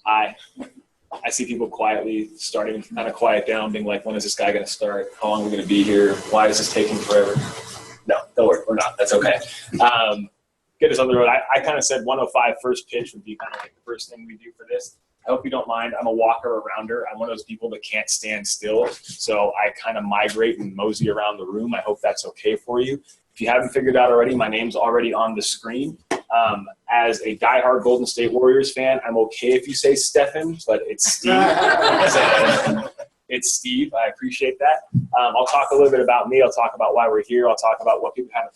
I see people quietly starting to kind of quiet down, being like, when is this guy going to start? How long are we going to be here? Why is this taking forever? No, don't worry, we're not. That's okay. Get us on the road. I kind of said 105 first pitch would be kind of like the first thing we do for this. I hope you don't mind. I'm a walker arounder. I'm one of those people that can't stand still. So I kind of migrate and mosey around the room. I hope that's okay for you. If you haven't figured out already, my name's already on the screen. As a diehard Golden State Warriors fan, I'm okay if you say Stephen, but it's Steve. It's Steve. I appreciate that. I'll talk a little bit about me. I'll talk about why we're here. I'll talk about what people have,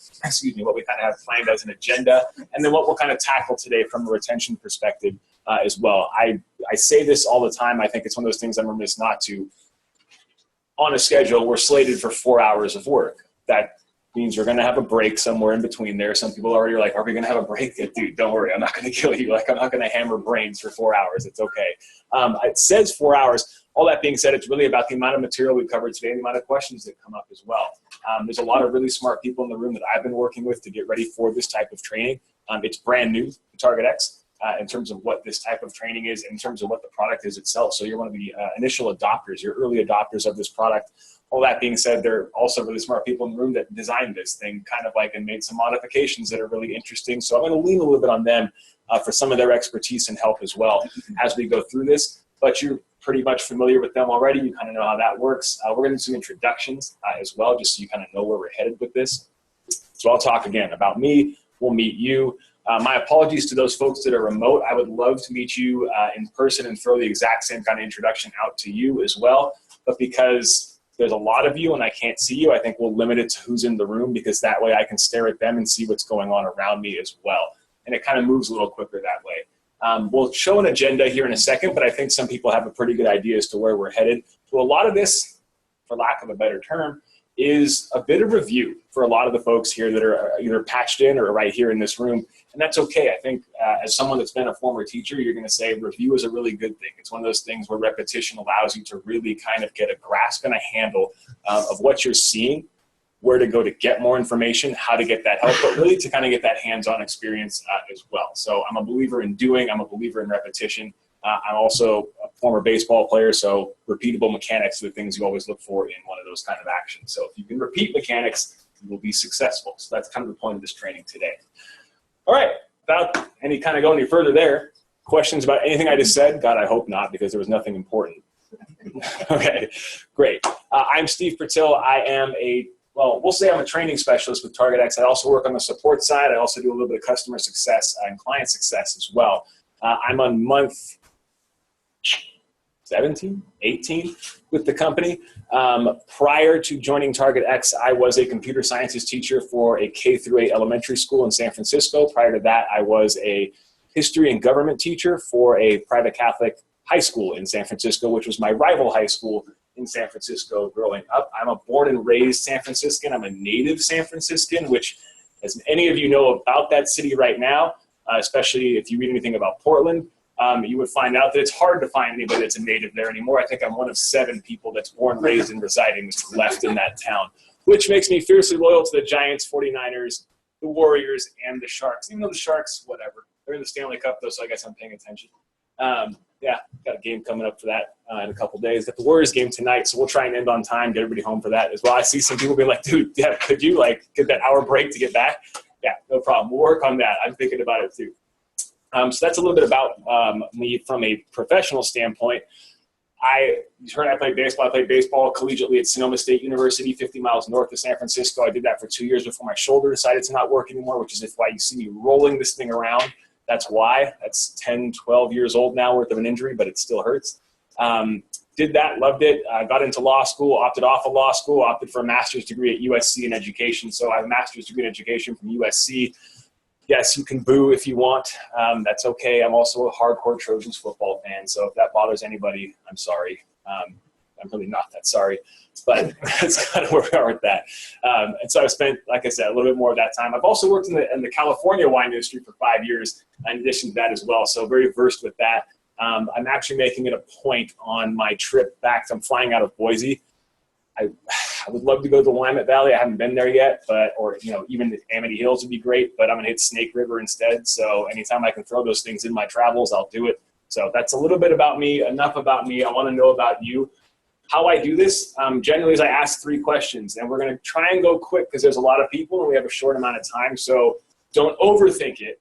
what we kind of have planned as an agenda, and then what we'll kind of tackle today from a retention perspective as well. I say this all the time. I think it's one of those things I'm remiss not to. On a schedule, we're slated for 4 hours of work. That means we're going to have a break somewhere in between there. Some people already are like, are we going to have a break? Dude, don't worry. I'm not going to kill you. Like, I'm not going to hammer brains for 4 hours. It's okay. It says 4 hours. All that being said, it's really about the amount of material we covered today and the amount of questions that come up as well. There's a lot of really smart people in the room that I've been working with to get ready for this type of training. It's brand new to TargetX in terms of what this type of training is, in terms of what the product is itself. So you're one of the initial adopters, you're early adopters of this product. All that being said, there are also really smart people in the room that designed this thing kind of like and made some modifications that are really interesting. So I'm going to lean a little bit on them for some of their expertise and help as well as we go through this. But you're pretty much familiar with them already. You kind of know how that works. We're going to do some introductions as well, just so you kind of know where we're headed with this. So I'll talk again about me. We'll meet you. My apologies to those folks that are remote. I would love to meet you in person and throw the exact same kind of introduction out to you as well. But because there's a lot of you and I can't see you, I think we'll limit it to who's in the room, because that way I can stare at them and see what's going on around me as well. And it kind of moves a little quicker that way. We'll show an agenda here in a second, but I think some people have a pretty good idea as to where we're headed. So a lot of this, for lack of a better term, is a bit of review for a lot of the folks here that are either patched in or right here in this room. And that's okay. I think as someone that's been a former teacher, you're going to say review is a really good thing. It's one of those things where repetition allows you to really kind of get a grasp and a handle of what you're seeing, where to go to get more information, how to get that help, but really to kind of get that hands-on experience as well. So I'm a believer in doing, I'm a believer in repetition. I'm also a former baseball player, so repeatable mechanics are the things you always look for in one of those kind of actions. So if you can repeat mechanics, you will be successful. So that's kind of the point of this training today. All right, without any kind of going any further there, questions about anything I just said? God, I hope not, because there was nothing important. Okay, great. I'm Steve Pertil. I am we'll say I'm a training specialist with TargetX. I also work on the support side. I also do a little bit of customer success and client success as well. I'm on month 17, 18 with the company. Prior to joining TargetX, I was a computer sciences teacher for a K-8 elementary school in San Francisco. Prior to that, I was a history and government teacher for a private Catholic high school in San Francisco, which was my rival high school in San Francisco growing up. I'm a born and raised San Franciscan. I'm a native San Franciscan, which, as any of you know about that city right now, especially if you read anything about Portland, you would find out that it's hard to find anybody that's a native there anymore. I think I'm one of 7 people that's born, raised, and residing that's left in that town, which makes me fiercely loyal to the Giants, 49ers, the Warriors, and the Sharks. Even though the Sharks, whatever. They're in the Stanley Cup, though, so I guess I'm paying attention. Yeah, got a game coming up for that in a couple days. Got the Warriors game tonight, so we'll try and end on time, get everybody home for that as well. I see some people be like, dude, yeah, could you get that hour break to get back? Yeah, no problem. We'll work on that. I'm thinking about it too. So that's a little bit about me from a professional standpoint. You heard I played baseball. I played baseball collegiately at Sonoma State University, 50 miles north of San Francisco. I did that for 2 years before my shoulder decided to not work anymore, which is why you see me rolling this thing around. That's why. That's 10, 12 years old now worth of an injury, but it still hurts. Did that, loved it. Got into law school, opted off of law school, opted for a master's degree at USC in education. So I have a master's degree in education from USC. Yes, you can boo if you want. That's okay. I'm also a hardcore Trojans football fan. So if that bothers anybody, I'm sorry. I'm really not that sorry. But that's kind of where we are with that. And so I've spent, like I said, a little bit more of that time. I've also worked in the California wine industry for 5 years in addition to that as well. So very versed with that. I'm actually making it a point on my trip back. I'm flying out of Boise. I would love to go to the Willamette Valley. I haven't been there yet, or even the Amity Hills would be great, but I'm going to hit Snake River instead. So anytime I can throw those things in my travels, I'll do it. So that's a little bit about me, enough about me. I want to know about you. How I do this, generally, is I ask 3 questions, and we're going to try and go quick because there's a lot of people and we have a short amount of time. So don't overthink it,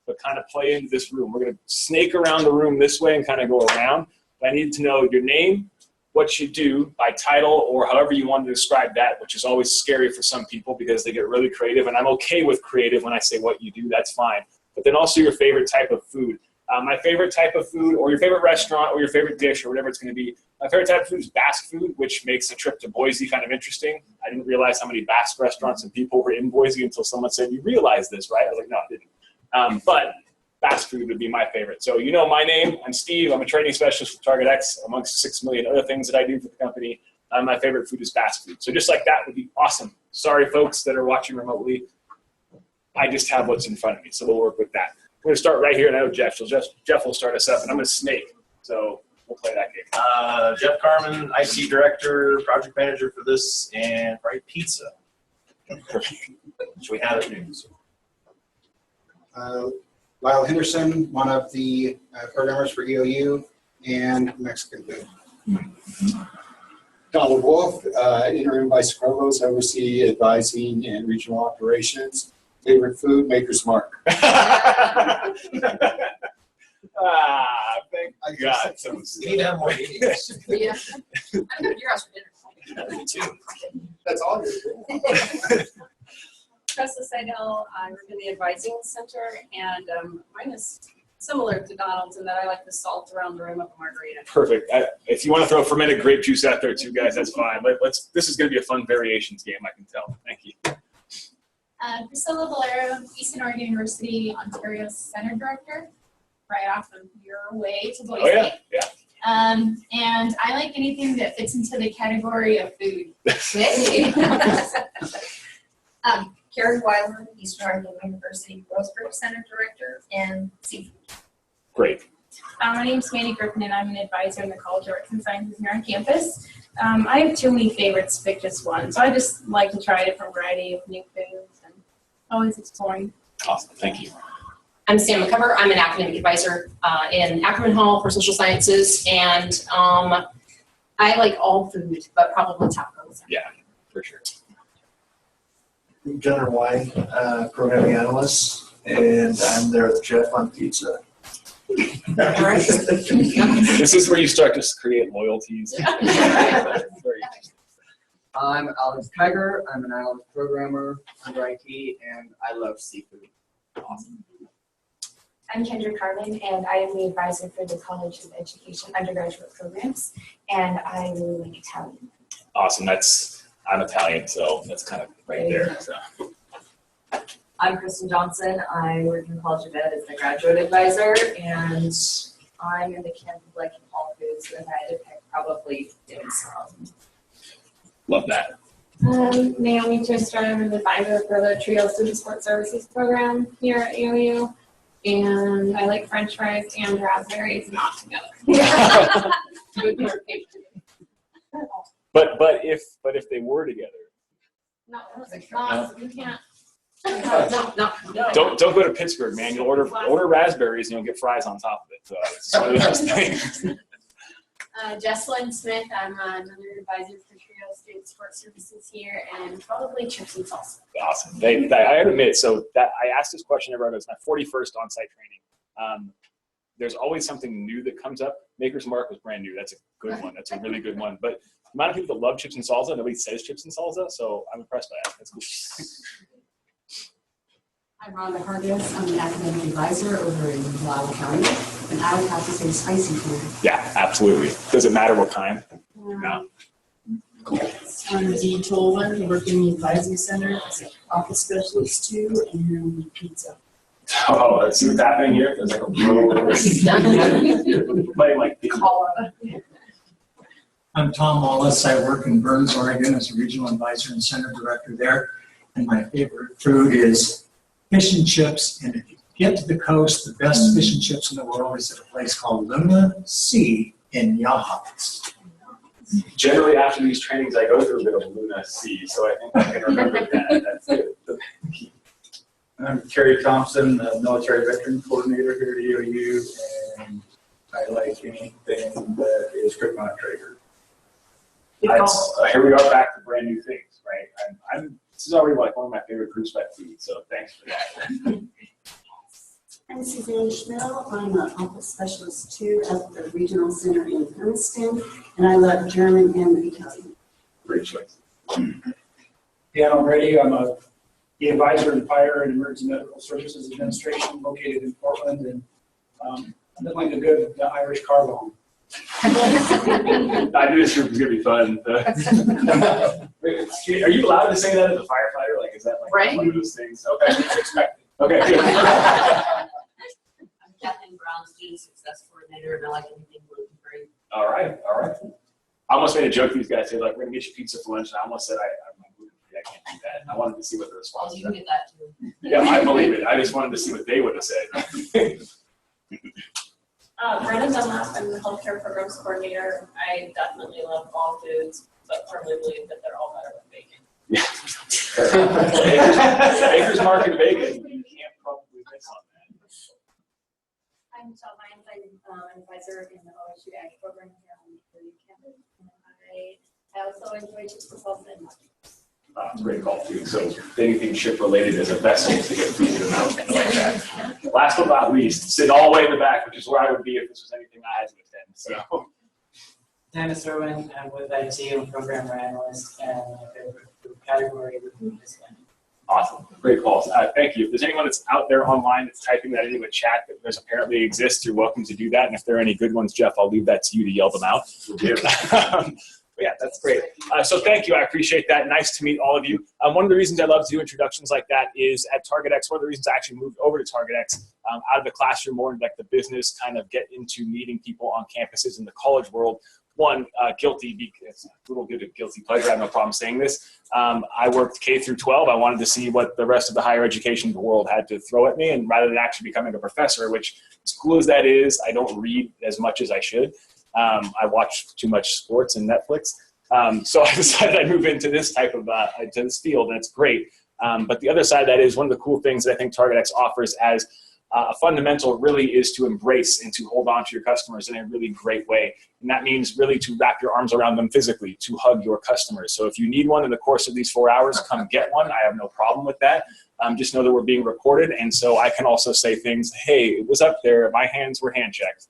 but kind of play into this room. We're going to snake around the room this way and kind of go around. But I need to know your name, what you do by title, or however you want to describe that, which is always scary for some people because they get really creative. And I'm okay with creative when I say what you do, that's fine. But then also your favorite type of food. My favorite type of food, or your favorite restaurant, or your favorite dish, or whatever it's going to be. My favorite type of food is Basque food, which makes a trip to Boise kind of interesting. I didn't realize how many Basque restaurants and people were in Boise until someone said, "You realize this, right?" I was like, "No, I didn't." But Basque food would be my favorite. So you know my name. I'm Steve. I'm a training specialist for TargetX, amongst 6 million other things that I do for the company. My favorite food is Basque food. So just like that would be awesome. Sorry, folks that are watching remotely. I just have what's in front of me, so we'll work with that. We're going to start right here, and I know Jeff. So Jeff will start us up, and I'm going to snake. So we'll play that game. Jeff Carmen, IT Director, Project Manager for this, and Fried Pizza, which we have at noon. Lyle Henderson, one of the programmers for EOU, and Mexican food. Donald Wolf, Interim Vice Provost, oversee advising and regional operations. Favorite food, Maker's Mark. Thank God. We need to have more meetings. Yeah. I'm going to your house for dinner. Me too. That's all you're doing. Tressa Seidel, I work in the advising center, and mine is similar to Donald's in that I like the salt around the rim of a margarita. Perfect. If you want to throw fermented grape juice out there too, guys, that's fine. This is going to be a fun variations game, I can tell. Thank you. Priscilla Valero, Eastern Oregon University, Ontario Center Director, right off of your way to Boise. Oh, yeah, yeah. And I like anything that fits into the category of food. Karen Weiler, Eastern Oregon University Roseburg Center Director, and seafood. Great. My name's Mandy Griffin, and I'm an advisor in the College of Arts and Sciences here on campus. I have too many favorites to pick just one, so I just like to try a different variety of new foods and always exploring. Awesome. Thank you. I'm Sam McCover. I'm an academic advisor in Ackerman Hall for social sciences, and I like all food, but probably tacos. Yeah, for sure. Gunnar White, programming analyst, and I'm there with Jeff on pizza. This is where you start to create loyalties. Very I'm Alex Kiger. I'm an analyst programmer under IT, and I love seafood. awesome. I'm Kendra Carlin, and I am the advisor for the College of Education undergraduate programs, and I really like Italian. Awesome. I'm Italian, so that's kind of right there. So. I'm Kristen Johnson. I work in the College of Ed as the graduate advisor, and I'm in the camp of liking all foods, and I had to pick probably dim sum. Love that. Naomi Twister, I'm an advisor for the Trio Student Support Services program here at EOU, and I like French fries and raspberries not together. But if they were together. No, you can't. No. Don't go to Pittsburgh, man. You'll order raspberries and you'll get fries on top of it. So it's one of those things. Jessalyn Smith, I'm another advisor for Trio Student Support Services here, and probably chips and salsa. Awesome. I admit, so that I asked this question every it's my 41st on-site training. There's always something new that comes up. Maker's Mark was brand new. That's a good one. That's a really good one. But the amount of people that love chips and salsa, nobody says chips and salsa, so I'm impressed by that. That's cool. I'm Rhonda Hargis. I'm an academic advisor over in Loudoun County, and I would have to say spicy food. Yeah, absolutely. Does it matter what kind? No. I'm Dee Tolman. I work in the advisory center as an office specialist too, and pizza. Oh, let's see what's happening here. There's like a playing like I'm Tom Wallace. I work in Burns, Oregon as a regional advisor and center director there. And my favorite food is fish and chips. And if you get to the coast, the best fish and chips in the world is at a place called Luna Sea in Yachats. Generally, after these trainings, I go through a bit of Luna Sea, so I think I can remember that. That's good. I'm Kerry Thompson, the military veteran coordinator here at EOU, and like anything that is Krypton Traeger. Here we are back to brand new things, right? This is already like one of my favorite groups by food, so thanks for that. I'm Suzanne Schmill. I'm an office specialist too at the regional center in Hermiston, and I love German and Italian. Great choice. Dan O'Grady, I'm the advisor in Fire and Emergency Medical Services Administration located in Portland, and I'm like a good Irish car bomb. I knew this group was going to be fun. Are you allowed to say that as a firefighter? Like, is that like one of those things? Okay. Okay. I'm Kathleen Brown, Student Success Coordinator, and I like anything gluten-free. All right. I almost made a joke to these guys, say, like, we're going to get you pizza for lunch, and I almost said, I'm gluten-free, I can't do that. And I wanted to see what the response was. You can get that too. Yeah, I believe it. I just wanted to see what they would have said. Brenna Dunlap, I'm the Healthcare Programs Coordinator. I definitely love all foods, but firmly believe that they're all better with bacon. Baker's Mark and bacon. You can't probably miss on that. I'm Michelle Vines. I'm an advisor in the OSU Ag program here on the campus. And I also enjoy chips and salsa and nachos. It's a great call too. So anything ship related is a vessel to get food to the mouth, kind of like that. Last but not least, sit all the way in the back, which is where I would be if this was anything I had to attend. So Dennis Irwin, I'm with IT and Programmer Analyst, and my favorite category would be this one. Awesome. Great calls. Thank you. If there's anyone that's out there online that's typing that into the chat that there's apparently exists, you're welcome to do that. And if there are any good ones, Jeff, I'll leave that to you to yell them out. Yeah, that's great. So thank you. I appreciate that. Nice to meet all of you. One of the reasons I love to do introductions like that is at TargetX. One of the reasons I actually moved over to TargetX out of the classroom more into like the business, kind of get into meeting people on campuses in the college world. One, guilty, because a little bit of guilty pleasure. I have no problem saying this. I worked K through 12. I wanted to see what the rest of the higher education world had to throw at me. And rather than actually becoming a professor, which as cool as that is, I don't read as much as I should. I watch too much sports and Netflix. So I decided I'd move into this type of, to this field, and it's great. But the other side of that is one of the cool things that I think TargetX offers as a fundamental really is to embrace and to hold on to your customers in a really great way. And that means really to wrap your arms around them physically, to hug your customers. So if you need one in the course of these 4 hours, come get one. I have no problem with that. Just know that we're being recorded. And so I can also say things, hey, it was up there. My hands were hand checked.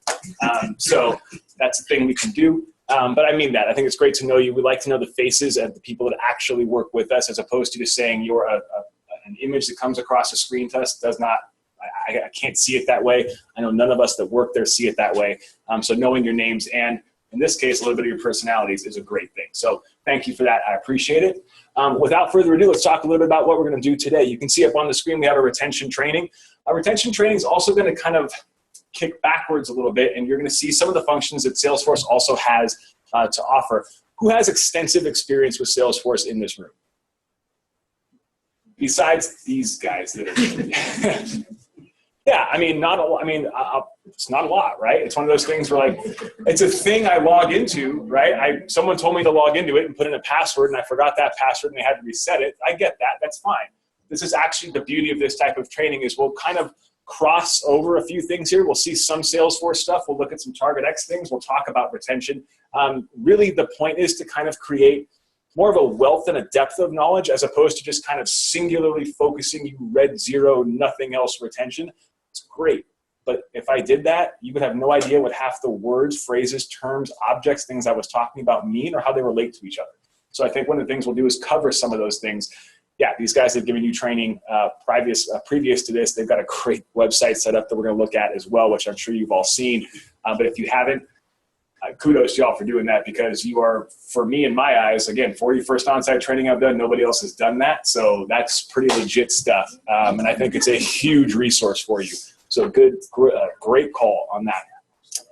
So that's a thing we can do. But I mean that. I think it's great to know you. We like to know the faces of the people that actually work with us as opposed to just saying you're an image that comes across a screen to us does not, I can't see it that way. I know none of us that work there see it that way. So knowing your names and, in this case, a little bit of your personalities is a great thing. So thank you for that. I appreciate it. Without further ado, let's talk a little bit about what we're going to do today. You can see up on the screen we have a retention training. Our retention training is also going to kind of kick backwards a little bit, and you're going to see some of the functions that Salesforce also has to offer. Who has extensive experience with Salesforce in this room? Besides these guys that are yeah, I mean, it's not a lot, right? It's one of those things where, like, it's a thing I log into, right? Someone told me to log into it and put in a password, and I forgot that password, and they had to reset it. I get that. That's fine. This is actually the beauty of this type of training is we'll kind of cross over a few things here. We'll see some Salesforce stuff. We'll look at some TargetX things. We'll talk about retention. Really, the point is to kind of create more of a wealth and a depth of knowledge as opposed to just kind of singularly focusing you red zero, nothing else retention. It's great. But if I did that, you would have no idea what half the words, phrases, terms, objects, things I was talking about mean or how they relate to each other. So I think one of the things we'll do is cover some of those things. Yeah, these guys have given you training previous to this. They've got a great website set up that we're going to look at as well, which I'm sure you've all seen. But if you haven't, kudos to y'all for doing that because you are, for me in my eyes, again, 41st on-site training I've done, nobody else has done that. So that's pretty legit stuff. And I think it's a huge resource for you. So great call on that.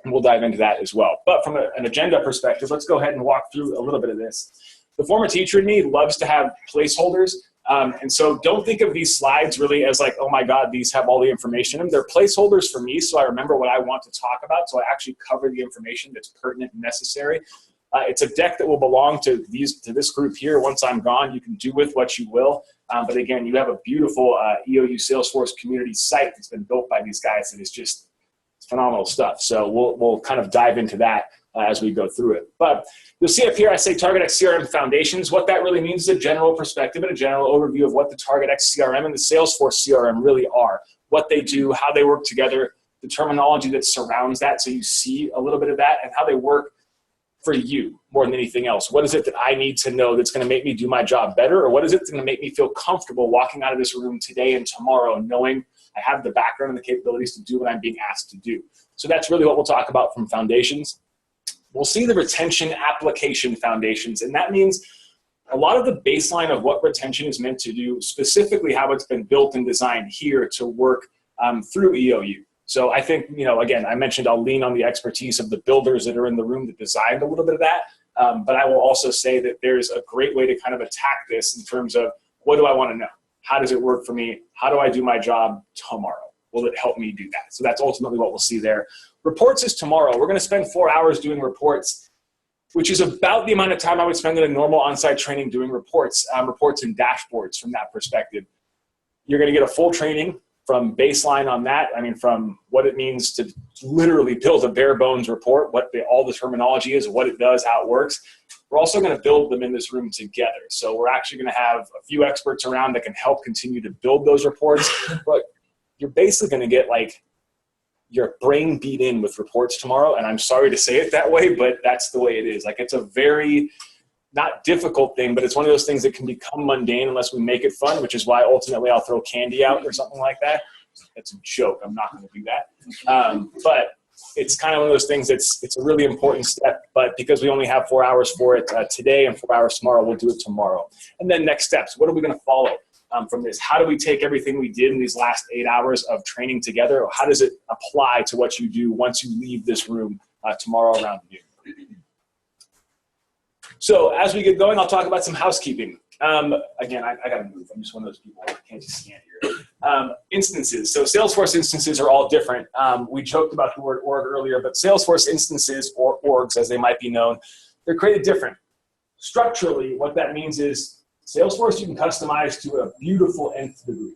And we'll dive into that as well. But from an agenda perspective, let's go ahead and walk through a little bit of this. The former teacher in me loves to have placeholders. And so don't think of these slides really as like, oh my God, these have all the information in them. They're placeholders for me, so I remember what I want to talk about, so I actually cover the information that's pertinent and necessary. It's a deck that will belong to this group here. Once I'm gone, you can do with what you will. But again, you have a beautiful EOU Salesforce community site that's been built by these guys that is just phenomenal stuff. So we'll kind of dive into that as we go through it. But you'll see up here, I say TargetX CRM Foundations. What that really means is a general perspective and a general overview of what the TargetX CRM and the Salesforce CRM really are, what they do, how they work together, the terminology that surrounds that, so you see a little bit of that, and how they work for you more than anything else. What is it that I need to know that's going to make me do my job better, or what is it that's going to make me feel comfortable walking out of this room today and tomorrow knowing I have the background and the capabilities to do what I'm being asked to do. So that's really what we'll talk about from Foundations. We'll see the retention application foundations, and that means a lot of the baseline of what retention is meant to do, specifically how it's been built and designed here to work through EOU. So I think, again, I mentioned I'll lean on the expertise of the builders that are in the room that designed a little bit of that, but I will also say that there's a great way to kind of attack this in terms of what do I want to know? How does it work for me? How do I do my job tomorrow? Will it help me do that? So that's ultimately what we'll see there. Reports is tomorrow. We're going to spend 4 hours doing reports, which is about the amount of time I would spend in a normal on-site training doing reports and dashboards from that perspective. You're going to get a full training from baseline on that. I mean, from what it means to literally build a bare bones report, all the terminology is, what it does, how it works. We're also going to build them in this room together. So we're actually going to have a few experts around that can help continue to build those reports. But you're basically going to get like your brain beat in with reports tomorrow. And I'm sorry to say it that way, but that's the way it is. Like, it's a very not difficult thing, but it's one of those things that can become mundane unless we make it fun, which is why ultimately I'll throw candy out or something like that. That's a joke. I'm not going to do that. But it's kind of one of those things it's a really important step, but because we only have 4 hours for it today and 4 hours tomorrow, we'll do it tomorrow. And then next steps, what are we going to follow from this? How do we take everything we did in these last 8 hours of training together? How does it apply to what you do once you leave this room tomorrow around noon? So as we get going, I'll talk about some housekeeping. Again, I got to move. I'm just one of those people. I can't just stand here. Instances. So Salesforce instances are all different. We joked about the word org earlier, but Salesforce instances, or orgs as they might be known, they're created different. Structurally, what that means is Salesforce you can customize to a beautiful nth degree.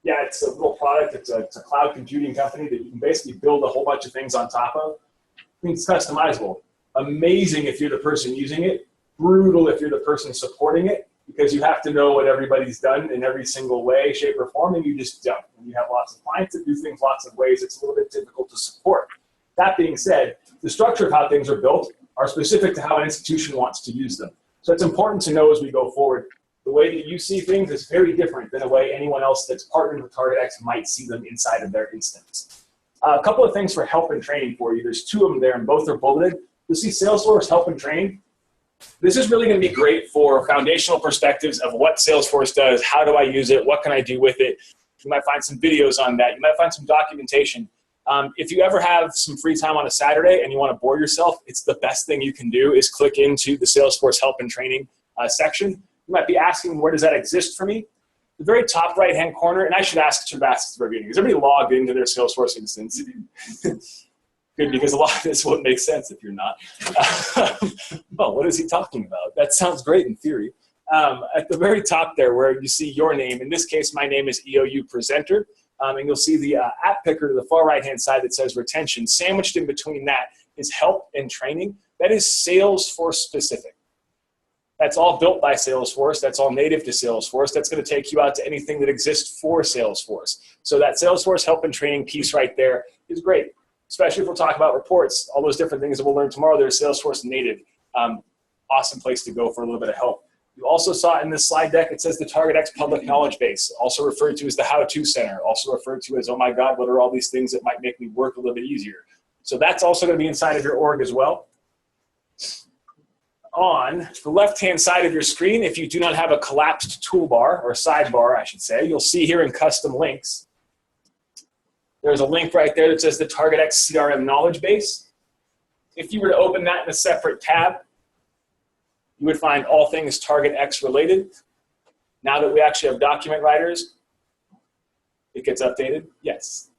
Yeah, it's a little product. It's a cloud computing company that you can basically build a whole bunch of things on top of. I mean, it's customizable. Amazing if you're the person using it, brutal if you're the person supporting it, because you have to know what everybody's done in every single way, shape, or form, and you just don't. When you have lots of clients that do things lots of ways, it's a little bit difficult to support. That being said, the structure of how things are built are specific to how an institution wants to use them. So it's important to know as we go forward, the way that you see things is very different than the way anyone else that's partnered with TargetX might see them inside of their instance. A couple of things for help and training for you. There's 2 of them there, and both are bulleted. You'll see Salesforce help and train. This is really going to be great for foundational perspectives of what Salesforce does, how do I use it, what can I do with it. You might find some videos on that. You might find some documentation. If you ever have some free time on a Saturday and you want to bore yourself, it's the best thing you can do is click into the Salesforce help and training section. You might be asking, where does that exist for me? The very top right-hand corner, and I should ask at the beginning, is everybody logged into their Salesforce instance? Good, because a lot of this won't make sense if you're not. Well, what is he talking about? That sounds great in theory. At the very top there where you see your name, in this case, my name is EOU Presenter, and you'll see the app picker to the far right-hand side that says retention. Sandwiched in between that is help and training. That is Salesforce specific. That's all built by Salesforce. That's all native to Salesforce. That's going to take you out to anything that exists for Salesforce. So that Salesforce help and training piece right there is great. Especially if we're talking about reports, all those different things that we'll learn tomorrow, they're Salesforce native. Awesome place to go for a little bit of help. You also saw in this slide deck, it says the TargetX Public Knowledge Base, also referred to as the How-To Center, also referred to as, oh my God, what are all these things that might make me work a little bit easier? So that's also going to be inside of your org as well. On the left-hand side of your screen, if you do not have a collapsed toolbar, or sidebar, I should say, you'll see here in custom links, there's a link right there that says the TargetX CRM Knowledge Base. If you were to open that in a separate tab, you would find all things TargetX related. Now that we actually have document writers, it gets updated. Yes.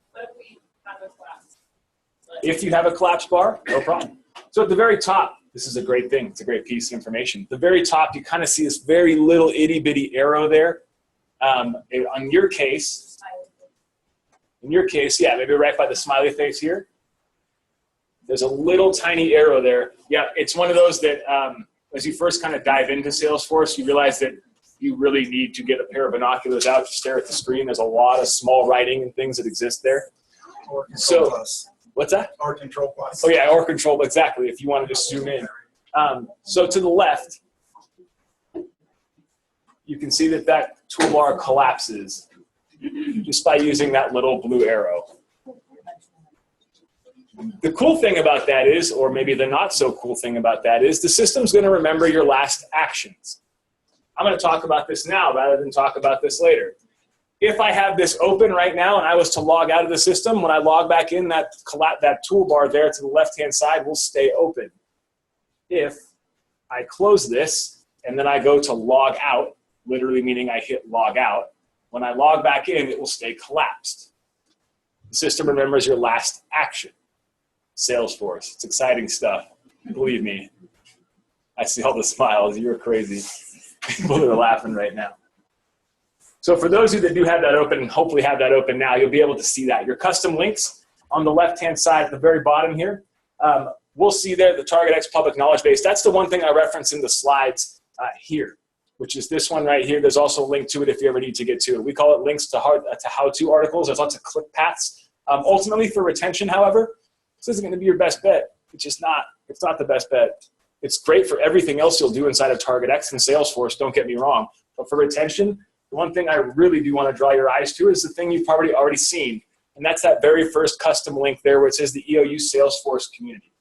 If you have a collapse bar, no problem. So at the very top, this is a great thing. It's a great piece of information. At the very top, you kind of see this very little itty bitty arrow there. On your case, In your case, yeah, maybe right by the smiley face here. There's a little tiny arrow there. Yeah, it's one of those that as you first kind of dive into Salesforce, you realize that you really need to get a pair of binoculars out to stare at the screen. There's a lot of small writing and things that exist there. Or Control Plus. What's that? Or Control Plus. Oh yeah, or Control, exactly, if you want to just zoom in. So to the left, you can see that that toolbar collapses just by using that little blue arrow. The cool thing about that is, or maybe the not so cool thing about that is, the system's going to remember your last actions. I'm going to talk about this now rather than talk about this later. If I have this open right now and I was to log out of the system, when I log back in, that toolbar there to the left-hand side will stay open. If I close this and then I go to log out, literally meaning I hit log out, when I log back in, it will stay collapsed. The system remembers your last action. Salesforce, it's exciting stuff. Believe me. I see all the smiles. You're crazy. People that are laughing right now. So for those of you that do have that open, and hopefully have that open now, you'll be able to see that. Your custom links on the left-hand side at the very bottom here, we'll see there the TargetX public knowledge base. That's the one thing I referenced in the slides here, which is this one right here. There's also a link to it if you ever need to get to it. We call it links to how-to articles. There's lots of click paths. Ultimately, for retention, however, this isn't going to be your best bet. It's just not. It's not the best bet. It's great for everything else you'll do inside of TargetX and Salesforce, don't get me wrong. But for retention, the one thing I really do want to draw your eyes to is the thing you've probably already seen. And that's that very first custom link there where it says the EOU Salesforce community.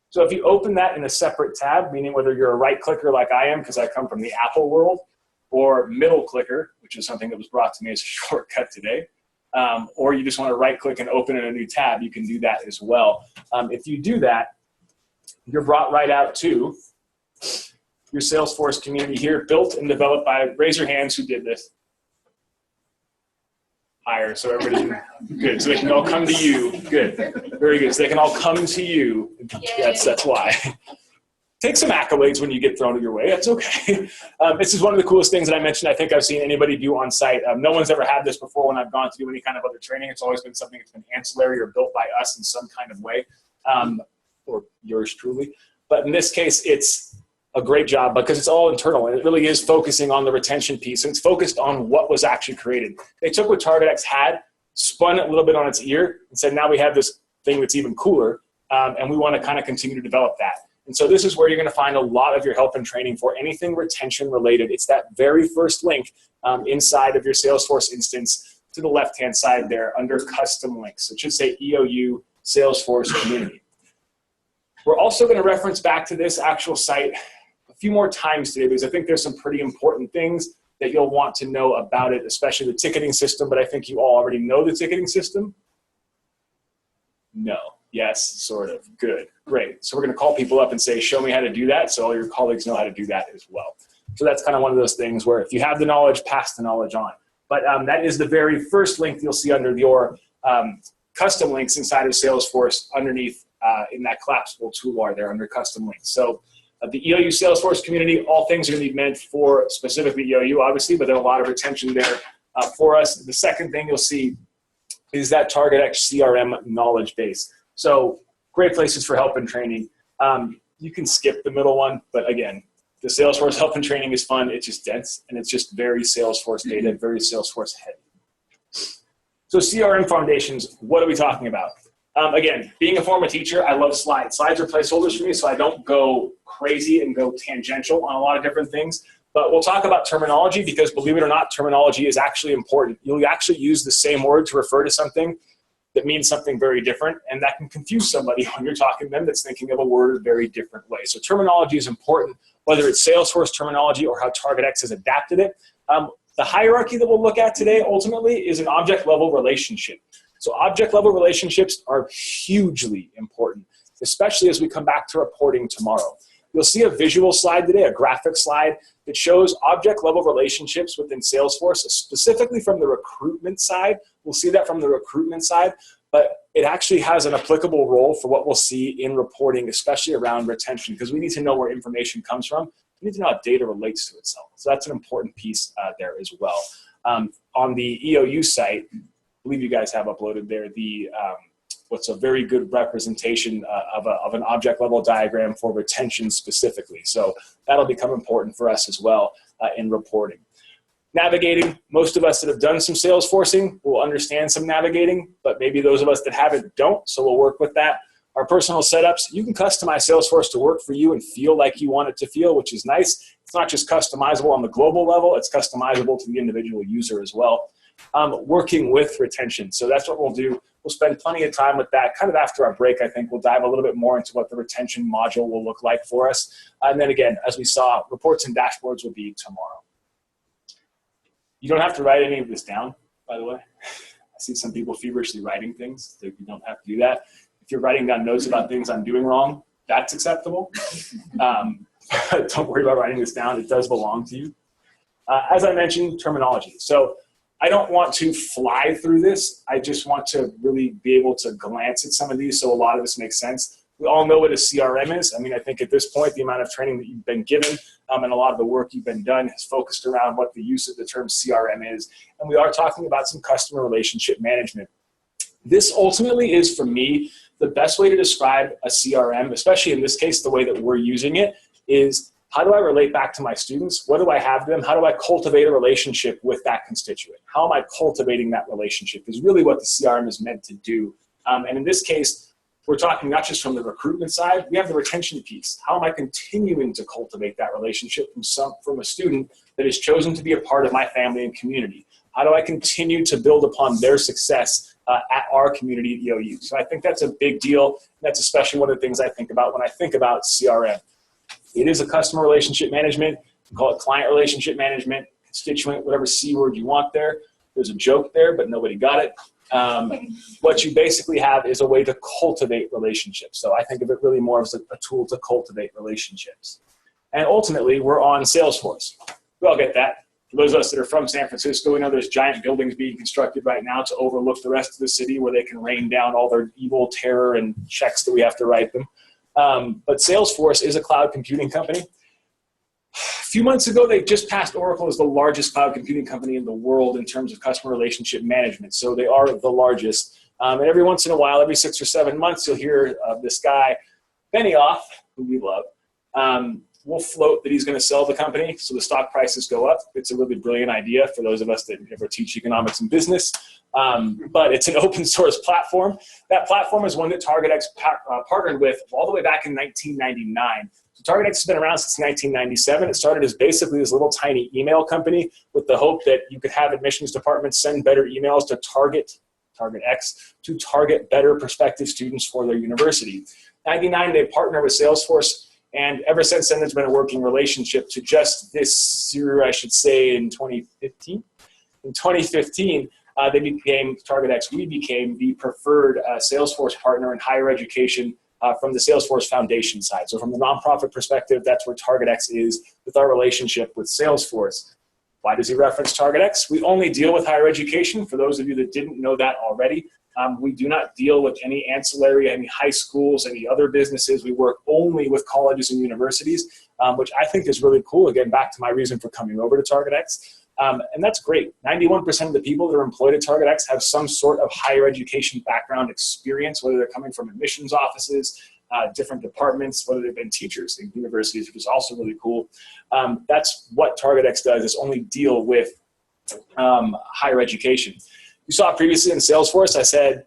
So if you open that in a separate tab, meaning whether you're a right clicker like I am, because I come from the Apple world, or middle clicker, which is something that was brought to me as a shortcut today, or you just want to right click and open in a new tab, you can do that as well. If you do that, you're brought right out to your Salesforce community here, built and developed by, raise your hands who did this. Higher, so everybody can, good. So they can all come to you. Good, very good. So they can all come to you. That's why. Take some accolades when you get thrown your way. That's okay. This is one of the coolest things that I mentioned I think I've seen anybody do on site. No one's ever had this before when I've gone to do any kind of other training. It's always been something that's been ancillary or built by us in some kind of way, or yours truly. But in this case, it's a great job because it's all internal and it really is focusing on the retention piece and it's focused on what was actually created. They took what TargetX had, spun it a little bit on its ear and said, now we have this thing that's even cooler and we want to kind of continue to develop that. And so this is where you're going to find a lot of your help and training for anything retention related. It's that very first link inside of your Salesforce instance to the left-hand side there under custom links. It should say EOU Salesforce community. We're also going to reference back to this actual site a few more times today because I think there's some pretty important things that you'll want to know about it, especially the ticketing system, but I think you all already know the ticketing system. No. Yes, sort of. Good. Great. So we're going to call people up and say, show me how to do that, so all your colleagues know how to do that as well. So that's kind of one of those things where if you have the knowledge, pass the knowledge on. But that is the very first link you'll see under your custom links inside of Salesforce underneath in that collapsible toolbar there under custom links. So the EOU Salesforce community, all things are going to be meant for specifically EOU, obviously, but there's a lot of retention there for us. The second thing you'll see is that TargetX CRM knowledge base. So great places for help and training. You can skip the middle one, but again, the Salesforce help and training is fun. It's just dense, and it's just very Salesforce data, very Salesforce heavy. So CRM foundations, what are we talking about? Again, being a former teacher, I love slides. Slides are placeholders for me, so I don't go crazy and go tangential on a lot of different things. But we'll talk about terminology because, believe it or not, terminology is actually important. You'll actually use the same word to refer to something that means something very different, and that can confuse somebody when you're talking to them that's thinking of a word a very different way. So terminology is important, whether it's Salesforce terminology or how TargetX has adapted it. The hierarchy that we'll look at today ultimately is an object-level relationship. So object-level relationships are hugely important, especially as we come back to reporting tomorrow. You'll see a visual slide today, a graphic slide that shows object-level relationships within Salesforce, specifically from the recruitment side. We'll see that from the recruitment side, but it actually has an applicable role for what we'll see in reporting, especially around retention, because we need to know where information comes from. We need to know how data relates to itself. So that's an important piece there as well. On the EOU site, believe you guys have uploaded there the what's a very good representation of an object level diagram for retention specifically. So that'll become important for us as well in reporting. Navigating, most of us that have done some Salesforcing will understand some navigating, but maybe those of us that haven't don't, so we'll work with that. Our personal setups, you can customize Salesforce to work for you and feel like you want it to feel, which is nice. It's not just customizable on the global level, it's customizable to the individual user as well. Working with retention, so that's what we'll do. We'll spend plenty of time with that. Kind of after our break, I think we'll dive a little bit more into what the retention module will look like for us. And then again, as we saw, reports and dashboards will be tomorrow. You don't have to write any of this down, by the way. I see some people feverishly writing things. You don't have to do that. If you're writing down notes about things I'm doing wrong, that's acceptable. Don't worry about writing this down. It does belong to you. As I mentioned, terminology. So I don't want to fly through this. I just want to really be able to glance at some of these so a lot of this makes sense. We all know what a CRM is. I mean, I think at this point, the amount of training that you've been given and a lot of the work you've been done has focused around what the use of the term CRM is. And we are talking about some customer relationship management. This ultimately is, for me, the best way to describe a CRM, especially in this case, the way that we're using it, is how do I relate back to my students? What do I have to them? How do I cultivate a relationship with that constituent? How am I cultivating that relationship is really what the CRM is meant to do. And in this case, we're talking not just from the recruitment side, we have the retention piece. How am I continuing to cultivate that relationship from a student that has chosen to be a part of my family and community? How do I continue to build upon their success at our community at EOU? So I think that's a big deal. That's especially one of the things I think about when I think about CRM. It is a customer relationship management. We call it client relationship management, constituent, whatever C word you want there. There's a joke there, but nobody got it. What you basically have is a way to cultivate relationships. So I think of it really more as a tool to cultivate relationships. And ultimately, we're on Salesforce. We all get that. For those of us that are from San Francisco, we know there's giant buildings being constructed right now to overlook the rest of the city where they can rain down all their evil terror and checks that we have to write them. But Salesforce is a cloud computing company. A few months ago, they just passed Oracle as the largest cloud computing company in the world in terms of customer relationship management. So they are the largest. And every once in a while, every 6 or 7 months, you'll hear this guy, Benioff, who we love, will float that he's going to sell the company so the stock prices go up. It's a really brilliant idea for those of us that ever teach economics and business. But it's an open source platform. That platform is one that TargetX partnered with all the way back in 1999. So TargetX has been around since 1997. It started as basically this little tiny email company with the hope that you could have admissions departments send better emails to TargetX to target better prospective students for their university. 99, they partnered with Salesforce, and ever since then, there's been a working relationship to just this year, I should say, in 2015. In 2015, they became, TargetX, we became the preferred Salesforce partner in higher education from the Salesforce Foundation side. So from the nonprofit perspective, that's where TargetX is with our relationship with Salesforce. Why does he reference TargetX? We only deal with higher education. For those of you that didn't know that already, we do not deal with any ancillary, any high schools, any other businesses. We work only with colleges and universities, which I think is really cool. Again, back to my reason for coming over to TargetX. And that's great. 91% of the people that are employed at TargetX have some sort of higher education background experience, whether they're coming from admissions offices, different departments, whether they've been teachers in universities, which is also really cool. That's what TargetX does, is only deal with higher education. You saw previously in Salesforce, I said,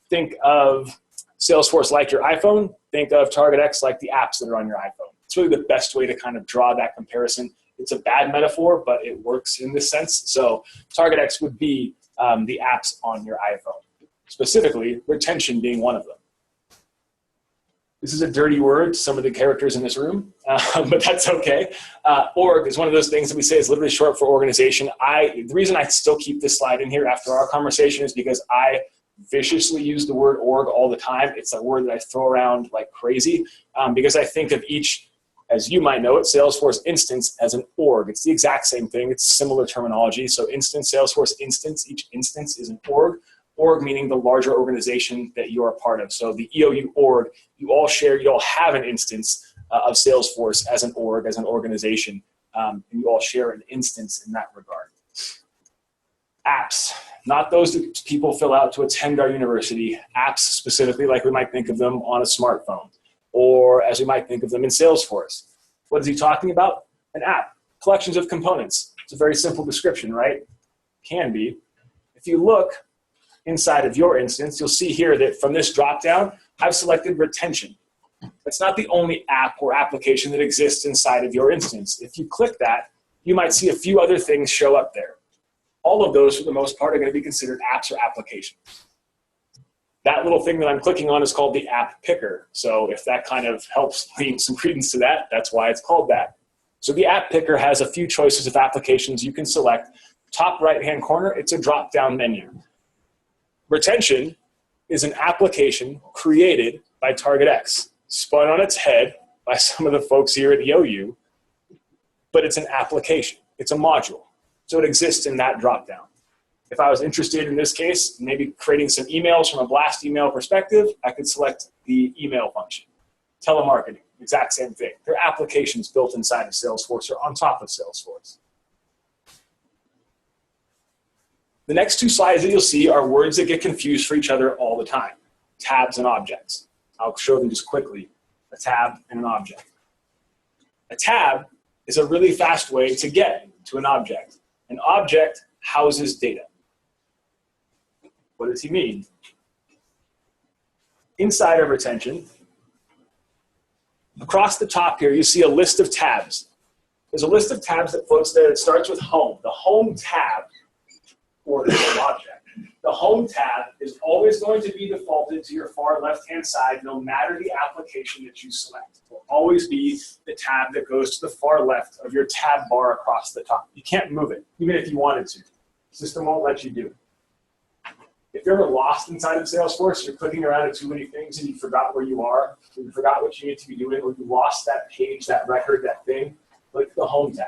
think of Salesforce like your iPhone. Think of TargetX like the apps that are on your iPhone. It's really the best way to kind of draw that comparison. It's a bad metaphor, but it works in this sense. So TargetX would be the apps on your iPhone, specifically retention being one of them. This is a dirty word to some of the characters in this room, but that's okay. Org is one of those things that we say is literally short for organization. The reason I still keep this slide in here after our conversation is because I viciously use the word org all the time. It's a word that I throw around like crazy because I think of each, as you might know it, Salesforce instance as an org. It's the exact same thing. It's similar terminology. So instance, Salesforce instance, each instance is an org. Org meaning the larger organization that you are a part of. So the EOU org, you all have an instance of Salesforce as an org, as an organization, and you all share an instance in that regard. Apps. not those that people fill out to attend our university, apps specifically like we might think of them on a smartphone, or as we might think of them in Salesforce. What is he talking about? An app, collections of components. It's a very simple description, right? Can be. If you look inside of your instance, you'll see here that from this dropdown, I've selected retention. That's not the only app or application that exists inside of your instance. If you click that, you might see a few other things show up there. All of those, for the most part, are going to be considered apps or applications. That little thing that I'm clicking on is called the app picker. So if that kind of helps lead some credence to that, that's why it's called that. So the app picker has a few choices of applications you can select. Top right-hand corner, it's a drop-down menu. Retention is an application created by TargetX, spun on its head by some of the folks here at EOU, but it's an application. It's a module. So it exists in that dropdown. If I was interested in this case, maybe creating some emails from a blast email perspective, I could select the email function. Telemarketing, exact same thing. They're applications built inside of Salesforce or on top of Salesforce. The next two slides that you'll see are words that get confused for each other all the time. Tabs and objects. I'll show them just quickly. A tab and an object. A tab is a really fast way to get to an object. An object houses data. What does he mean? Inside of retention, across the top here, you see a list of tabs. There's a list of tabs that floats there that starts with home. The home tab, or the object. The home tab is always going to be defaulted to your far left-hand side, no matter the application that you select. It will always be the tab that goes to the far left of your tab bar across the top. You can't move it, even if you wanted to. The system won't let you do it. If you're ever lost inside of Salesforce, you're clicking around at too many things and you forgot where you are, or you forgot what you need to be doing, or you lost that page, that record, that thing, click the home tab.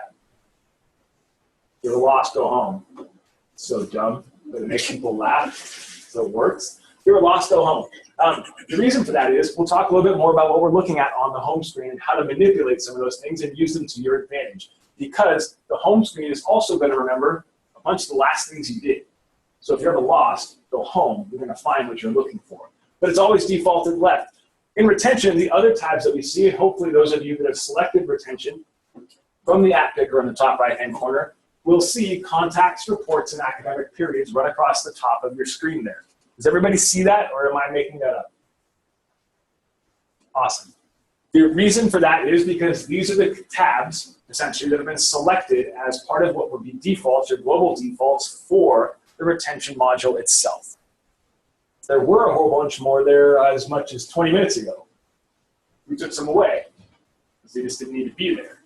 If you're lost, go home. It's so dumb, but it makes people laugh, so it works. If you're lost, go home. The reason for that is we'll talk a little bit more about what we're looking at on the home screen and how to manipulate some of those things and use them to your advantage. Because the home screen is also going to remember a bunch of the last things you did. So if you're ever lost, go home. You're going to find what you're looking for. But it's always defaulted left. In retention, the other tabs that we see, hopefully those of you that have selected retention from the app picker in the top right-hand corner, will see contacts, reports, and academic periods right across the top of your screen there. Does everybody see that, or am I making that up? Awesome. The reason for that is because these are the tabs, essentially, that have been selected as part of what would be defaults or global defaults for the retention module itself. There were a whole bunch more there as much as 20 minutes ago. We took some away because they just didn't need to be there.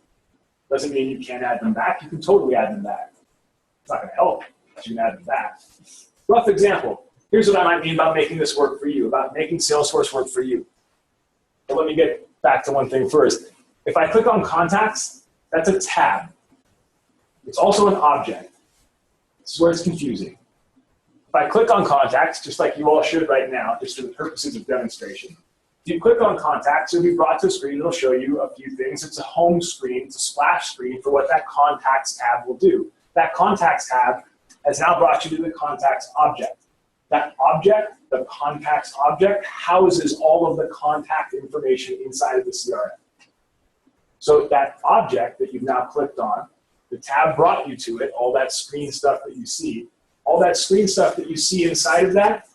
Doesn't mean you can't add them back. You can totally add them back. It's not going to help, but you can add them back. Rough example. Here's what I might mean about making this work for you, about making Salesforce work for you. But let me get back to one thing first. If I click on contacts, that's a tab. It's also an object. This is where it's confusing. If I click on contacts, just like you all should right now, just for the purposes of demonstration, if you click on contacts, you'll be brought to a screen that'll show you a few things. It's a home screen, it's a splash screen for what that contacts tab will do. That contacts tab has now brought you to the contacts object. That object, the contacts object, houses all of the contact information inside of the CRM. So that object that you've now clicked on, the tab brought you to it, all that screen stuff that you see, all that screen stuff that you see inside of that,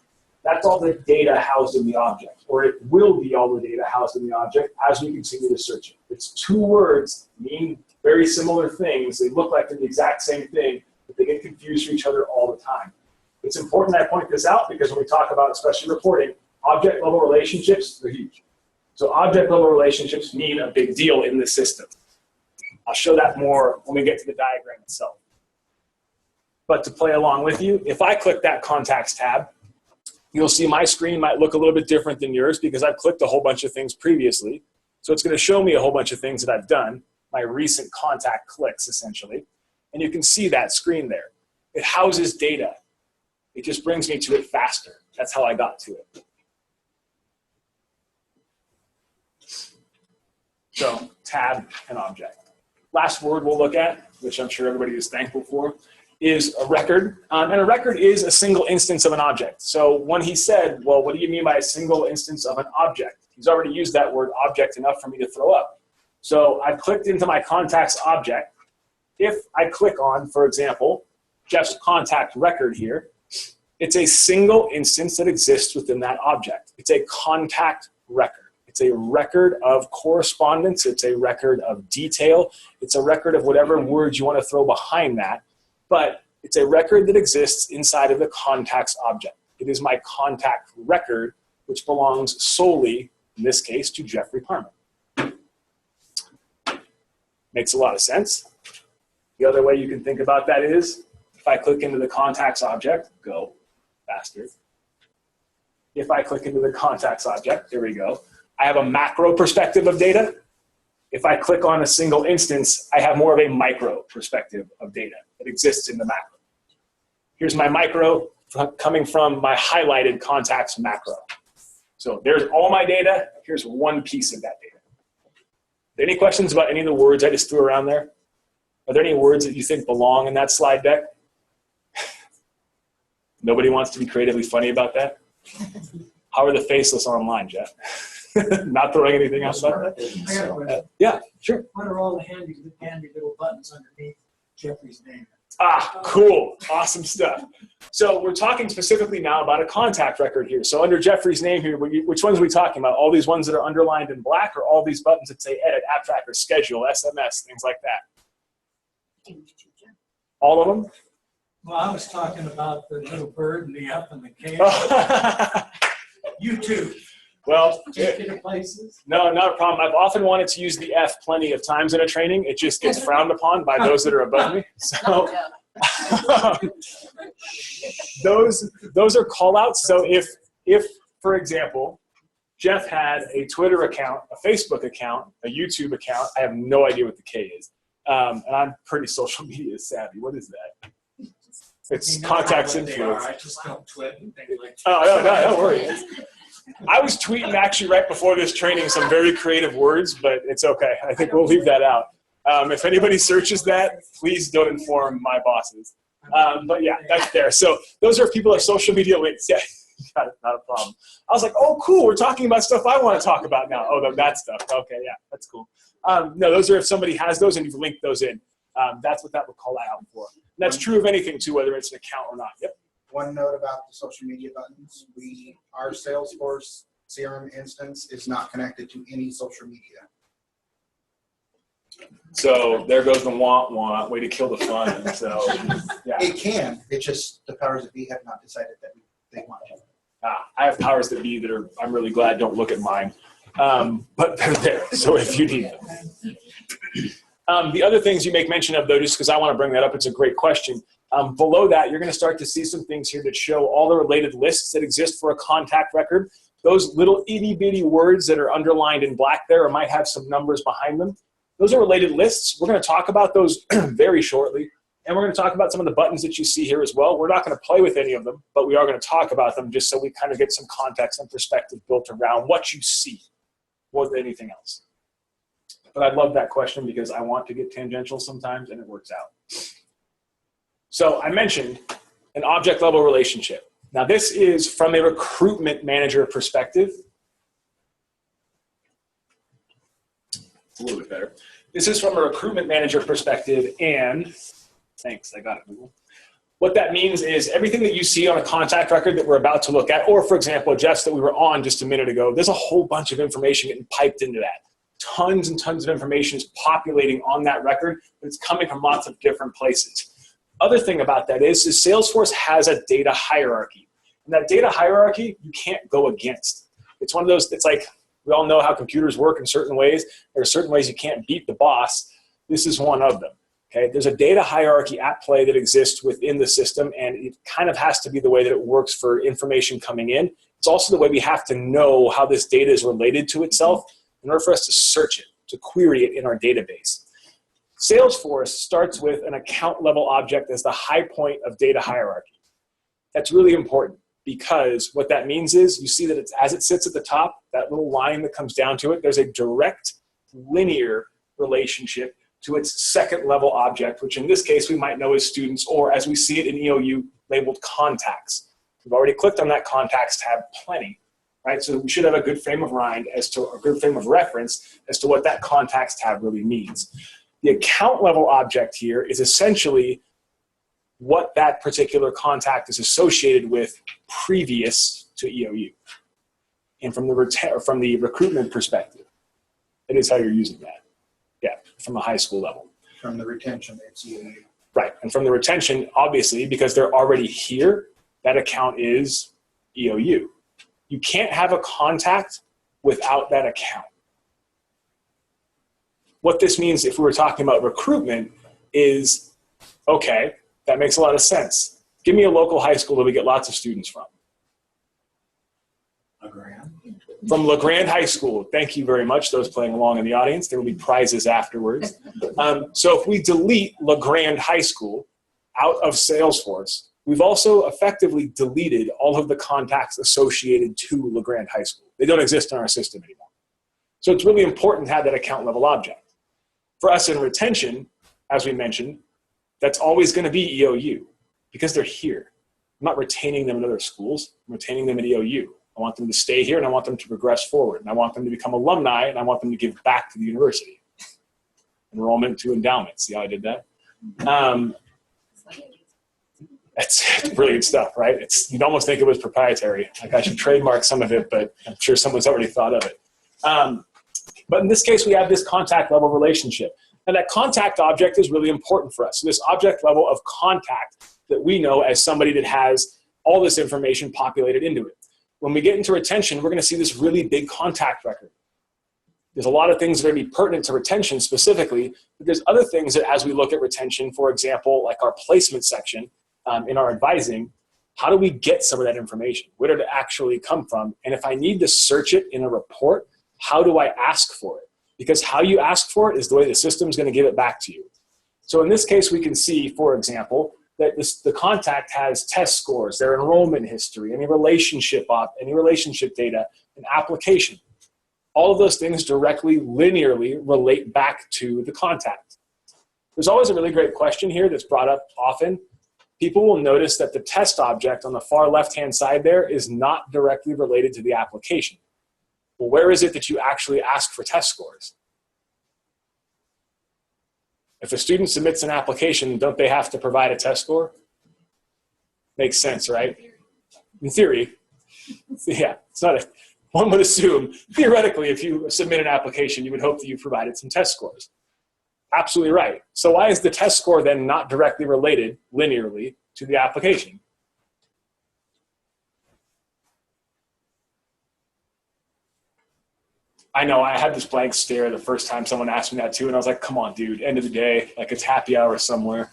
that's all the data housed in the object, or it will be all the data housed in the object as we continue to search it. It's two words, mean very similar things. They look like they're the exact same thing, but they get confused for each other all the time. It's important that I point this out because when we talk about especially reporting, object-level relationships are huge. So object-level relationships mean a big deal in the system. I'll show that more when we get to the diagram itself. But to play along with you, if I click that contacts tab, you'll see my screen might look a little bit different than yours because I've clicked a whole bunch of things previously. So it's going to show me a whole bunch of things that I've done, my recent contact clicks essentially. And you can see that screen there. It houses data. It just brings me to it faster. That's how I got to it. So tab and object. Last word we'll look at, which I'm sure everybody is thankful for, is a record, and a record is a single instance of an object. So when he said, well, what do you mean by a single instance of an object? He's already used that word object enough for me to throw up. So I've clicked into my contacts object. If I click on, for example, Jeff's contact record here, it's a single instance that exists within that object. It's a contact record. It's a record of correspondence. It's a record of detail. It's a record of whatever words you want to throw behind that. But it's a record that exists inside of the contacts object. It is my contact record, which belongs solely, in this case, to Jeffrey Harmon. Makes a lot of sense. The other way you can think about that is, if I click into the contacts object, go faster. If I click into the contacts object, here we go. I have a macro perspective of data. If I click on a single instance, I have more of a micro perspective of data that exists in the macro. Here's my micro coming from my highlighted contacts macro. So there's all my data. Here's one piece of that data. Any questions about any of the words I just threw around there? Are there any words that you think belong in that slide deck? Nobody wants to be creatively funny about that? How are the faceless online, Jeff? Not throwing anything else about that? I got a question. Yeah, sure. What are all the handy little buttons underneath Jeffrey's name? Ah, cool. Awesome stuff. So we're talking specifically now about a contact record here. So under Jeffrey's name here, which ones are we talking about? All these ones that are underlined in black, or all these buttons that say edit, app tracker, schedule, SMS, things like that? All of them? Well, I was talking about the little bird and the F and the K. You too. Well, Take you to places. no, not a problem. I've often wanted to use the F plenty of times in a training. It just gets frowned upon by those that are above me. So those are call outs. So if, for example, Jeff had a Twitter account, a Facebook account, a YouTube account, I have no idea what the K is. And I'm pretty social media savvy. What is that? It's contacts influence. I just don't tweet and things like that. Oh, no, don't worry. I was tweeting actually right before this training some very creative words, but it's okay. I think we'll leave that out. If anybody searches that, please don't inform my bosses. But yeah, that's there. So those are people of social media links. Yeah, got it, not a problem. I was like, oh, cool. We're talking about stuff I want to talk about now. Oh, that stuff. Okay, yeah, that's cool. No, those are if somebody has those and you've linked those in. That's what that would call out for. And that's true of anything too, whether it's an account or not. Yep. One note about the social media buttons, our Salesforce CRM instance is not connected to any social media. So there goes the want, way to kill the fun. So yeah. It can, it's just the powers that be have not decided that they want to. I have powers that be that are, I'm really glad don't look at mine. But they're there, so if you need them. The other things you make mention of, though, just because I want to bring that up, it's a great question. Below that, you're going to start to see some things here that show all the related lists that exist for a contact record. Those little itty-bitty words that are underlined in black there or might have some numbers behind them. Those are related lists. We're going to talk about those very shortly. And we're going to talk about some of the buttons that you see here as well. We're not going to play with any of them, but we are going to talk about them just so we kind of get some context and perspective built around what you see more than anything else. But I love that question because I want to get tangential sometimes, and it works out. So I mentioned an object level relationship. Now this is from a recruitment manager perspective. It's a little bit better. This is from a recruitment manager perspective, and thanks, I got it, Google. What that means is everything that you see on a contact record that we're about to look at, or for example, Jeff's that we were on just a minute ago, there's a whole bunch of information getting piped into that. Tons and tons of information is populating on that record, but it's coming from lots of different places. Other thing about that is Salesforce has a data hierarchy. And that data hierarchy, you can't go against. It's one of those, it's like, we all know how computers work in certain ways. There are certain ways you can't beat the boss. This is one of them. Okay? There's a data hierarchy at play that exists within the system, and it kind of has to be the way that it works for information coming in. It's also the way we have to know how this data is related to itself in order for us to search it, to query it in our database. Salesforce starts with an account level object as the high point of data hierarchy. That's really important because what that means is you see that it's, as it sits at the top, that little line that comes down to it, there's a direct linear relationship to its second level object, which in this case we might know as students, or as we see it in EOU, labeled contacts. We've already clicked on that contacts tab plenty, right? So we should have a good frame of mind as to a good frame of reference as to what that contacts tab really means. The account level object here is essentially what that particular contact is associated with previous to EOU. And from the recruitment perspective, it is how you're using that. Yeah, from a high school level. From the retention, it's EOU. Right, and from the retention, obviously, because they're already here, that account is EOU. You can't have a contact without that account. What this means, if we were talking about recruitment, is, okay, that makes a lot of sense. Give me a local high school that we get lots of students from. From LeGrand High School. Thank you very much, those playing along in the audience. There will be prizes afterwards. So if we delete LeGrand High School out of Salesforce, we've also effectively deleted all of the contacts associated to LeGrand High School. They don't exist in our system anymore. So it's really important to have that account level object. For us in retention, as we mentioned, that's always going to be EOU because they're here. I'm not retaining them in other schools. I'm retaining them at EOU. I want them to stay here and I want them to progress forward. And I want them to become alumni and I want them to give back to the university. Enrollment to endowment. See how I did that? That's brilliant stuff, right? You'd almost think it was proprietary. Like I should trademark some of it, but I'm sure someone's already thought of it. But in this case, we have this contact level relationship. And that contact object is really important for us. So this object level of contact that we know as somebody that has all this information populated into it. When we get into retention, we're going to see this really big contact record. There's a lot of things that are going to be pertinent to retention specifically, but there's other things that as we look at retention, for example, like our placement section in our advising, how do we get some of that information? Where did it actually come from? And if I need to search it in a report, how do I ask for it? Because how you ask for it is the way the system's going to give it back to you. So in this case, we can see, for example, that the contact has test scores, their enrollment history, any relationship data, an application. All of those things directly, linearly relate back to the contact. There's always a really great question here that's brought up often. People will notice that the test object on the far left-hand side there is not directly related to the application. Well, where is it that you actually ask for test scores? If a student submits an application, don't they have to provide a test score? Makes sense, right? In theory, yeah, it's not a, one would assume, theoretically, if you submit an application, you would hope that you provided some test scores. Absolutely right. So why is the test score then not directly related linearly to the application? I know, I had this blank stare the first time someone asked me that too, and I was like, come on, dude, end of the day, like it's happy hour somewhere.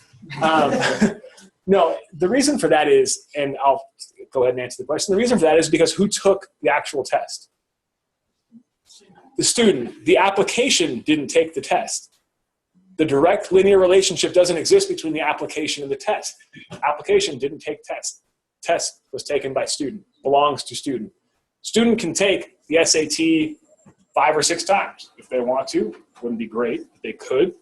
No, the reason for that is, and I'll go ahead and answer the question, the reason for that is because who took the actual test? The student. The application didn't take the test. The direct linear relationship doesn't exist between the application and the test. Application didn't take test. Test was taken by student, belongs to student. Student can take the SAT 5 or 6 times if they want to. Wouldn't be great, but they could.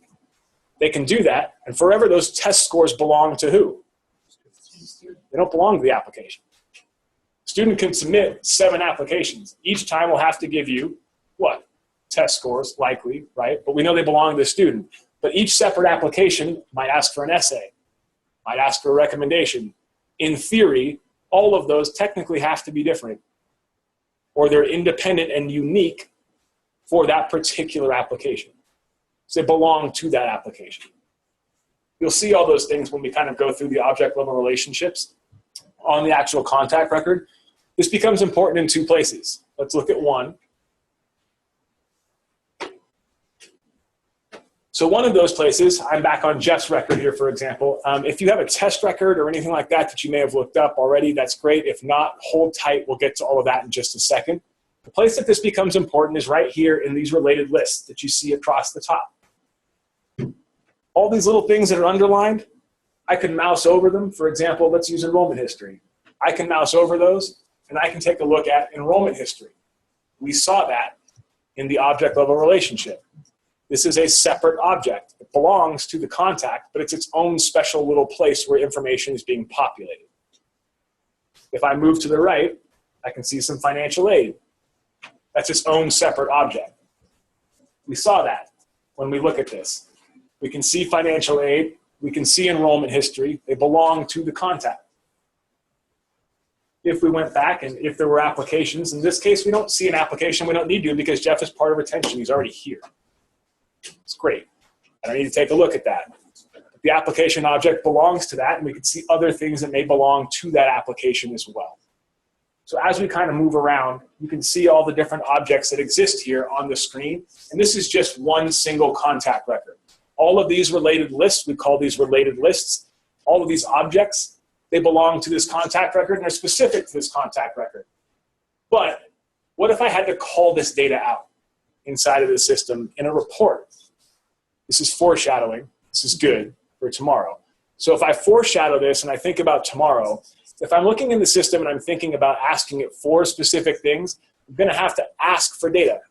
They can do that, and forever those test scores belong to who? They don't belong to the application. Student can submit 7 applications. Each time we'll have to give you, what? Test scores, likely, right? But we know they belong to the student. But each separate application might ask for an essay, might ask for a recommendation. In theory, all of those technically have to be different, or they're independent and unique for that particular application. So they belong to that application. You'll see all those things when we kind of go through the object level relationships on the actual contact record. This becomes important in 2 places. Let's look at one. So one of those places, I'm back on Jeff's record here, for example. If you have a test record or anything like that you may have looked up already, that's great. If not, hold tight. We'll get to all of that in just a second. The place that this becomes important is right here in these related lists that you see across the top. All these little things that are underlined, I can mouse over them. For example, let's use enrollment history. I can mouse over those, and I can take a look at enrollment history. We saw that in the object level relationship. If I take a look at enrollment history, I can take a look at enrollment history. I can mouse over those, and I can take a look at enrollment history. I can take a look at enrollment history. We saw that in the object level relationship. If I take a look at enrollment history, This is a separate object. It belongs to the contact, but it's its own special little place where information is being populated. If I move to the right, I can see some financial aid. That's its own separate object. We saw that when we look at this. We can see financial aid. We can see enrollment history. They belong to the contact. If we went back and if there were applications, in this case, we don't see an application. We don't need to because Jeff is part of retention. He's already here. It's great. I don't need to take a look at that. The application object belongs to that, and we can see other things that may belong to that application as well. So as we kind of move around, you can see all the different objects that exist here on the screen. And this is just one single contact record. All of these related lists, we call these related lists. All of these objects, they belong to this contact record and are specific to this contact record. But what if I had to call this data out inside of the system in a report? This is foreshadowing. This is good for tomorrow. So if I foreshadow this and I think about tomorrow, if I'm looking in the system and I'm thinking about asking it for specific things, I'm going to have to ask for data.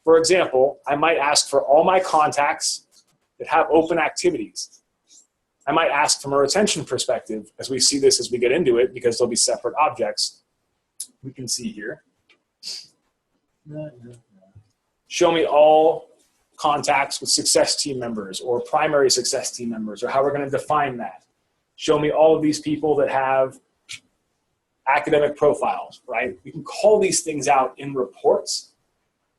For example, I might ask for all my contacts that have open activities. I might ask from a retention perspective, as we see this as we get into it, because they'll be separate objects. We can see here. Show me all contacts with success team members or primary success team members, or how we're going to define that. Show me all of these people that have academic profiles, right? We can call these things out in reports,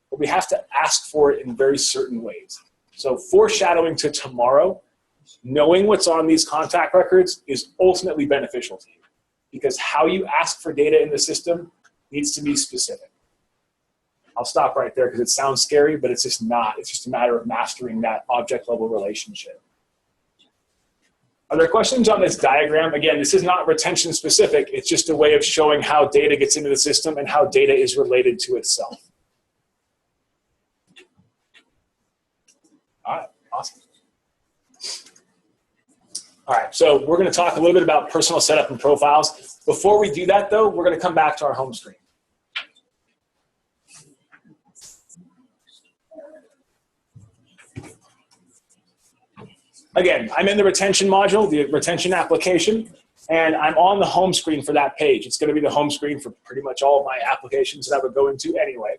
but we have to ask for it in very certain ways. So foreshadowing to tomorrow, knowing what's on these contact records is ultimately beneficial to you, because how you ask for data in the system needs to be specific. I'll stop right there because it sounds scary, but it's just not. It's just a matter of mastering that object level relationship. Are there questions on this diagram? Again, this is not retention specific. It's just a way of showing how data gets into the system and how data is related to itself. All right, awesome. All right, so we're going to talk a little bit about personal setup and profiles. Before we do that, though, we're going to come back to our home screen. Again, I'm in the retention module, the retention application, and I'm on the home screen for that page. It's going to be the home screen for pretty much all of my applications that I would go into anyway.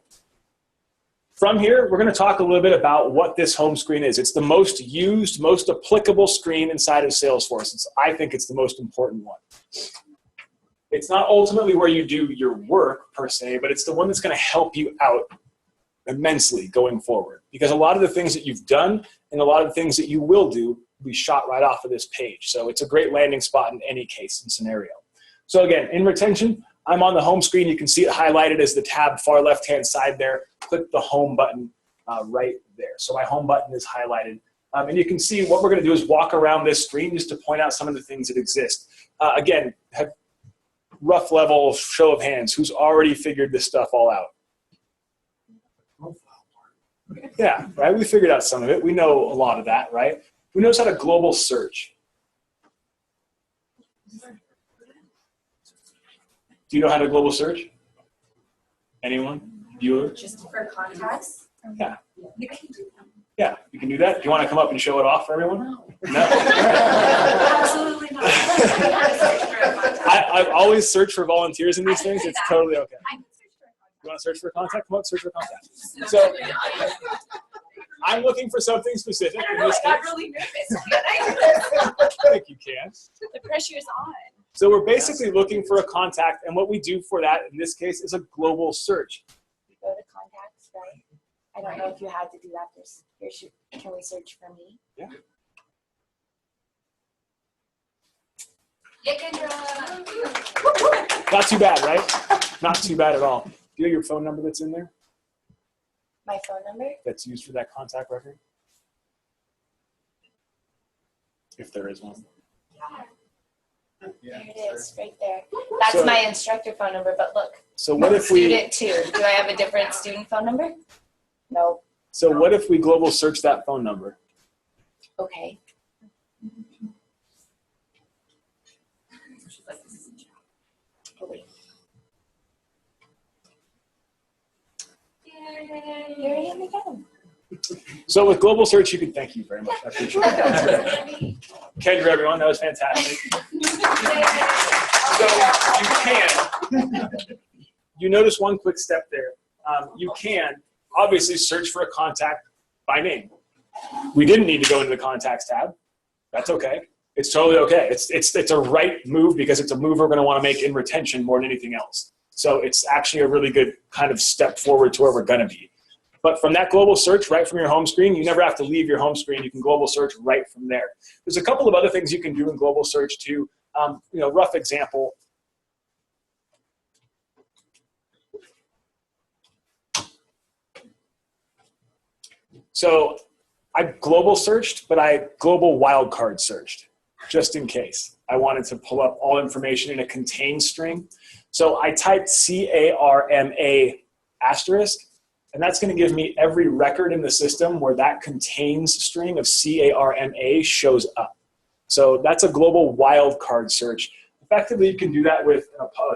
From here, we're going to talk a little bit about what this home screen is. It's the most used, most applicable screen inside of Salesforce. I think it's the most important one. It's not ultimately where you do your work per se, but it's the one that's going to help you out immensely going forward. Because a lot of the things that you've done and a lot of the things that you will do will be shot right off of this page. So it's a great landing spot in any case and scenario. So again, in retention, I'm on the home screen. You can see it highlighted as the tab far left-hand side there. Click the home button right there. So my home button is highlighted. And you can see what we're going to do is walk around this screen just to point out some of the things that exist. Again, rough level show of hands. Who's already figured this stuff all out? Yeah, right? We figured out some of it. We know a lot of that, right? Who knows how to global search? Do you know how to global search? Anyone? Viewer? Just for contacts? Yeah. You can do that. Yeah, you can do that. Do you want to come up and show it off for everyone? No. Absolutely not. I always search for volunteers in these things. It's totally okay. You want to search for a contact? Come on, search for a contact. So I'm looking for something specific. I don't know, I got really nervous. I think you can. The pressure's on. So we're basically looking for a contact, and what we do for that in this case is a global search. You go to contacts, right? I don't know if you had to do that. Can we search for me? Yeah. Yeah, Kendra. Not too bad, right? Not too bad at all. Do you know your phone number that's in there? My phone number? That's used for that contact record? If there is one. There it is, right there. That's my instructor phone number, but look. So what if we... Student too. Do I have a different student phone number? No. So what if we global search that phone number? Okay. Oh, wait. Here I am again. So with global search, you can, thank you very much. I appreciate it. Kendra, everyone, that was fantastic. So you can, you notice one quick step there. You can obviously search for a contact by name. We didn't need to go into the contacts tab. That's okay. It's totally okay. It's a right move because it's a move we're going to want to make in retention more than anything else. So it's actually a really good kind of step forward to where we're going to be. But from that global search right from your home screen, you never have to leave your home screen. You can global search right from there. There's a couple of other things you can do in global search too. Rough example. So I global searched, but I global wildcard searched, just in case. I wanted to pull up all information in a contained string. So I typed CARMA asterisk, and that's going to give me every record in the system where that contains string of CARMA shows up. So that's a global wildcard search. Effectively, you can do that with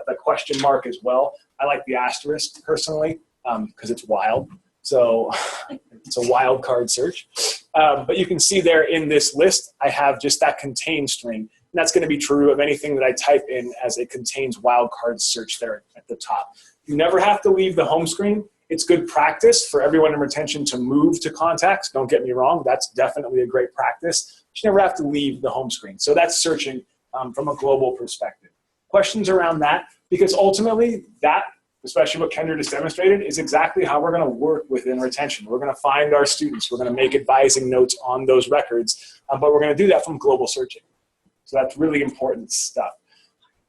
a question mark as well. I like the asterisk personally because it's wild. So it's a wildcard search. But you can see there in this list, I have just that contained string. And that's going to be true of anything that I type in as it contains wildcard search there at the top. You never have to leave the home screen. It's good practice for everyone in retention to move to contacts. Don't get me wrong. That's definitely a great practice. But you never have to leave the home screen. So that's searching from a global perspective. Questions around that? Because ultimately, that, especially what Kendra just demonstrated, is exactly how we're going to work within retention. We're going to find our students. We're going to make advising notes on those records, but we're going to do that from global searching. So that's really important stuff.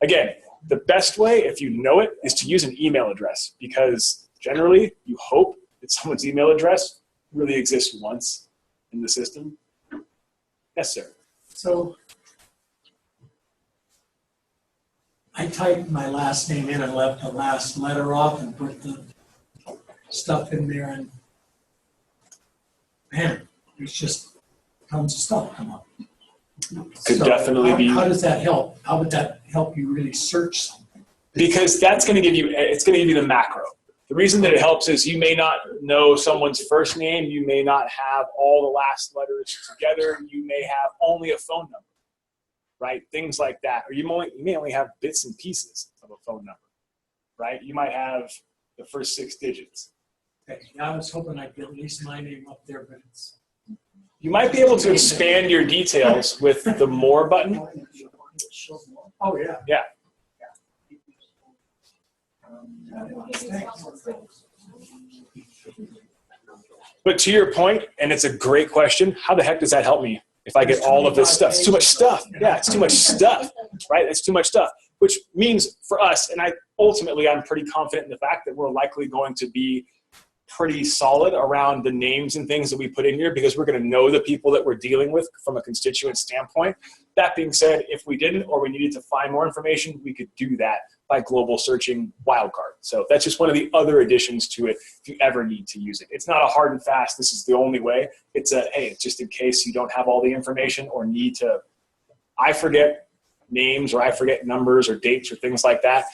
Again, the best way, if you know it, is to use an email address, because generally you hope that someone's email address really exists once in the system. Yes, sir. So I typed my last name in and left the last letter off and put the stuff in there, and man, there's just tons of stuff come up. Could definitely be. How does that help? How would that help you really search something? Because that's going to give you, it's going to give you the macro. The reason that it helps is you may not know someone's first name. You may not have all the last letters together. You may have only a phone number, right? Things like that. Or you may only have bits and pieces of a phone number, right? You might have the first 6 digits. Okay. I was hoping I'd get at least my name up there, but it's. You might be able to expand your details with the more button. Oh, yeah. Yeah. But to your point, and it's a great question, how the heck does that help me if I get all of this stuff? It's too much stuff. Yeah, it's too much stuff, right? It's too much stuff, which means for us, and I'm pretty confident in the fact that we're likely going to be pretty solid around the names and things that we put in here, because we're going to know the people that we're dealing with from a constituent standpoint. That being said, if we didn't, or we needed to find more information, we could do that by global searching wildcard. So that's just one of the other additions to it if you ever need to use it. It's not a hard and fast, this is the only way. It's a, hey, just in case you don't have all the information or need to, I forget names or I forget numbers or dates or things like that.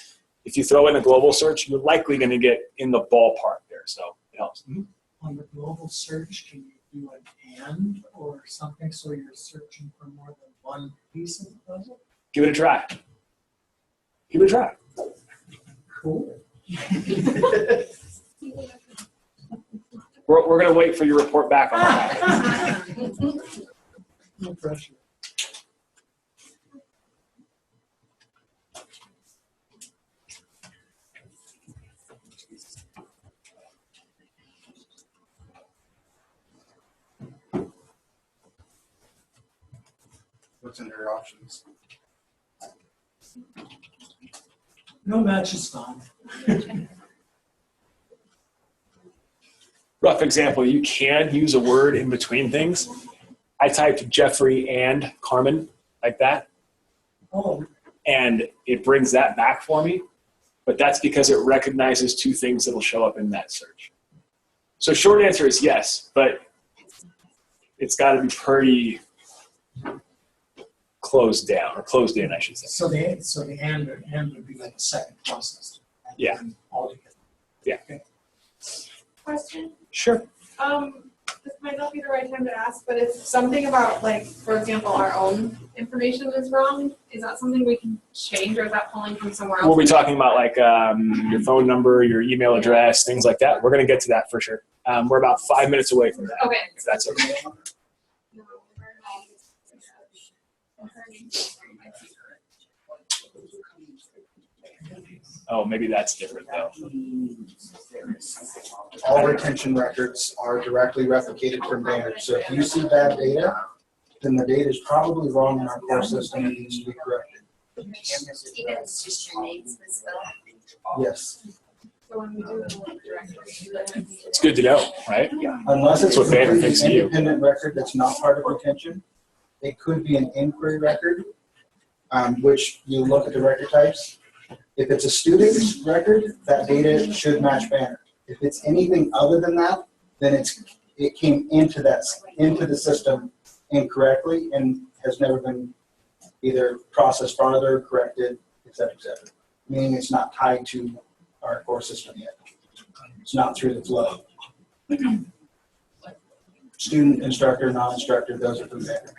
If you throw in a global search, you're likely going to get in the ballpark there. So it helps. Mm-hmm. On the global search, can you do an and or something so you're searching for more than one piece of the puzzle? Give it a try. Give it a try. Cool. We're going to wait for your report back on that. No pressure. What's in your options? No match is fine. Rough example, you can use a word in between things. I typed Jeffrey and Carmen like that. Oh. And it brings that back for me. But that's because it recognizes 2 things that will show up in that search. So short answer is yes, but it's got to be pretty closed down, or closed in, I should say. So the and would be like a second process. Yeah. Altogether. Yeah. Okay. Question? Sure. The might not be the right time to ask, but if something about, like, for example, our own information is wrong, is that something we can change, or is that pulling from somewhere else? We'll be talking about like your phone number, your email address, things like that. We're going to get to that for sure. We're about 5 minutes away from that. Okay. If that's okay. Oh, maybe that's different though. All retention records are directly replicated from Banner. So if you see bad data, then the data is probably wrong in our core system and needs to be corrected. Even if it's just your names misspelled. Yes. So when we do the directory. It's good to know, right? Unless it's That's what a Banner completely thinks of you. independent record that's not part of retention, it could be an inquiry record, which you look at the record types. If it's a student's record, that data should match Banner. If it's anything other than that, then it came into the system incorrectly and has never been either processed farther, corrected, et cetera, meaning it's not tied to our core system yet. It's not through the flow. Student, instructor, non-instructor, those are from Banner.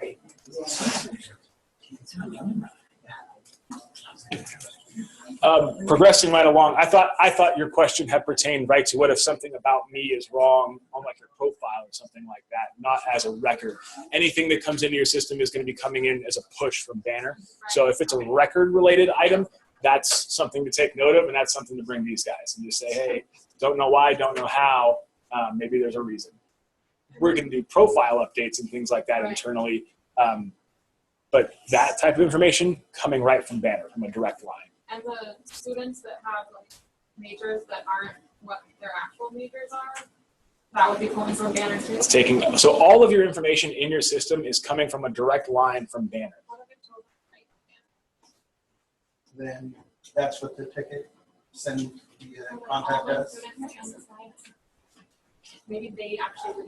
Progressing right along, I thought your question had pertained right to what if something about me is wrong on like your profile or something like that, not as a record. Anything that comes into your system is going to be coming in as a push from Banner. So if it's a record-related item, that's something to take note of, and that's something to bring these guys and just say, hey, don't know why, don't know how, maybe there's a reason. We're going to do profile updates and things like that internally, but that type of information coming right from Banner, from a direct line. And the students that have like majors that aren't what their actual majors are, that would be pulling from Banner too? It's taking, so all of your information in your system is coming from a direct line from Banner. Then that's what the ticket send the contact us. Maybe they actually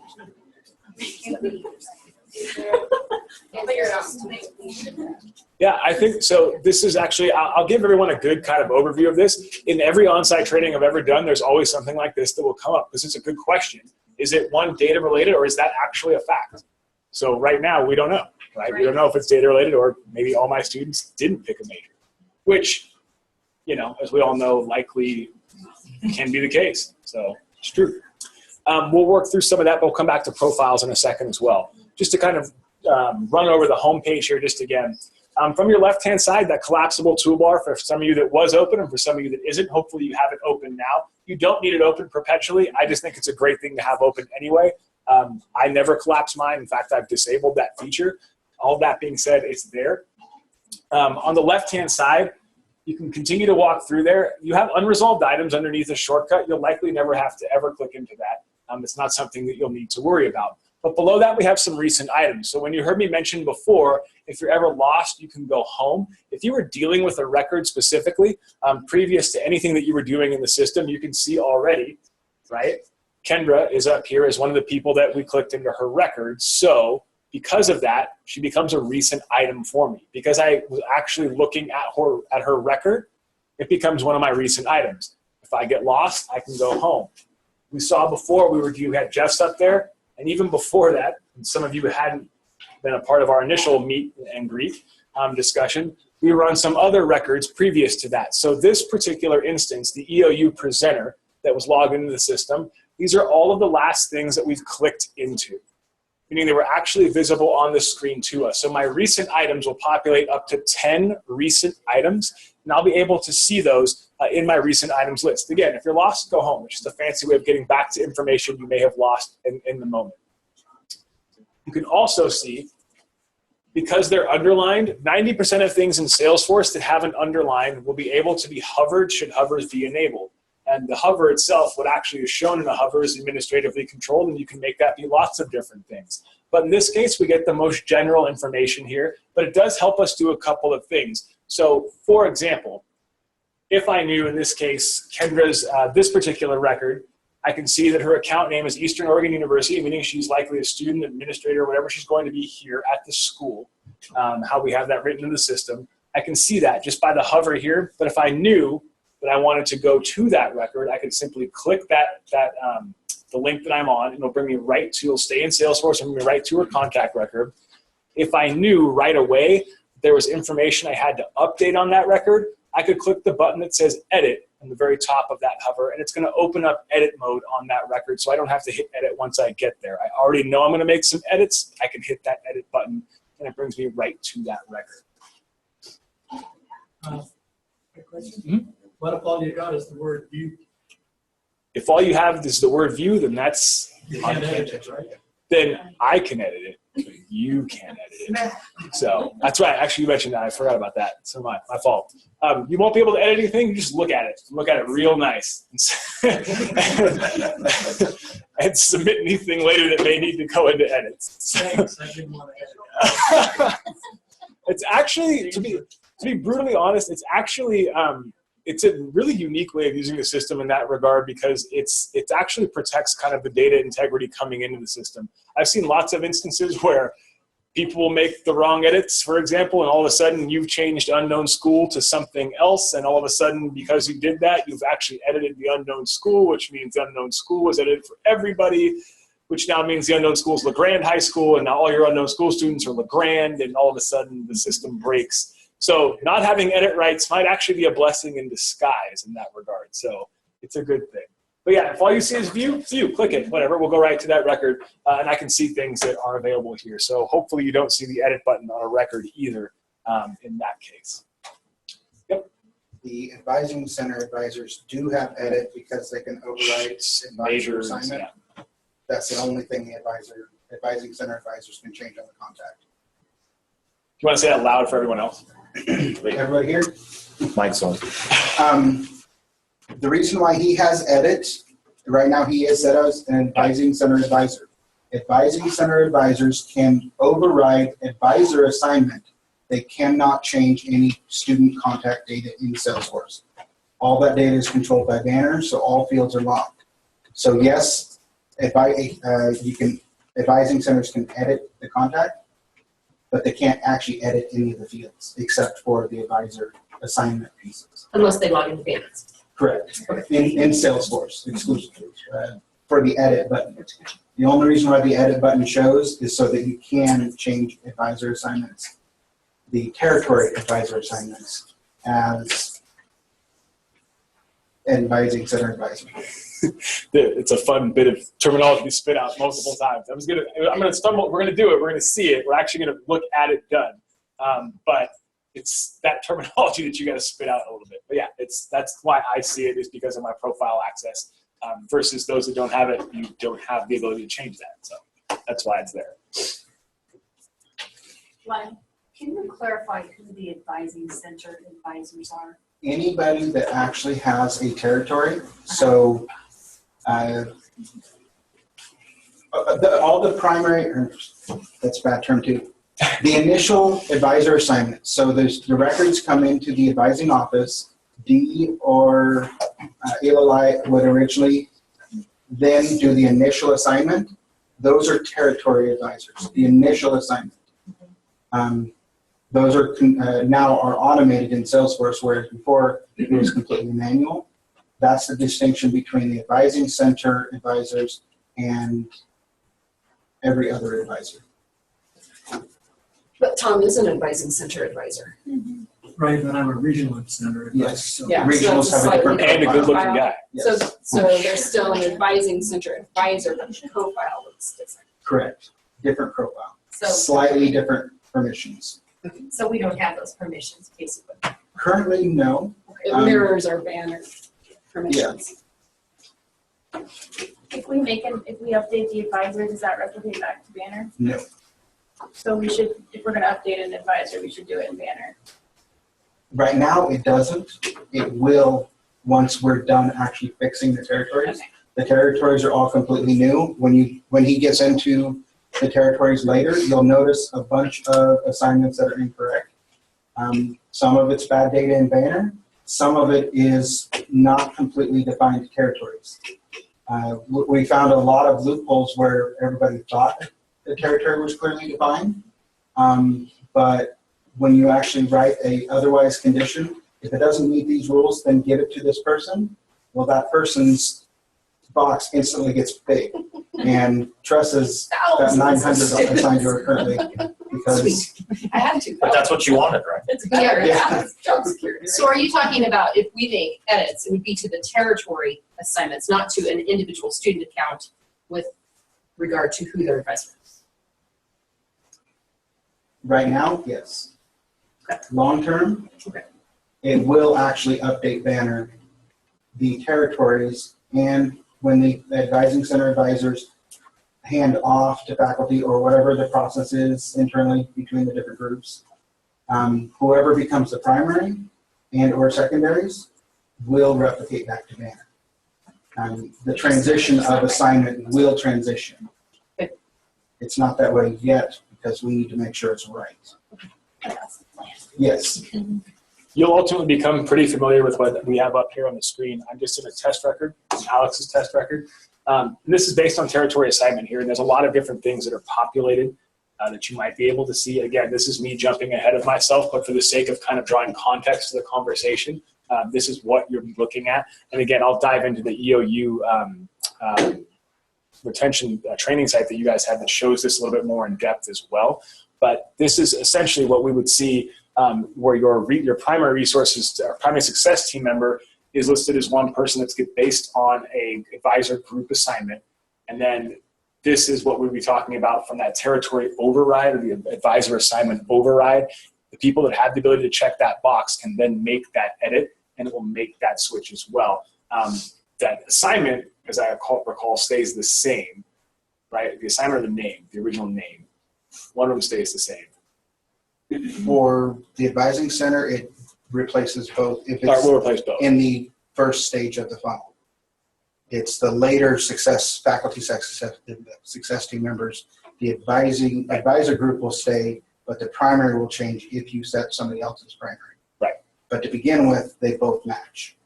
Yeah, I think so. This is actually, I'll give everyone a good kind of overview of this. In every on-site training I've ever done, there's always something like this that will come up because it's a good question. Is it one data related or is that actually a fact? So right now we don't know, right? We don't know if it's data related or maybe all my students didn't pick a major, which, you know, as we all know, likely can be the case. So it's true. We'll work through some of that, but we'll come back to profiles in a second as well. Just to kind of run over the home page here just again. From your left-hand side, that collapsible toolbar for some of you that was open and for some of you that isn't, hopefully you have it open now. You don't need it open perpetually. I just think it's a great thing to have open anyway. I never collapse mine. In fact, I've disabled that feature. All that being said, it's there. On the left-hand side, you can continue to walk through there. You have unresolved items underneath a shortcut. You'll likely never have to ever click into that. It's not something that you'll need to worry about. But below that, we have some recent items. So when you heard me mention before, if you're ever lost, you can go home. If you were dealing with a record specifically, previous to anything that you were doing in the system, you can see already, right? Kendra is up here as one of the people that we clicked into her record. So because of that, she becomes a recent item for me. Because I was actually looking at her record, it becomes one of my recent items. If I get lost, I can go home. We saw before you had Jeff's up there. And even before that, some of you hadn't been a part of our initial meet and greet discussion, we were on some other records previous to that. So this particular instance, the EOU presenter that was logged into the system, these are all of the last things that we've clicked into, meaning they were actually visible on the screen to us. So my recent items will populate up to 10 recent items, and I'll be able to see those in my recent items list. Again, if you're lost, go home. It's just a fancy way of getting back to information you may have lost in the moment. You can also see, because they're underlined, 90% of things in Salesforce that have an underline will be able to be hovered should hovers be enabled. And the hover itself, what actually is shown in a hover is administratively controlled, and you can make that be lots of different things. But in this case, we get the most general information here, but it does help us do a couple of things. So, for example, if I knew in this case Kendra's this particular record, I can see that her account name is Eastern Oregon University, meaning she's likely a student, administrator, whatever she's going to be here at the school, how we have that written in the system. I can see that just by the hover here, but if I knew that I wanted to go to that record, I could simply click that the link that I'm on, and it'll bring me right to, it'll stay in Salesforce and bring me right to her contact record. If I knew right away there was information I had to update on that record, I could click the button that says edit on the very top of that hover, and it's going to open up edit mode on that record, so I don't have to hit edit once I get there. I already know I'm going to make some edits. I can hit that edit button, and it brings me right to that record. Quick question. What if all you got is the word view? If all you have is the word view, then that's You can't edit it, right? then I can edit it, but you can't edit it. So that's right. Actually, you mentioned that. I forgot about that. So my fault. You won't be able to edit anything. You just look at it. Look at it real nice. And submit anything later that may need to go into edits. Thanks. I didn't want to edit. It's actually, to be brutally honest, it's actually it's a really unique way of using the system in that regard, because it actually protects kind of the data integrity coming into the system. I've seen lots of instances where people will make the wrong edits, for example, and all of a sudden you've changed unknown school to something else, and all of a sudden, because you did that, you've actually edited the unknown school, which means the unknown school was edited for everybody, which now means the unknown school is LeGrand High School, and now all your unknown school students are LeGrand, and all of a sudden the system breaks. So not having edit rights might actually be a blessing in disguise in that regard. So it's a good thing. But yeah, if all you see is view, click it, whatever. We'll go right to that record, and I can see things that are available here. So hopefully you don't see the edit button on a record either in that case. Yep. The advising center advisors do have edit because they can override advisor assignment. Yeah. That's the only thing the advising center advisors can change on the contact. You want to say that loud for everyone else? Everybody here? Mike's on. The reason why he has edit, right now he is set as an advising center advisor. Advising center advisors can override advisor assignment. They cannot change any student contact data in Salesforce. All that data is controlled by Banner, so all fields are locked. So yes, advising centers can edit the contact, but they can't actually edit any of the fields except for the advisor assignment pieces. Unless they log into Banner. Correct. In Salesforce exclusively for the edit button. The only reason why the edit button shows is so that you can change advisor assignments, the territory advisor assignments, as advising center advisor. It's a fun bit of terminology to spit out multiple times. I'm gonna stumble. We're gonna do it. We're gonna see it. We're actually gonna look at it done. But it's that terminology that you got to spit out a little bit. But yeah, that's why I see it, is because of my profile access. Versus those that don't have it, you don't have the ability to change that. So that's why it's there. Len, can you clarify who the advising center advisors are? Anybody that actually has a territory. So all the primary, that's a bad term too. The initial advisor assignment. So the records come into the advising office. D or EOU would originally then do the initial assignment. Those are territory advisors, the initial assignment. Those are now are automated in Salesforce, whereas before it was completely manual. That's the distinction between the advising center advisors and every other advisor. But Tom is an advising center advisor. Mm-hmm. Right, but I'm a regional center advisor. Yes. So Yeah, Regionals so have a different And a profile. good-looking guy. Yes. So there's still an advising center advisor, but the profile looks different. Correct. Different profile. So, Slightly different permissions. so we don't have those permissions, basically. Currently, no. It mirrors our Banner permissions. If we update the advisor, does that replicate back to Banner? No. So we should, if we're gonna update an advisor, we should do it in Banner. Right now, it doesn't. It will once we're done actually fixing the territories. Okay. The territories are all completely new. When he gets into the territories later, you'll notice a bunch of assignments that are incorrect. Some of it's bad data in Banner. Some of it is not completely defined territories. We found a lot of loopholes where everybody thought the territory was clearly defined, but when you actually write a otherwise condition, if it doesn't meet these rules, then give it to this person. Well, that person's box instantly gets big. And Tressa's got 900 assigned to her currently because. I had to. But that's what you wanted, right? It's better. Yeah. Job security. So are you talking about if we make edits, it would be to the territory assignments, not to an individual student account with regard to who their advisor is? Right now, yes. Okay. Long term, okay. It will actually update Banner the territories, and when the advising center advisors hand off to faculty or whatever the process is internally between the different groups, whoever becomes the primary and or secondaries will replicate back to Banner. The transition of assignment will transition. It's not that way yet because we need to make sure it's right. Yes. You'll ultimately become pretty familiar with what we have up here on the screen. I'm just in a test record, Alex's test record. And this is based on territory assignment here, and there's a lot of different things that are populated that you might be able to see. Again, this is me jumping ahead of myself, but for the sake of kind of drawing context to the conversation, this is what you're looking at. And again, I'll dive into the EOU retention training site that you guys have that shows this a little bit more in depth as well. But this is essentially what we would see where your primary resources, or primary success team member is listed as one person that's based on a advisor group assignment. And then this is what we'd be talking about from that territory override or the advisor assignment override. The people that have the ability to check that box can then make that edit, and it will make that switch as well. That assignment, as I recall, stays the same, right? The assignment or the name, the original name. One of them stays the same. For the advising center, it replaces both. If it's we'll replace both. In the first stage of the funnel. It's the later faculty success team members. The advisor group will stay, but the primary will change if you set somebody else as primary. Right. But to begin with, they both match.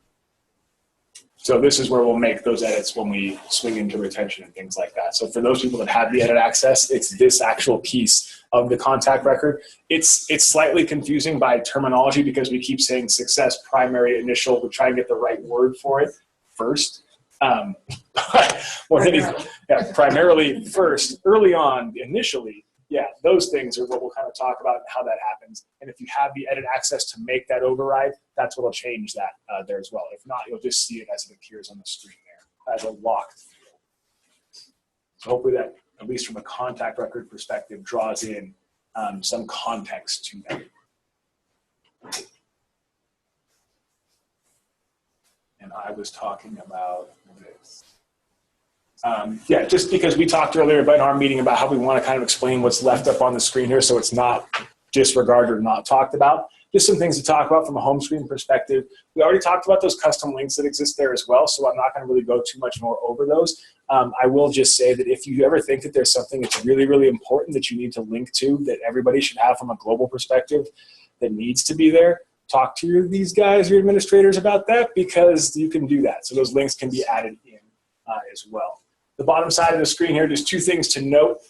So this is where we'll make those edits when we swing into retention and things like that. So for those people that have the edit access, it's this actual piece of the contact record. It's slightly confusing by terminology because we keep saying success, primary, initial. We try and get the right word for it first. Primarily first, early on, initially, yeah, those things are what we'll kind of talk about and how that happens. And if you have the edit access to make that override, that's what will change that there as well. If not, you'll just see it as it appears on the screen there as a locked field. So hopefully that, at least from a contact record perspective, draws in some context to that. And I was talking about this. Yeah, just because we talked earlier about in our meeting about how we want to kind of explain what's left up on the screen here so it's not disregarded or not talked about. Just some things to talk about from a home screen perspective. We already talked about those custom links that exist there as well, so I'm not going to really go too much more over those. I will just say that if you ever think that there's something that's really, really important that you need to link to that everybody should have from a global perspective that needs to be there, talk to these guys, your administrators about that, because you can do that. So those links can be added in as well. The bottom side of the screen here, there's two things to note.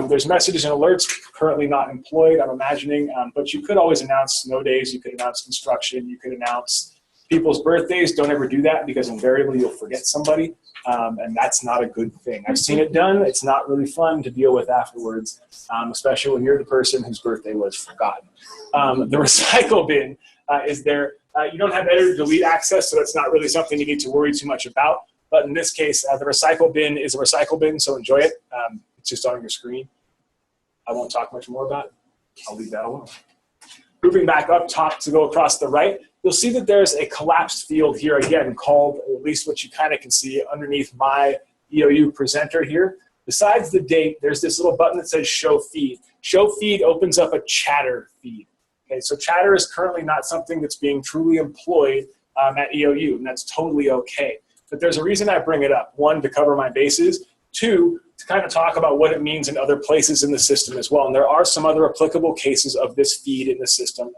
There's messages and alerts currently not employed, I'm imagining, but you could always announce snow days, you could announce construction, you could announce people's birthdays. Don't ever do that because invariably you'll forget somebody, and that's not a good thing. I've seen it done. It's not really fun to deal with afterwards, especially when you're the person whose birthday was forgotten. The recycle bin is there. You don't have edit or delete access, so that's not really something you need to worry too much about. But in this case, the recycle bin is a recycle bin, so enjoy it. It's just on your screen. I won't talk much more about it. I'll leave that alone. Moving back up top to go across the right, you'll see that there's a collapsed field here again called, at least what you kind of can see underneath my EOU presenter here. Besides the date, there's this little button that says Show Feed. Show Feed opens up a chatter feed. Okay, so chatter is currently not something that's being truly employed at EOU, and that's totally okay. But there's a reason I bring it up. One, to cover my bases. Two, to kind of talk about what it means in other places in the system as well. And there are some other applicable cases of this feed in the system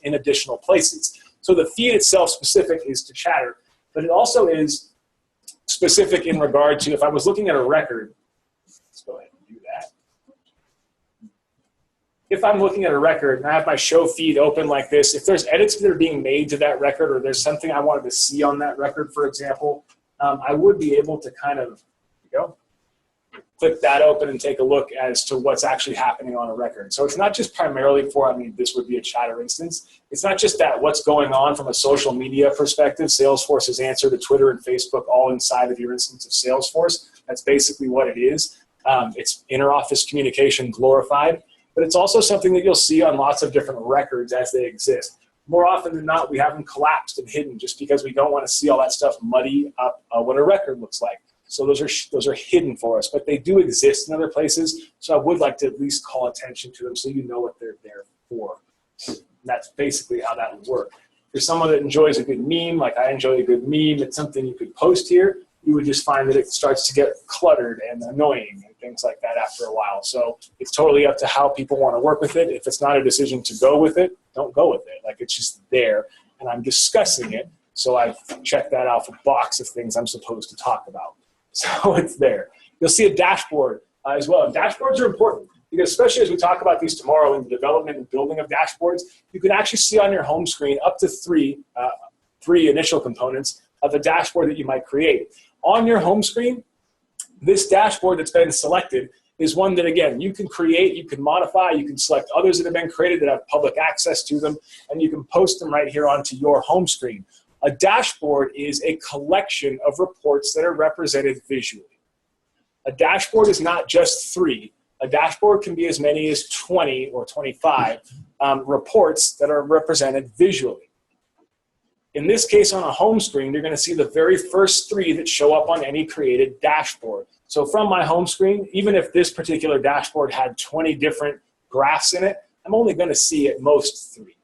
in additional places. So the feed itself specific is to chatter, but it also is specific in regard to if I was looking at a record, let's go ahead and do that. If I'm looking at a record and I have my show feed open like this, if there's edits that are being made to that record or there's something I wanted to see on that record, for example, I would be able to kind of, click that open and take a look as to what's actually happening on a record. So it's not just primarily for, this would be a chatter instance. It's not just that what's going on from a social media perspective. Salesforce's answer to Twitter and Facebook all inside of your instance of Salesforce. That's basically what it is. It's inter-office communication glorified, but it's also something that you'll see on lots of different records as they exist. More often than not, we have them collapsed and hidden just because we don't want to see all that stuff muddy up what a record looks like. So those are hidden for us, but they do exist in other places. So I would like to at least call attention to them so you know what they're there for. And that's basically how that would work. If you're someone that enjoys a good meme, like I enjoy a good meme, it's something you could post here. You would just find that it starts to get cluttered and annoying and things like that after a while. So it's totally up to how people want to work with it. If it's not a decision to go with it, don't go with it. Like it's just there and I'm discussing it. So I've checked that off a box of things I'm supposed to talk about. So it's there. You'll see a dashboard as well. And dashboards are important because especially as we talk about these tomorrow in the development and building of dashboards, you can actually see on your home screen up to three initial components of a dashboard that you might create. On your home screen, this dashboard that's been selected is one that, again, you can create, you can modify, you can select others that have been created that have public access to them, and you can post them right here onto your home screen. A dashboard is a collection of reports that are represented visually. A dashboard is not just 3. A dashboard can be as many as 20 or 25 reports that are represented visually. In this case, on a home screen, you're going to see the very first 3 that show up on any created dashboard. So from my home screen, even if this particular dashboard had 20 different graphs in it, I'm only going to see at most 3.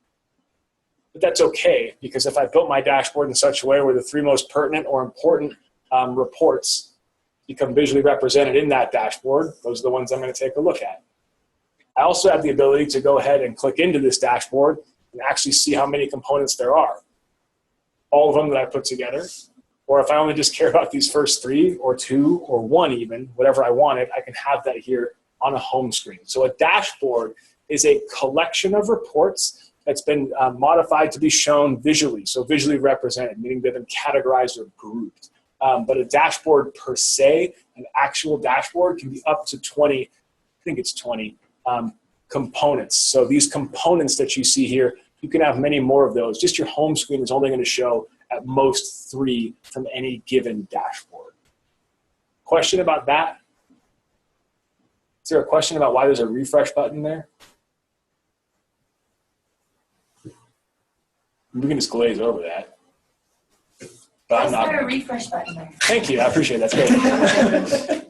But that's okay, because if I built my dashboard in such a way where the 3 most pertinent or important reports become visually represented in that dashboard, those are the ones I'm going to take a look at. I also have the ability to go ahead and click into this dashboard and actually see how many components there are. All of them that I put together. Or if I only just care about these first 3 or 2 or 1 even, whatever I wanted, I can have that here on a home screen. So a dashboard is a collection of reports that's been modified to be shown visually, so visually represented, meaning they've been categorized or grouped. But a dashboard per se, an actual dashboard can be up to 20, I think it's 20 components. So these components that you see here, you can have many more of those. Just your home screen is only going to show at most 3 from any given dashboard. Question about that? Is there a question about why there's a refresh button there? We can just glaze over that. But Is there a refresh button there? Thank you, I appreciate it, that's great.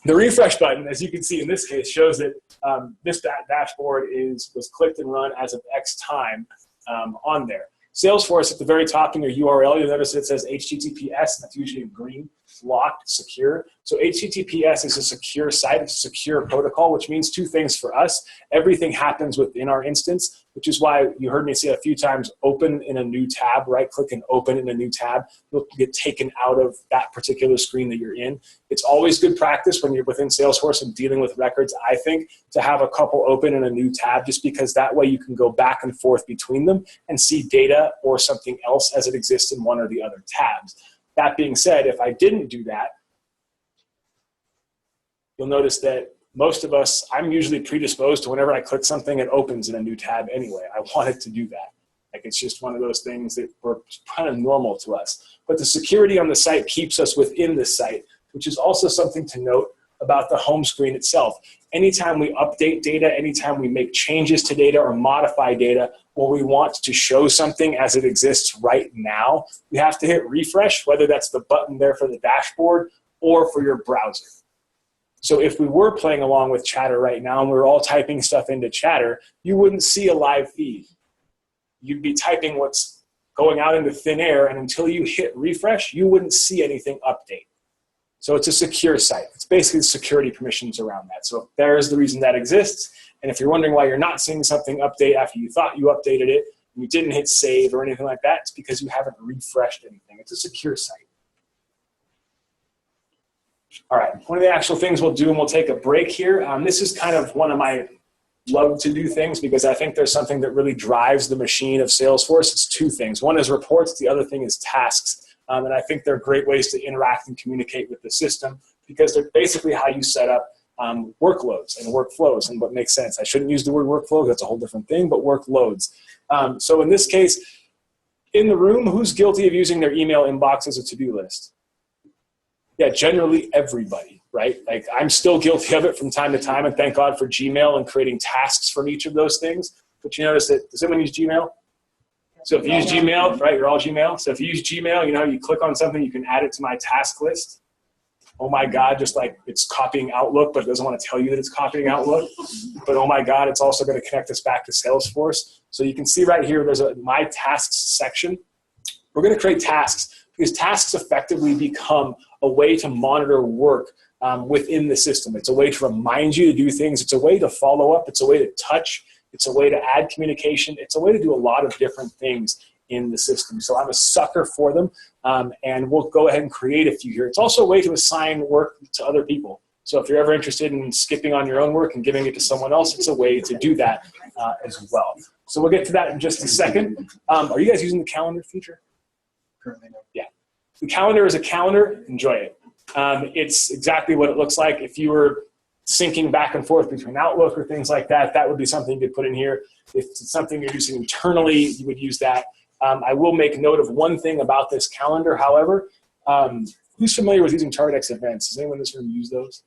The refresh button, as you can see in this case, shows that this dashboard was clicked and run as of X time on there. Salesforce at the very top in your URL, you'll notice it says HTTPS, and that's usually in green, locked, secure. So HTTPS is a secure site, it's a secure protocol, which means 2 things for us. Everything happens within our instance, which is why you heard me say a few times, open in a new tab, right click and open in a new tab. You'll get taken out of that particular screen that you're in. It's always good practice when you're within Salesforce and dealing with records, I think, to have a couple open in a new tab, just because that way you can go back and forth between them and see data or something else as it exists in one or the other tabs. That being said, if I didn't do that, you'll notice that most of us, I'm usually predisposed to whenever I click something, it opens in a new tab anyway. I want it to do that. Like it's just one of those things that were kind of normal to us. But the security on the site keeps us within the site, which is also something to note about the home screen itself. Anytime we update data, anytime we make changes to data or modify data, or we want to show something as it exists right now, we have to hit refresh, whether that's the button there for the dashboard or for your browser. So if we were playing along with Chatter right now and we were all typing stuff into Chatter, you wouldn't see a live feed. You'd be typing what's going out into thin air, and until you hit refresh, you wouldn't see anything update. So it's a secure site. It's basically security permissions around that. So there's the reason that exists. And if you're wondering why you're not seeing something update after you thought you updated it, and you didn't hit save or anything like that, it's because you haven't refreshed anything. It's a secure site. All right, one of the actual things we'll do, and we'll take a break here. This is kind of one of my love to do things because I think there's something that really drives the machine of Salesforce. It's 2 things. One is reports, the other thing is tasks. And I think they're great ways to interact and communicate with the system because they're basically how you set up workloads and workflows and what makes sense. I shouldn't use the word workflow, that's a whole different thing, but workloads. So in this case, in the room, who's guilty of using their email inbox as a to-do list? Yeah, generally everybody, right? Like I'm still guilty of it from time to time, and thank God for Gmail and creating tasks from each of those things. But you notice that, does anyone use Gmail? So if you use Gmail, right, you're all Gmail. So if you use Gmail, you know, you click on something, you can add it to my task list. Oh my God, just like it's copying Outlook, but it doesn't want to tell you that it's copying Outlook. But oh my God, it's also going to connect us back to Salesforce. So you can see right here, there's a My Tasks section. We're going to create tasks because tasks effectively become a way to monitor work within the system. It's a way to remind you to do things. It's a way to follow up. It's a way to touch. It's a way to add communication. It's a way to do a lot of different things in the system. So I'm a sucker for them, and we'll go ahead and create a few here. It's also a way to assign work to other people. So if you're ever interested in skipping on your own work and giving it to someone else, it's a way to do that as well. So we'll get to that in just a second. Are you guys using the calendar feature? Currently, no. Yeah. The calendar is a calendar. Enjoy it. It's exactly what it looks like. If you were syncing back and forth between Outlook or things like that, that would be something you could put in here. If it's something you're using internally, you would use that. I will make note of one thing about this calendar, however. Who's familiar with using TargetX events? Does anyone in this room use those?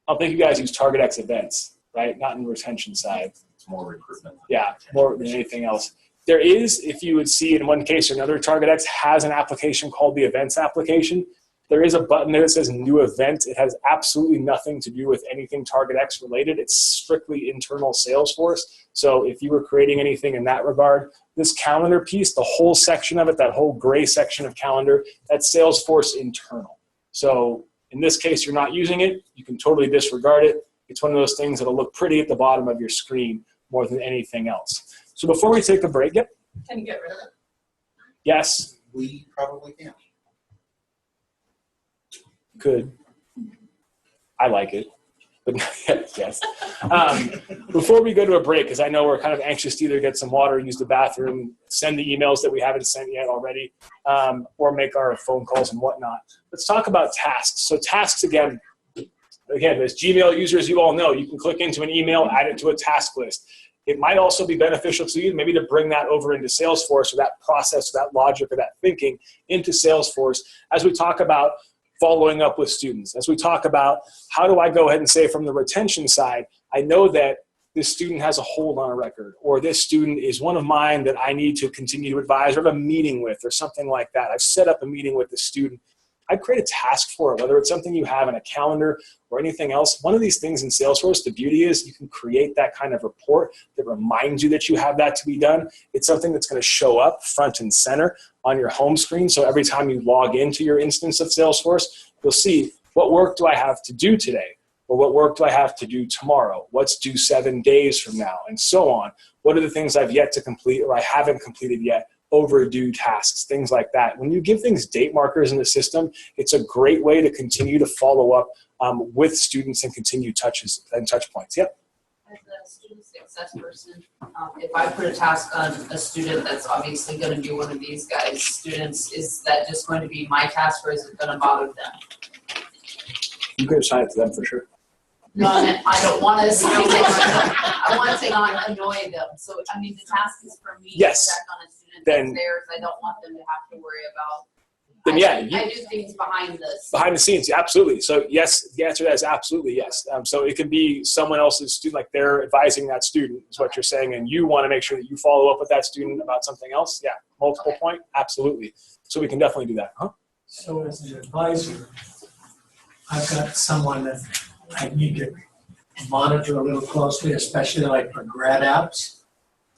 I don't think you guys use TargetX events, right? Not in the retention side. It's more recruitment. Yeah, more than anything else. There is, if you would see in one case or another, TargetX has an application called the Events application. There is a button there that says New Event. It has absolutely nothing to do with anything TargetX related. It's strictly internal Salesforce. So if you were creating anything in that regard, this calendar piece, the whole section of it, that whole gray section of calendar, that's Salesforce internal. So in this case, you're not using it. You can totally disregard it. It's one of those things that'll look pretty at the bottom of your screen more than anything else. So before we take a break, yep. Can you get rid of it? Yes. We probably can. Could. I like it. But yes. Before we go to a break, because I know we're kind of anxious to either get some water, use the bathroom, send the emails that we haven't sent yet already, or make our phone calls and whatnot. Let's talk about tasks. So tasks, again, as Gmail users, you all know, you can click into an email, add it to a task list. It might also be beneficial to you maybe to bring that over into Salesforce, or that process, or that logic, or that thinking into Salesforce as we talk about following up with students. As we talk about how do I go ahead and say from the retention side, I know that this student has a hold on a record, or this student is one of mine that I need to continue to advise or have a meeting with or something like that. I've set up a meeting with the student. I'd create a task for it, whether it's something you have in a calendar or anything else. One of these things in Salesforce, the beauty is you can create that kind of report that reminds you that you have that to be done. It's something that's going to show up front and center on your home screen. So every time you log into your instance of Salesforce, you'll see what work do I have to do today? Or what work do I have to do tomorrow? What's due 7 days from now? And so on. What are the things I've yet to complete or I haven't completed yet? Overdue tasks, things like that. When you give things date markers in the system, it's a great way to continue to follow up with students and continue touches and touch points. Yep. As a student success person, if I put a task on a student that's obviously going to be one of these guys' students, is that just going to be my task, or is it going to bother them? You could assign it to them for sure. No, I don't want to assign it. I want to not annoy them. So, I mean, the task is for me yes. to check on a student then, that's theirs. I don't want them to have to worry about. Then yeah, I do things behind this. Behind the scenes, absolutely. So yes, the answer to that is absolutely yes. So it could be someone else's student, like they're advising that student is what you're saying, and you want to make sure that you follow up with that student about something else. Yeah, multiple point, absolutely. So we can definitely do that. Huh? So as an advisor, I've got someone that I need to monitor a little closely, especially like for grad apps.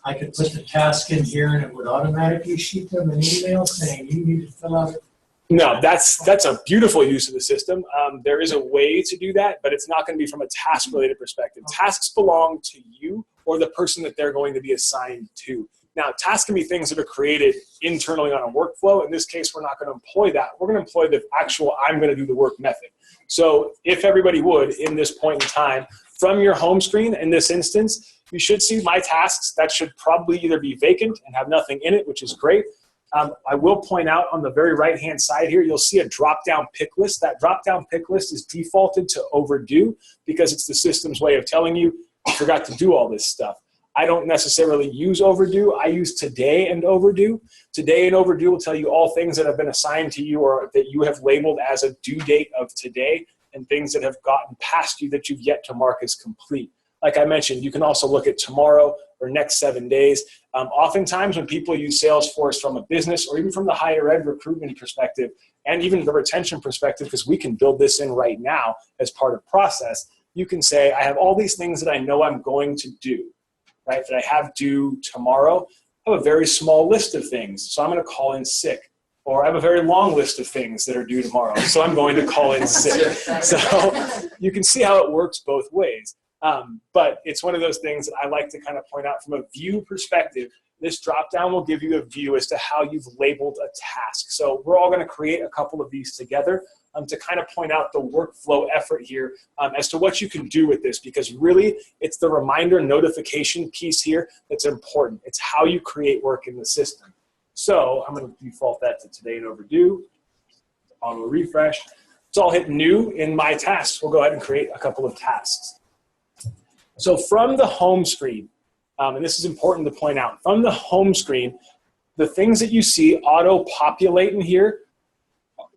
I could put the task in here and it would automatically shoot them an email saying you need to fill out. No, that's a beautiful use of the system. There is a way to do that, but it's not going to be from a task-related perspective. Tasks belong to you or the person that they're going to be assigned to. Now, tasks can be things that are created internally on a workflow. In this case, we're not going to employ that. We're going to employ the actual I'm going to do the work method. So if everybody would, in this point in time, from your home screen in this instance, you should see my tasks. That should probably either be vacant and have nothing in it, which is great. I will point out on the very right-hand side here, you'll see a drop-down pick list. That drop-down pick list is defaulted to overdue because it's the system's way of telling you forgot to do all this stuff. I don't necessarily use overdue. I use today and overdue. Today and overdue will tell you all things that have been assigned to you or that you have labeled as a due date of today, and things that have gotten past you that you've yet to mark as complete. Like I mentioned, you can also look at tomorrow or next 7 days. Oftentimes when people use Salesforce from a business or even from the higher ed recruitment perspective and even the retention perspective, because we can build this in right now as part of process, you can say, I have all these things that I know I'm going to do, right, that I have due tomorrow. I have a very small list of things, so I'm going to call in sick. Or I have a very long list of things that are due tomorrow, so I'm going to call in sick. So you can see how it works both ways. But it's one of those things that I like to kind of point out from a view perspective. This drop-down will give you a view as to how you've labeled a task. So we're all going to create a couple of these together to kind of point out the workflow effort here as to what you can do with this, because really it's the reminder notification piece here that's important. It's how you create work in the system. So I'm going to default that to today and overdue. Auto refresh. So I'll hit new in my tasks. We'll go ahead and create a couple of tasks. So from the home screen, and this is important to point out, from the home screen, the things that you see auto-populate in here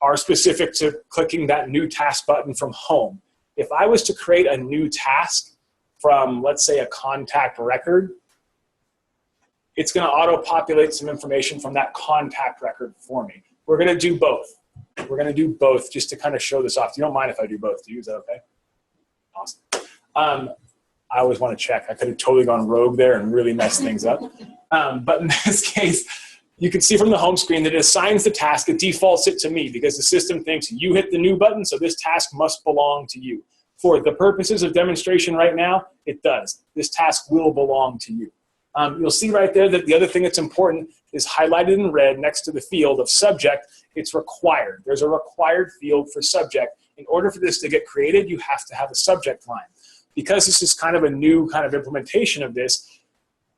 are specific to clicking that new task button from home. If I was to create a new task from, let's say, a contact record, it's going to auto-populate some information from that contact record for me. We're going to do both. We're going to do both just to kind of show this off. You don't mind if I do both, do you? Is that okay? Awesome. I always want to check. I could have totally gone rogue there and really messed things up. But in this case, you can see from the home screen that it assigns the task. It defaults it to me because the system thinks you hit the new button, so this task must belong to you. For the purposes of demonstration right now, it does. This task will belong to you. You'll see right there that the other thing that's important is highlighted in red next to the field of subject. It's required. There's a required field for subject. In order for this to get created, you have to have a subject line. Because this is kind of a new kind of implementation of this,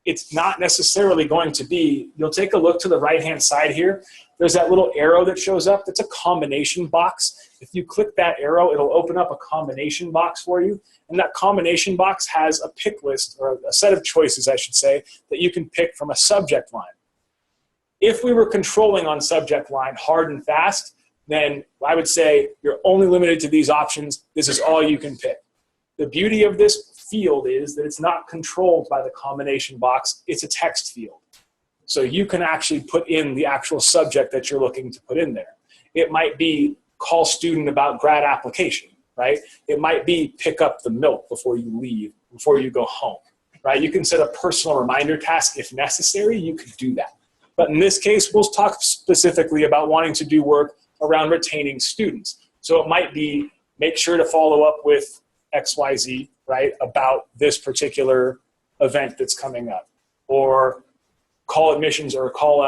it's not necessarily going to be, you'll take a look to the right-hand side here. There's that little arrow that shows up. That's a combination box. If you click that arrow, it'll open up a combination box for you. And that combination box has a pick list, or a set of choices, I should say, that you can pick from a subject line. If we were controlling on subject line hard and fast, then I would say you're only limited to these options. This is all you can pick. The beauty of this field is that it's not controlled by the combination box. It's a text field. So you can actually put in the actual subject that you're looking to put in there. It might be call student about grad application, right? It might be pick up the milk before you leave, before you go home, right? You can set a personal reminder task if necessary. You could do that. But in this case, we'll talk specifically about wanting to do work around retaining students. So it might be make sure to follow up with XYZ, right, about this particular event that's coming up, or call admissions or call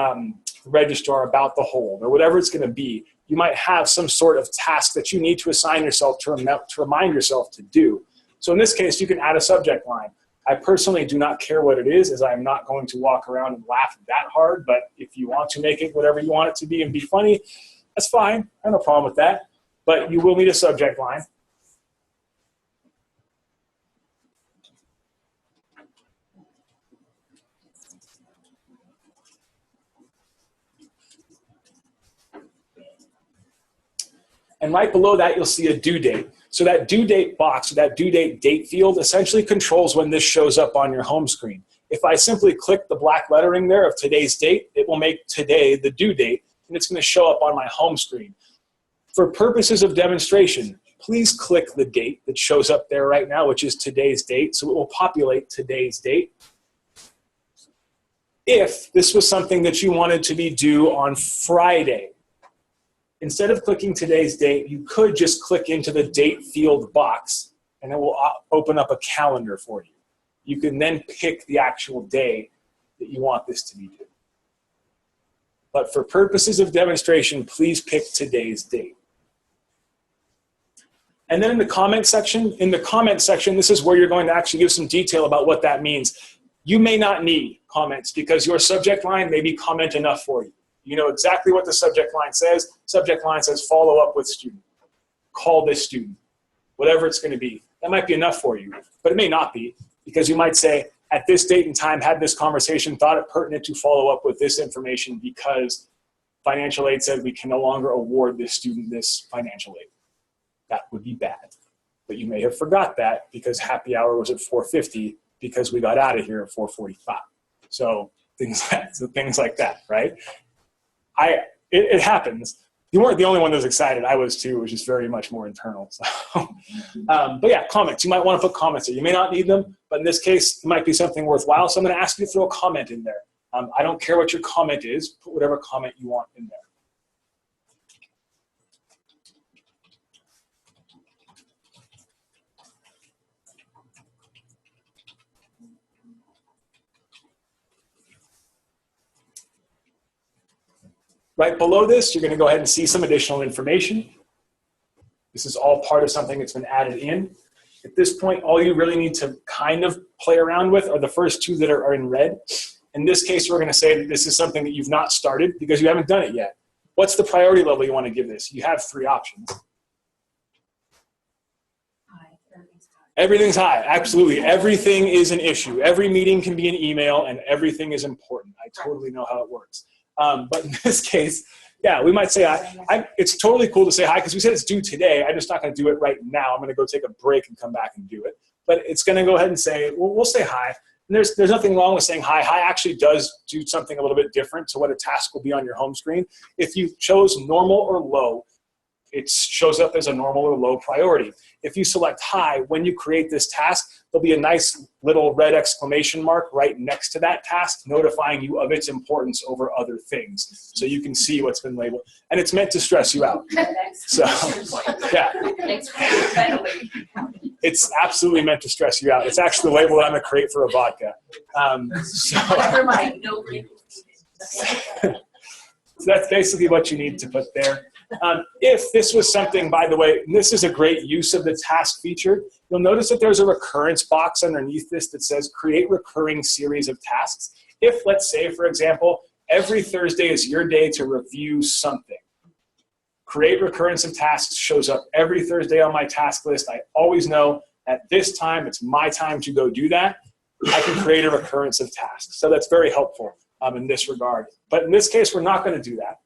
registrar about the hold, or whatever it's going to be. You might have some sort of task that you need to assign yourself to remind yourself to do. So in this case, you can add a subject line. I personally do not care what it is, as I'm not going to walk around and laugh that hard, but if you want to make it whatever you want it to be and be funny, that's fine. I have no problem with that. But you will need a subject line. And right below that, you'll see a due date. So that due date box, that due date date field, essentially controls when this shows up on your home screen. If I simply click the black lettering there of today's date, it will make today the due date, and it's going to show up on my home screen. For purposes of demonstration, please click the date that shows up there right now, which is today's date, so it will populate today's date. If this was something that you wanted to be due on Friday, instead of clicking today's date, you could just click into the date field box, and it will open up a calendar for you. You can then pick the actual day that you want this to be due. But for purposes of demonstration, please pick today's date. And then in the comment section, this is where you're going to actually give some detail about what that means. You may not need comments because your subject line may be comment enough for you. You know exactly what the subject line says. Subject line says follow up with student. Call this student, whatever it's going to be. That might be enough for you, but it may not be, because you might say, at this date and time, had this conversation, thought it pertinent to follow up with this information because financial aid said we can no longer award this student this financial aid. That would be bad. But you may have forgot that because happy hour was at 4:50 because we got out of here at 4:45. So things like that, right? It happens. You weren't the only one that was excited. I was too. It was just very much more internal. So, but yeah, comments. You might want to put comments there. You may not need them, but in this case, it might be something worthwhile. So I'm going to ask you to throw a comment in there. I don't care what your comment is. Put whatever comment you want in there. Right below this, you're going to go ahead and see some additional information. This is all part of something that's been added in. At this point, all you really need to kind of play around with are the first two that are in red. In this case, we're going to say that this is something that you've not started because you haven't done it yet. What's the priority level you want to give this? You have 3 options. Everything's high, absolutely. Everything is an issue. Every meeting can be an email and everything is important. I totally know how it works. But in this case, yeah, we might say, it's totally cool to say hi because we said it's due today. I'm just not going to do it right now. I'm going to go take a break and come back and do it. But it's going to go ahead and say, well, we'll say hi. And there's nothing wrong with saying hi. Hi actually does do something a little bit different to what a task will be on your home screen. If you chose normal or low, it shows up as a normal or low priority. If you select high, when you create this task, there'll be a nice little red exclamation mark right next to that task, notifying you of its importance over other things. So you can see what's been labeled. And it's meant to stress you out. So, yeah. It's absolutely meant to stress you out. It's actually the label that I'm going to create for a vodka. So that's basically what you need to put there. If this was something, by the way, and this is a great use of the task feature, you'll notice that there's a recurrence box underneath this that says create recurring series of tasks. If, let's say, for example, every Thursday is your day to review something. Create recurrence of tasks shows up every Thursday on my task list. I always know at this time, it's my time to go do that. I can create a recurrence of tasks. So that's very helpful in this regard. But in this case, we're not going to do that.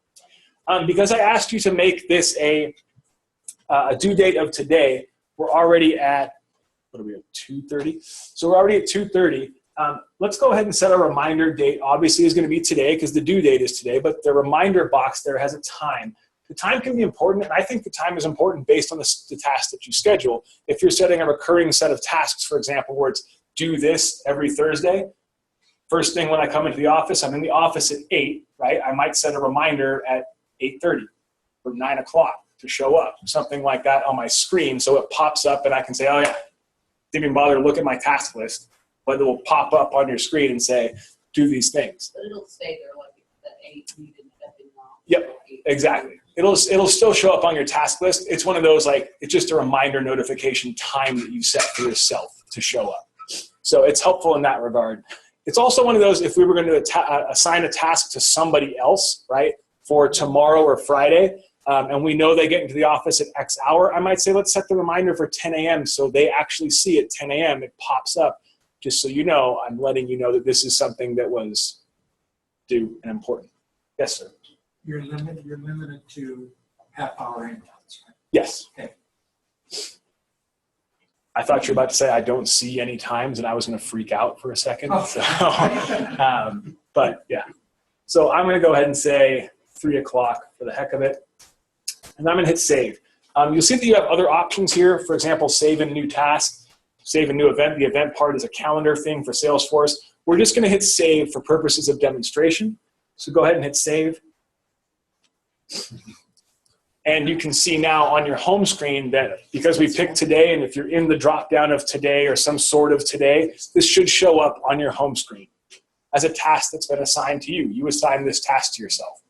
Because I asked you to make this a due date of today, we're already at, what are we at, 2:30? So we're already at 2:30. Let's go ahead and set a reminder date. Obviously, is going to be today because the due date is today, but the reminder box there has a time. The time can be important, and I think the time is important based on the task that you schedule. If you're setting a recurring set of tasks, for example, where it's do this every Thursday, first thing when I come into the office, I'm in the office at 8, right? I might set a reminder at 8:30 or 9 o'clock to show up, something like that on my screen so it pops up and I can say, oh yeah, didn't even bother to look at my task list, but it will pop up on your screen and say, do these things. But it'll stay there like at 8, you didn't have to know. Yep, exactly. It'll still show up on your task list. It's one of those, like, it's just a reminder notification time that you set for yourself to show up. So it's helpful in that regard. It's also one of those, if we were going to assign a task to somebody else, right, for tomorrow or Friday, and we know they get into the office at X hour, I might say, let's set the reminder for 10 a.m. so they actually see at 10 a.m. it pops up. Just so you know, I'm letting you know that this is something that was due and important. Yes, sir. You're limited to half-hour handouts, right? Yes. Okay. I thought you were about to say I don't see any times, and I was going to freak out for a second. Oh. So, but yeah. So I'm going to go ahead and say 3 o'clock for the heck of it. And I'm going to hit save. You'll see that you have other options here. For example, save a new task, save a new event. The event part is a calendar thing for Salesforce. We're just going to hit save for purposes of demonstration. So go ahead and hit save. And you can see now on your home screen that because we picked today, and if you're in the drop down of today or some sort of today, this should show up on your home screen as a task that's been assigned to you. You assign this task to yourself.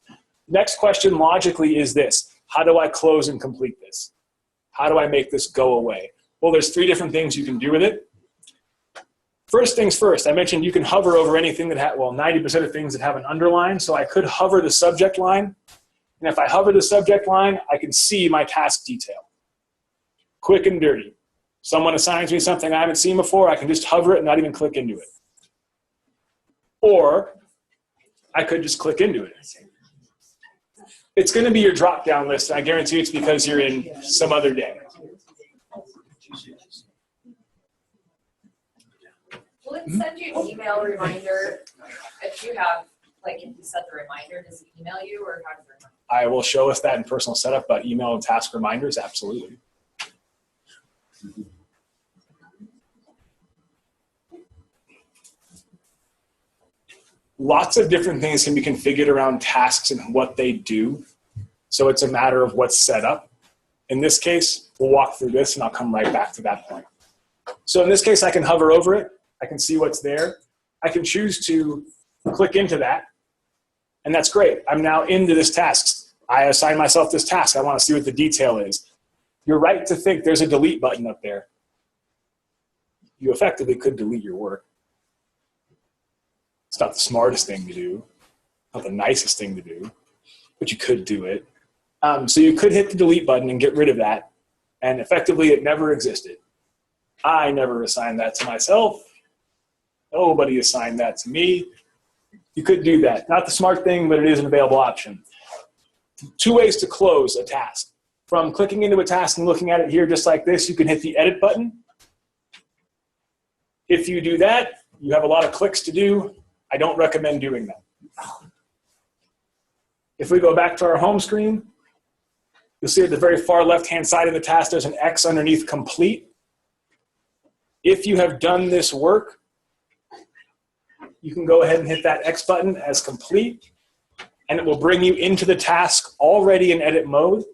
Next question logically is this: how do I close and complete this? How do I make this go away? Well, there's 3 different things you can do with it. First things first, I mentioned you can hover over anything that 90% of things that have an underline. So I could hover the subject line. And if I hover the subject line, I can see my task detail. Quick and dirty. Someone assigns me something I haven't seen before, I can just hover it and not even click into it. Or I could just click into it. It's going to be your drop-down list, and I guarantee it's because you're in some other day. Will it send you an email reminder if you have, like, if you set the reminder, does it email you, or how does it remind you? I will show us that in personal setup, but email and task reminders, absolutely. Lots of different things can be configured around tasks and what they do. So it's a matter of what's set up. In this case, we'll walk through this and I'll come right back to that point. So in this case, I can hover over it. I can see what's there. I can choose to click into that. And that's great. I'm now into this task. I assign myself this task. I want to see what the detail is. You're right to think there's a delete button up there. You effectively could delete your work. It's not the smartest thing to do, not the nicest thing to do, but you could do it. So you could hit the delete button and get rid of that, and effectively it never existed. I never assigned that to myself. Nobody assigned that to me. You could do that. Not the smart thing, but it is an available option. 2 ways to close a task. From clicking into a task and looking at it here just like this, you can hit the edit button. If you do that, you have a lot of clicks to do. I don't recommend doing that. If we go back to our home screen, you'll see at the very far left-hand side of the task, there's an X underneath complete. If you have done this work, you can go ahead and hit that X button as complete, and it will bring you into the task already in edit mode,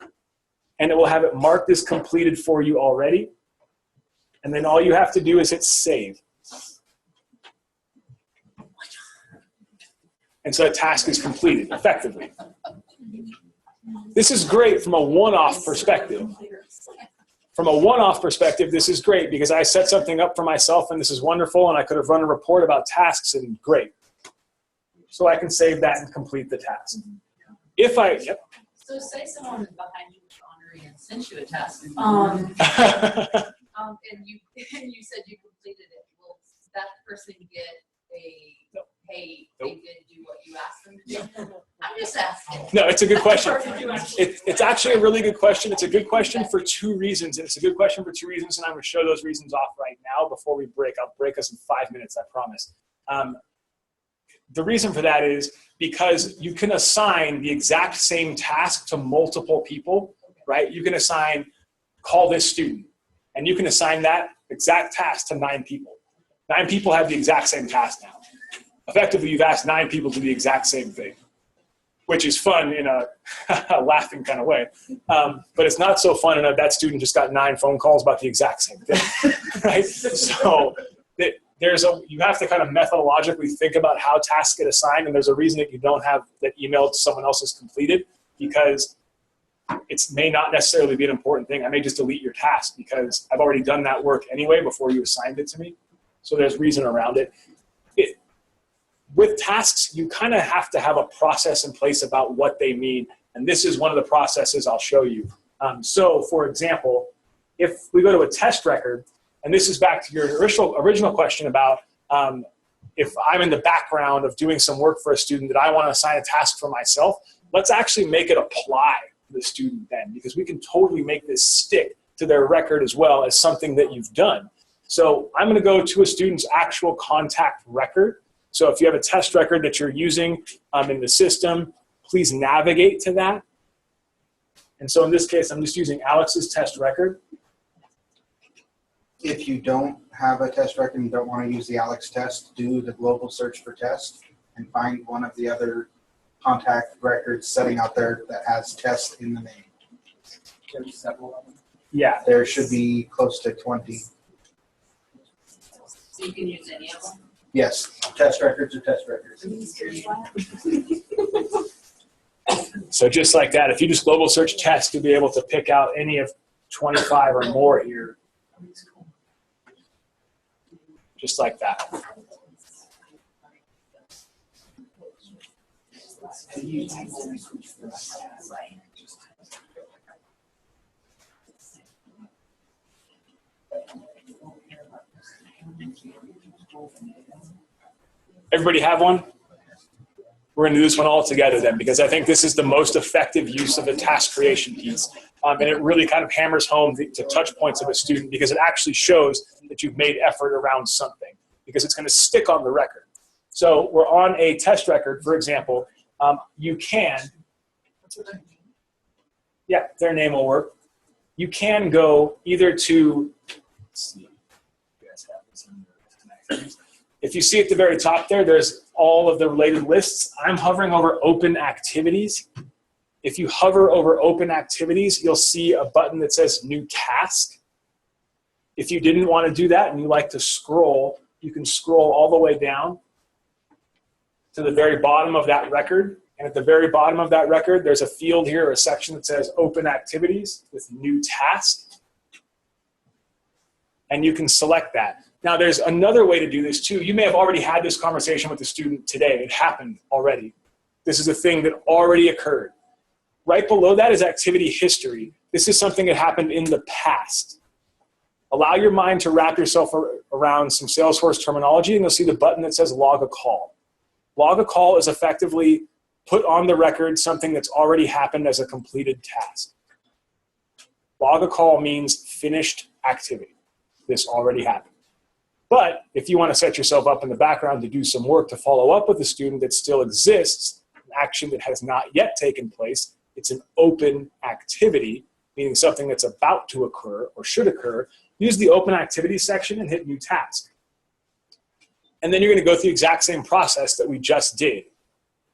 and it will have it marked as completed for you already. And then all you have to do is hit save. And so that task is completed effectively. This is great from a one-off perspective. From a one-off perspective, this is great because I set something up for myself and this is wonderful, and I could have run a report about tasks and great. So I can save that and complete the task. If I, yep. So say someone is behind you honoring and sent you a task, and you said you completed it. Will that person get a hey, they did do what you asked them to do? I'm just asking. No, it's a good question. It's actually a really good question. It's a good question for 2 reasons. And it's a good question for 2 reasons, and I'm going to show those reasons off right now before we break. I'll break us in 5 minutes, I promise. The reason for that is because you can assign the exact same task to multiple people, right? You can assign, call this student, and you can assign that exact task to 9 people. 9 people have the exact same task now. Effectively, you've asked 9 people to do the exact same thing, which is fun in a laughing kind of way. But it's not so fun in a that student just got 9 phone calls about the exact same thing, right? So you have to kind of methodologically think about how tasks get assigned, and there's a reason that you don't have that email to someone else is completed, because it may not necessarily be an important thing. I may just delete your task because I've already done that work anyway before you assigned it to me. So there's reason around it. With tasks, you kind of have to have a process in place about what they mean. And this is one of the processes I'll show you. So for example, if we go to a test record, and this is back to your original question about if I'm in the background of doing some work for a student that I want to assign a task for myself, let's actually make it apply to the student then, because we can totally make this stick to their record as well as something that you've done. So I'm going to go to a student's actual contact record. So if you have a test record that you're using in the system, please navigate to that. And so in this case, I'm just using Alex's test record. If you don't have a test record and don't want to use the Alex test, do the global search for test and find one of the other contact records setting out there that has test in the name. There's several of them. Yeah, there should be close to 20. So you can use any of them? Yes, test records are test records. So just like that, if you just global search test, you'll be able to pick out any of 25 or more here. just like that. Everybody have one? We're going to do this one all together then, because I think this is the most effective use of the task creation piece. And it really kind of hammers home the touch points of a student, because it actually shows that you've made effort around something, because it's going to stick on the record. So we're on a test record, for example. You can, yeah, their name will work. You can go either to, let's see, you guys have this in your, if you see at the very top there, there's all of the related lists. I'm hovering over open activities. If you hover over open activities, you'll see a button that says new task. If you didn't want to do that and you like to scroll, you can scroll all the way down to the very bottom of that record. And at the very bottom of that record, there's a field here, a section that says open activities with new task. And you can select that. Now, there's another way to do this too. You may have already had this conversation with the student today. It happened already. This is a thing that already occurred. Right below that is activity history. This is something that happened in the past. Allow your mind to wrap yourself around some Salesforce terminology, and you'll see the button that says log a call. Log a call is effectively put on the record something that's already happened as a completed task. Log a call means finished activity. This already happened. But if you want to set yourself up in the background to do some work to follow up with a student that still exists, an action that has not yet taken place, it's an open activity, meaning something that's about to occur or should occur. Use the open activity section and hit new task. And then you're going to go through the exact same process that we just did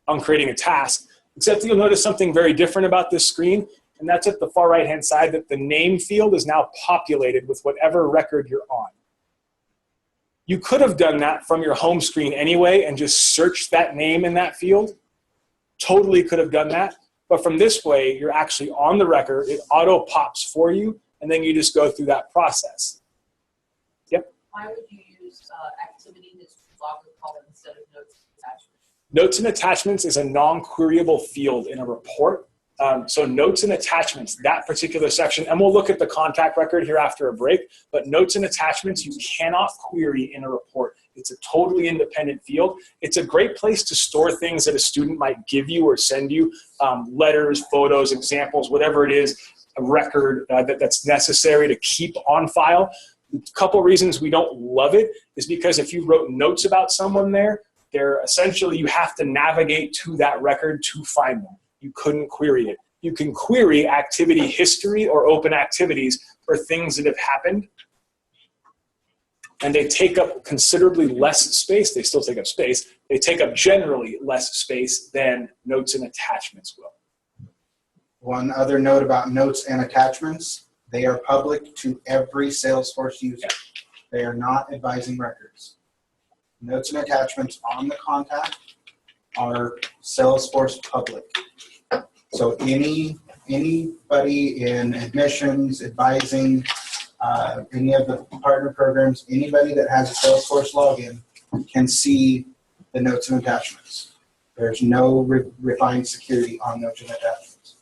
on creating a task, except you'll notice something very different about this screen, and that's at the far right-hand side, that the name field is now populated with whatever record you're on. You could have done that from your home screen anyway and just searched that name in that field. Totally could have done that. But from this way, you're actually on the record, it auto pops for you, and then you just go through that process. Yep? Why would you use activity that's log a call instead of notes and attachments? Notes and attachments is a non-queryable field in a report. So notes and attachments, that particular section, and we'll look at the contact record here after a break, but notes and attachments you cannot query in a report. It's a totally independent field. It's a great place to store things that a student might give you or send you, letters, photos, examples, whatever it is, a record that's necessary to keep on file. A couple reasons we don't love it is because if you wrote notes about someone there, they're essentially, you have to navigate to that record to find them. You couldn't query it. You can query activity history or open activities for things that have happened, and they take up considerably less space. They still take up space. They take up generally less space than notes and attachments will. One other note about notes and attachments, they are public to every Salesforce user. They are not advising records. Notes and attachments on the contact are Salesforce public. So anybody in admissions, advising, any of the partner programs, anybody that has a Salesforce login can see the notes and attachments. There's no refined security on notes and attachments.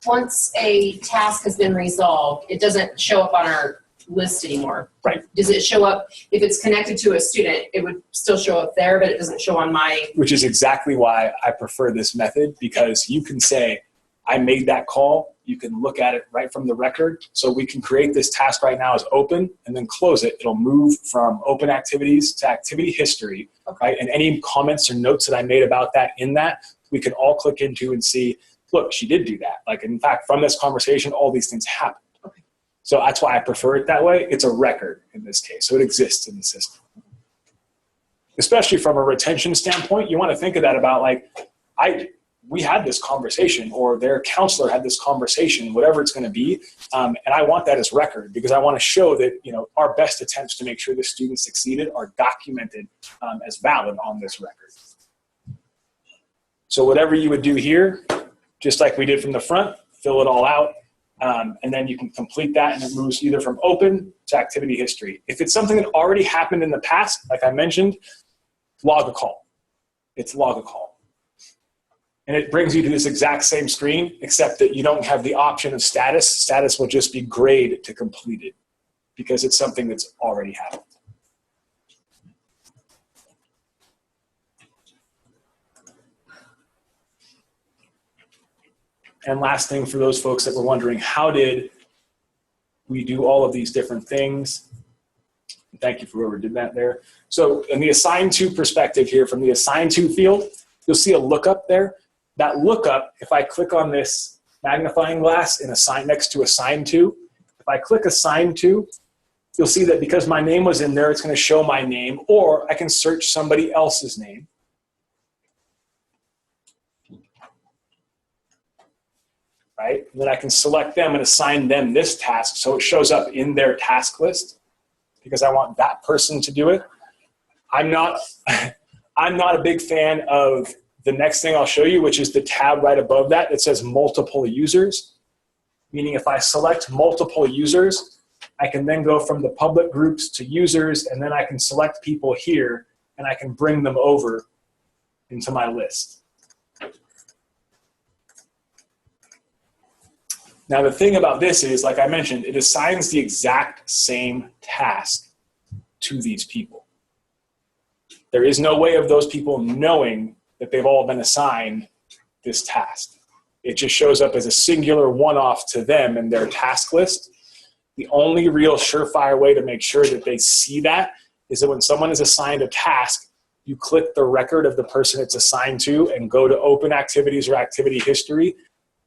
Once a task has been resolved, it doesn't show up on our list anymore. Right. Does it show up, if it's connected to a student, it would still show up there, but it doesn't show on my... Which is exactly why I prefer this method, because you can say, I made that call. You can look at it right from the record. So we can create this task right now as open and then close it. It'll move from open activities to activity history, right? And any comments or notes that I made about that in that, we can all click into and see, look, she did do that. Like, in fact, from this conversation, all these things happened. Okay. So that's why I prefer it that way. It's a record in this case, so it exists in the system. Especially from a retention standpoint, you want to think of that about, like, we had this conversation, or their counselor had this conversation, whatever it's going to be, and I want that as record, because I want to show that, you know, our best attempts to make sure the student succeeded are documented as valid on this record. So whatever you would do here, just like we did from the front, fill it all out, And then you can complete that, and it moves either from open to activity history. If it's something that already happened in the past, like I mentioned, log a call. It's log a call. And it brings you to this exact same screen, except that you don't have the option of status. Status will just be grayed to completed because it's something that's already happened. And last thing for those folks that were wondering, how did we do all of these different things? Thank you for whoever did that there. So in the assign to perspective here, from the assign to field, you'll see a lookup there. That lookup, if I click on this magnifying glass and assign next to assign to, if I click assign to, you'll see that because my name was in there, it's going to show my name, or I can search somebody else's name. Right? And then I can select them and assign them this task so it shows up in their task list because I want that person to do it. I'm not a big fan of the next thing I'll show you, which is the tab right above that. It says multiple users, meaning if I select multiple users, I can then go from the public groups to users, and then I can select people here and I can bring them over into my list. Now the thing about this is, like I mentioned, it assigns the exact same task to these people. There is no way of those people knowing that they've all been assigned this task. It just shows up as a singular one-off to them in their task list. The only real surefire way to make sure that they see that is that when someone is assigned a task, you click the record of the person it's assigned to and go to open activities or activity history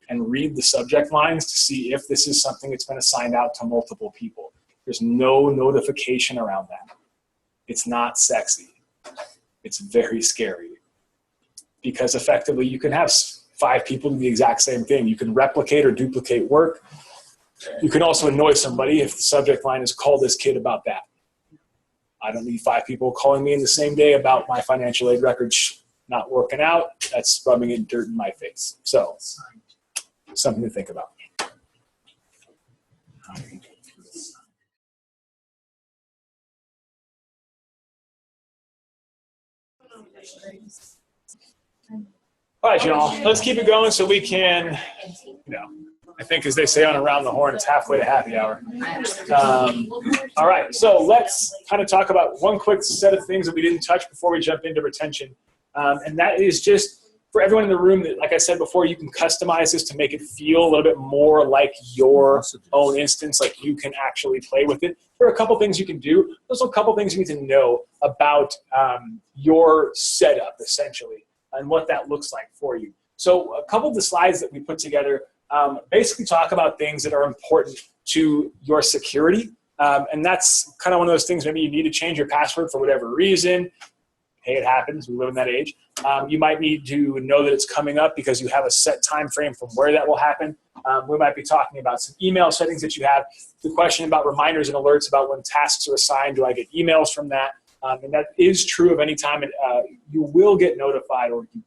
and read the subject lines to see if this is something that's been assigned out to multiple people. There's no notification around that. It's not sexy. It's very scary because effectively you can have 5 people do the exact same thing. You can replicate or duplicate work. You can also annoy somebody if the subject line is call this kid about that. I don't need 5 people calling me in the same day about my financial aid records not working out. That's rubbing in dirt in my face. So something to think about. All right, y'all, let's keep it going so we can, I think as they say on Around the Horn, it's halfway to happy hour. All right, so let's kind of talk about one quick set of things that we didn't touch before we jump into retention. And that is just for everyone in the room that, like I said before, you can customize this to make it feel a little bit more like your own instance, like you can actually play with it. There are a couple things you can do. There's a couple things you need to know about your setup, essentially, and what that looks like for you. So a couple of the slides that we put together basically talk about things that are important to your security. And that's kind of one of those things, maybe you need to change your password for whatever reason. Hey, it happens. We live in that age. You might need to know that it's coming up because you have a set time frame from where that will happen. We might be talking about some email settings that you have. The question about reminders and alerts about when tasks are assigned. Do I get emails from that? And that is true of any time. You will get notified, or you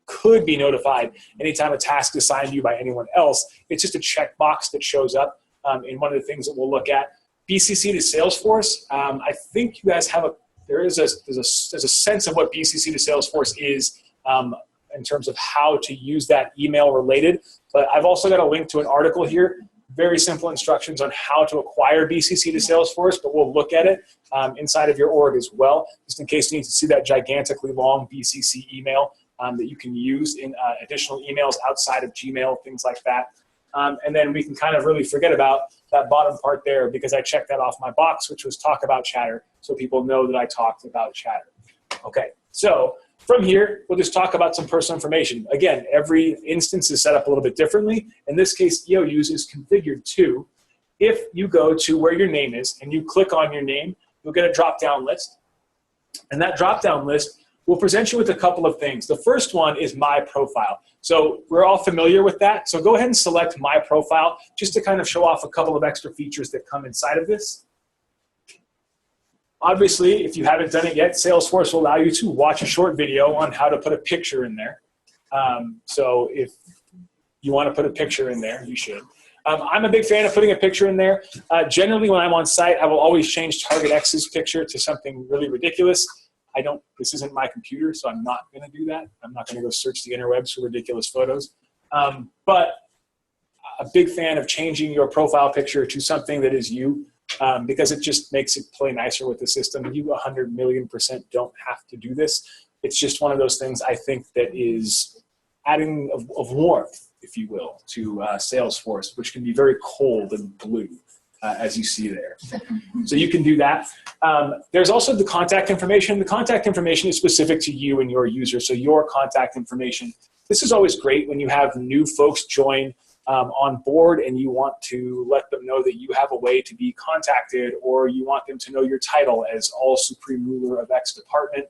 could be notified anytime a task is assigned to you by anyone else. It's just a checkbox that shows up in one of the things that we'll look at. BCC to Salesforce. I think you guys have there's a sense of what BCC to Salesforce is in terms of how to use that email related. But I've also got a link to an article here, very simple instructions on how to acquire BCC to Salesforce, but we'll look at it inside of your org as well, just in case you need to see that gigantically long BCC email that you can use in additional emails outside of Gmail, things like that. And then we can kind of really forget about that bottom part there because I checked that off my box, which was talk about Chatter, so people know that I talked about Chatter. Okay, so from here, we'll just talk about some personal information. Again, every instance is set up a little bit differently. In this case, EOUs is configured to, if you go to where your name is and you click on your name, you'll get a drop-down list. And that drop-down list will present you with a couple of things. The first one is My Profile. So we're all familiar with that. So go ahead and select My Profile just to kind of show off a couple of extra features that come inside of this. Obviously, if you haven't done it yet, Salesforce will allow you to watch a short video on how to put a picture in there. So if you want to put a picture in there, you should. I'm a big fan of putting a picture in there. Generally, when I'm on site, I will always change TargetX's picture to something really ridiculous. This isn't my computer, so I'm not going to do that. I'm not going to go search the interwebs for ridiculous photos. But a big fan of changing your profile picture to something that is you, because it just makes it play nicer with the system. You 100,000,000% don't have to do this. It's just one of those things I think that is adding of warmth, if you will, to Salesforce, which can be very cold and blue, as you see there. So you can do that. There's also the contact information. The contact information is specific to you and your user, so your contact information. This is always great when you have new folks join on board and you want to let them know that you have a way to be contacted, or you want them to know your title as all supreme ruler of X department.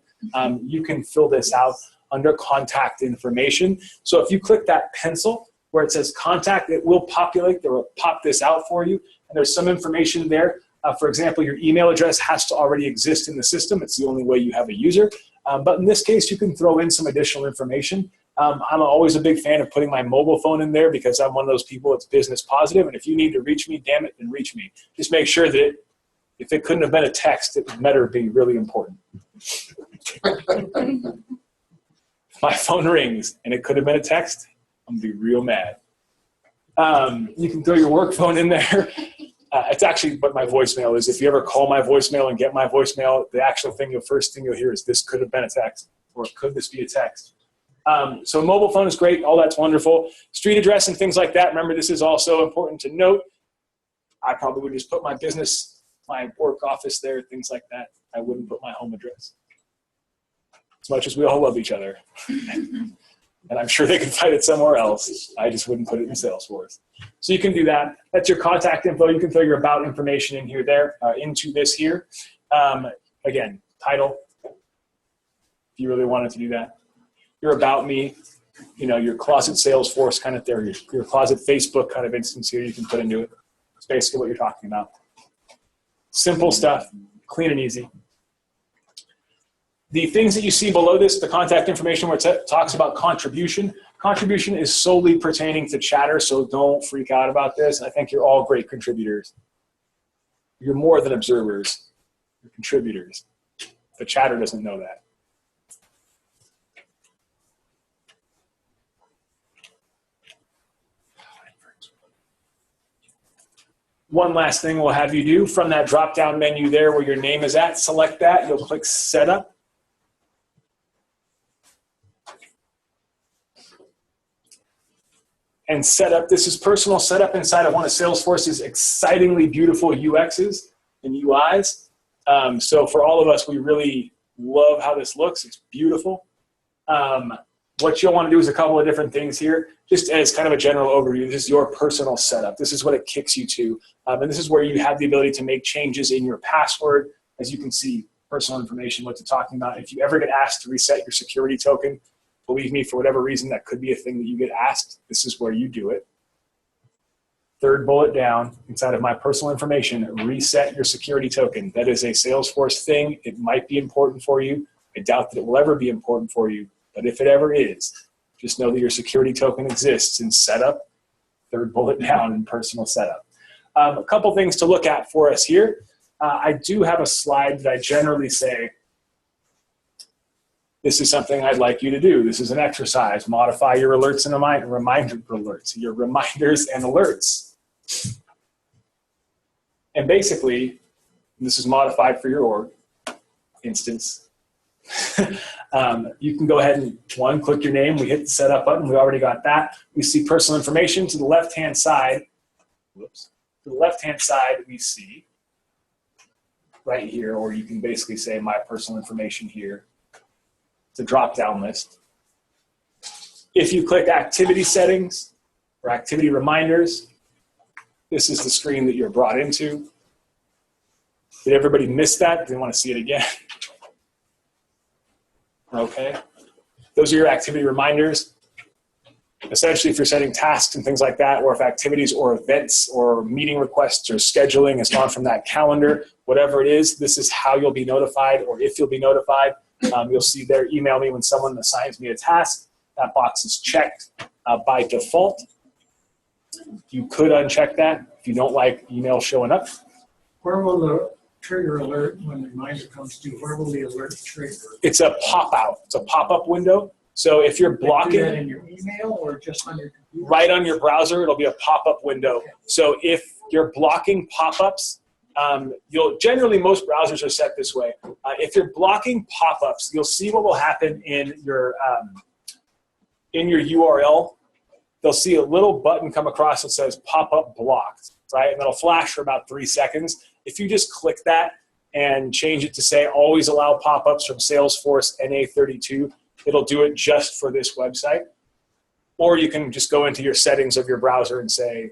You can fill this out under contact information. So if you click that pencil where it says contact, it will populate, it will pop this out for you. And there's some information there. For example, your email address has to already exist in the system. It's the only way you have a user. But in this case, you can throw in some additional information. I'm always a big fan of putting my mobile phone in there because I'm one of those people that's business positive. And if you need to reach me, damn it, then reach me. Just make sure that if it couldn't have been a text, it better be really important. If my phone rings and it could have been a text, I'm going to be real mad. You can throw your work phone in there. It's actually what my voicemail is. If you ever call my voicemail and get my voicemail, the actual thing, the first thing you'll hear is this could have been a text, or could this be a text? So a mobile phone is great. All that's wonderful. Street address and things like that. Remember, this is also important to note. I probably would just put my business, my work office there, things like that. I wouldn't put my home address. As much as we all love each other. And I'm sure they could find it somewhere else. I just wouldn't put it in Salesforce. So you can do that. That's your contact info. You can throw your about information in here, into this here. Again, title, if you really wanted to do that. Your about me, your closet Salesforce kind of there, your closet Facebook kind of instance here you can put into it. It's basically what you're talking about. Simple stuff, clean and easy. The things that you see below this, the contact information where it talks about contribution. Contribution is solely pertaining to chatter, so don't freak out about this. I think you're all great contributors. You're more than observers. You're contributors. The chatter doesn't know that. One last thing we'll have you do from that drop-down menu there where your name is at, select that. You'll click Setup. And setup, this is personal setup inside of one of Salesforce's excitingly beautiful UXs and UIs. So for all of us, we really love how this looks. It's beautiful. What you'll want to do is a couple of different things here. Just as kind of a general overview, this is your personal setup. This is what it kicks you to. And this is where you have the ability to make changes in your password. As you can see, personal information, what it's talking about. If you ever get asked to reset your security token, believe me, for whatever reason, that could be a thing that you get asked. This is where you do it. Third bullet down, inside of my personal information, reset your security token. That is a Salesforce thing. It might be important for you. I doubt that it will ever be important for you. But if it ever is, just know that your security token exists in setup, third bullet down in personal setup. A couple things to look at for us here. I do have a slide that I generally say, this is something I'd like you to do. This is an exercise. Modify your alerts and reminder alerts, your reminders and alerts. And basically, this is modified for your org instance. You can go ahead and click your name. We hit the setup button. We already got that. We see personal information to the left-hand side. Whoops. To the left-hand side, we see right here, or you can basically say my personal information here. It's a drop-down list. If you click activity settings or activity reminders, this is the screen that you're brought into. Did everybody miss that? Do they want to see it again? Okay. Those are your activity reminders. Essentially, if you're setting tasks and things like that, or if activities or events or meeting requests or scheduling has gone from that calendar, whatever it is, this is how you'll be notified, or if you'll be notified. You'll see there, email me when someone assigns me a task. That box is checked by default. You could uncheck that if you don't like email showing up. Where will the trigger alert, when the reminder comes due, where will the alert trigger? It's a pop-out. It's a pop-up window. So if you're blocking, Do that in your email or just on your computer? right on your browser, it'll be a pop-up window. So if you're blocking pop-ups, you'll generally, most browsers are set this way. If you're blocking pop-ups, you'll see what will happen in your URL. They'll see a little button come across that says pop-up blocked, right? And it'll flash for about 3 seconds. If you just click that and change it to say always allow pop-ups from Salesforce NA32, it'll do it just for this website. Or you can just go into your settings of your browser and say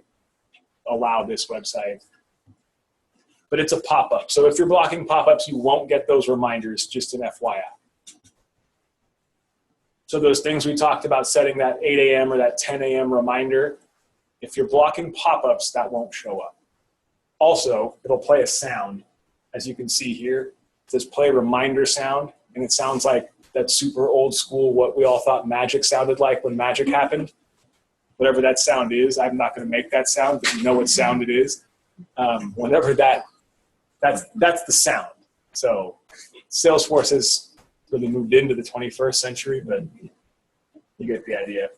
allow this website. But it's a pop-up. So if you're blocking pop-ups, you won't get those reminders, just an FYI. So those things we talked about, setting that 8 a.m. or that 10 a.m. reminder, if you're blocking pop-ups, that won't show up. Also, it'll play a sound. As you can see here, it says play reminder sound, and it sounds like that super old school, what we all thought magic sounded like when magic happened. Whatever that sound is, I'm not going to make that sound, but you know what sound it is. Whenever that's the sound. So Salesforce has really moved into the 21st century, but you get the idea.